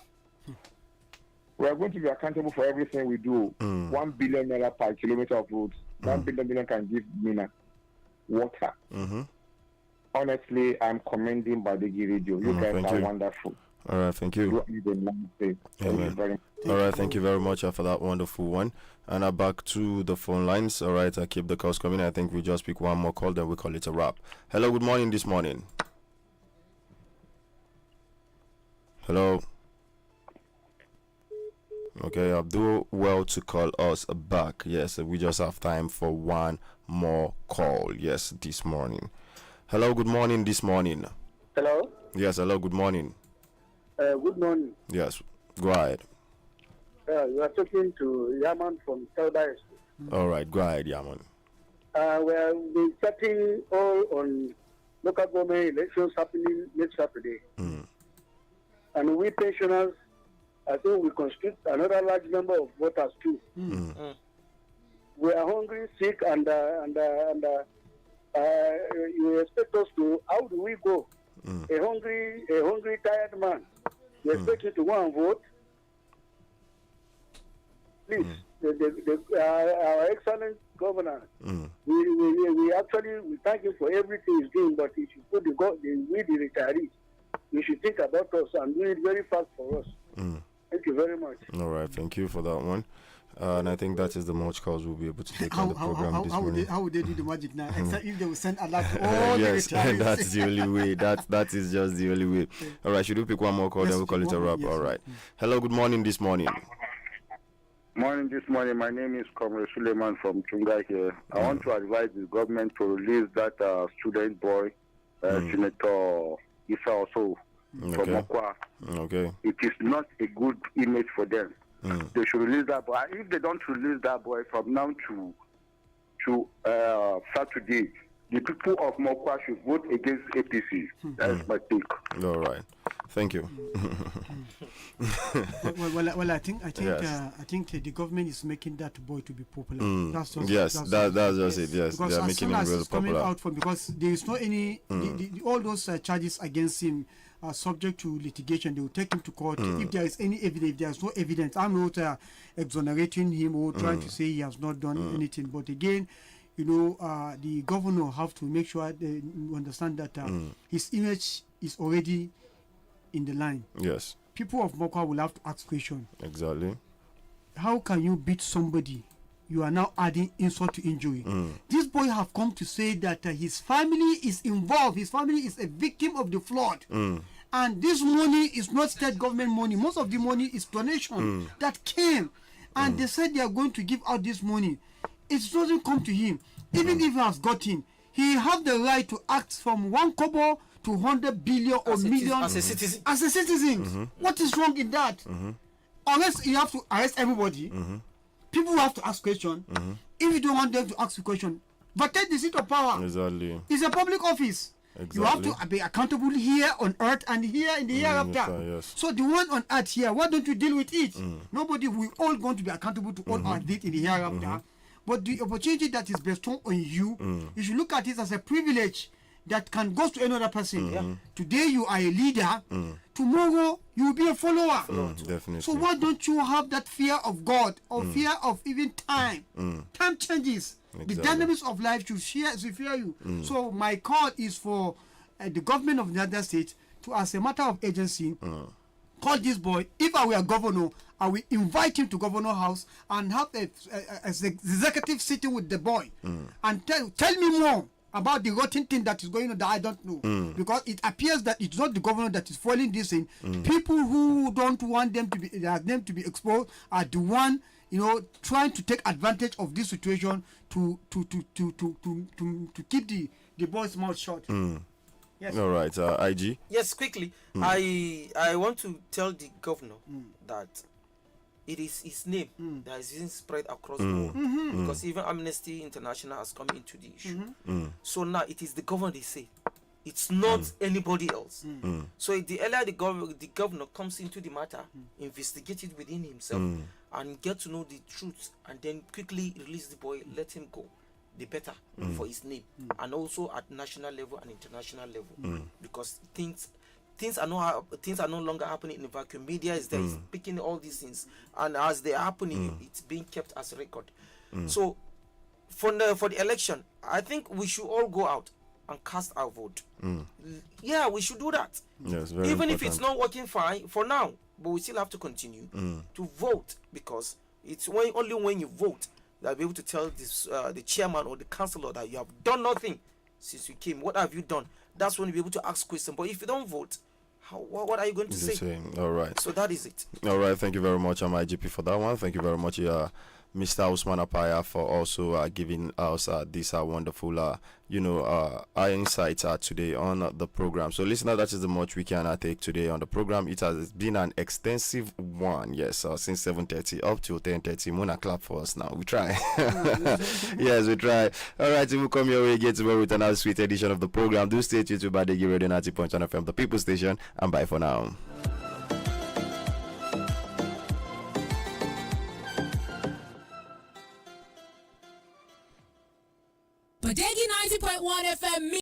We are going to be accountable for everything we do. 1 billion naira per kilometer of roads. 1 billion can give Mina water. Honestly, I'm commending Badeggi Radio. You guys are wonderful. All right, thank you. Amen. All right, thank you very much for that wonderful one. And now back to the phone lines. All right, I keep the calls coming. I think we just pick one more call, then we call it a wrap. Hello, good morning this morning. Hello. Okay, Abdul, well to call us back. Yes, we just have time for one more call. Yes, this morning. Hello, good morning this morning. Hello? Yes, hello, good morning. Good morning. Yes, go ahead. You are talking to Yaman from Paradise. All right, go ahead, Yaman. We have been chatting all on local government elections happening next Saturday. And we pensioners, I think we constitute another large number of voters too. We are hungry, sick, and you expect us to, how do we go? A hungry, tired man. You expect him to go and vote? Please, our excellent governor, we thank him for everything he's doing, but if you put the retirees, you should think about us and do it very fast for us. Thank you very much. All right, thank you for that one. And I think that is the much calls we'll be able to take on the program this morning. How would they do the magic now? Except if they will send a lot to all yes, the retirees. that's the only way. That is just the only way. All right, should we pick one more call? Yes, then we'll call it a wrap. Yes, all right. Hello, good morning this morning. Morning this morning. My name is Comrade Suleiman from Tunga here. I want to advise the government to release that student boy, Senator Isa also from Mokwa. Okay. It is not a good image for them. They should release that boy. If they don't release that boy from now to Saturday, the people of Mokwa should vote against APC. That's my take. All right. Thank you. well, I think the government is making that boy to be popular. That's just, that's just it. Yes, because they are as making soon him as real he's popular. coming out from, because there is no any all those charges against him are subject to litigation. They will take him to court if there is any evidence. If there is no evidence, I'm not exonerating him or trying to say he has not done anything. But again, the governor have to make sure they understand that his image is already in the line. Yes. People of Mokwa will have to ask questions. Exactly. How can you beat somebody? You are now adding insult to injury. This boy have come to say that his family is involved. His family is a victim of the flood. And this money is not state government money. Most of the money is donation that came. And they said they are going to give out this money. It doesn't come to him. Even if he has gotten, he have the right to act from 1 kobo to 100 billion or million as a citizen. As a citizen. What is wrong in that? Unless you have to arrest everybody, people have to ask questions. If you don't want them to ask a question, vacate the seat of power. Exactly. It's a public office. Exactly. You have to be accountable here on earth and here in the hereafter. Yes. So the one on earth here, why don't you deal with it? Nobody, we all going to be accountable to all our deeds in the hereafter. But the opportunity that is bestowed on you, you should look at it as a privilege that can go to another person. Today you are a leader. Tomorrow you will be a follower. Definitely. So why don't you have that fear of God or fear of even time? Time changes. The dynamics of life should fear you. So my call is for the government of the United States to, as a matter of agency, call this boy. If I were a governor, I will invite him to governor house and have a executive sitting with the boy and tell me more about the rotten thing that is going on that I don't know. Because it appears that it's not the governor that is foiling this thing. People who don't want them to be exposed are the one, trying to take advantage of this situation to keep the boy's mouth shut. Yes. All right, IG. Yes, quickly. I want to tell the governor that it is his name that is being spread across the world, because even Amnesty International has come into the issue. So now it is the governor they say. It's not anybody else. So the earlier the governor comes into the matter, investigate it within himself, and get to know the truth, and then quickly release the boy, let him go, the better for his name, and also at national level and international level, because things are no longer happening in a vacuum. Media is there, is picking all these things, and as they are happening, it's being kept as a record. So for the election, I think we should all go out and cast our vote. Yeah, we should do that. Yes, very even important. if it's not working fine for now, but we still have to continue to vote, because it's only when you vote that you'll be able to tell this the chairman or the councillor that you have done nothing since you came. What have you done? That's when you'll be able to ask questions. But if you don't vote, what are you going to say? All right. So that is it. All right. Thank you very much, IGP, for that one. Thank you very much, Mr. Usman Apaya, for also giving us this wonderful, insights today on the program. So, listener, that is the much we can take today on the program. It has been an extensive one, yes, since 7:30 up to 10:30. Mona, clap for us now. We try. Yes, we try. All right, we'll come your way again tomorrow with another sweet edition of the program. Do stay tuned to Badeggi Radio 90.1 FM, the People Station, and bye for now. Badeggi 90.1 FM.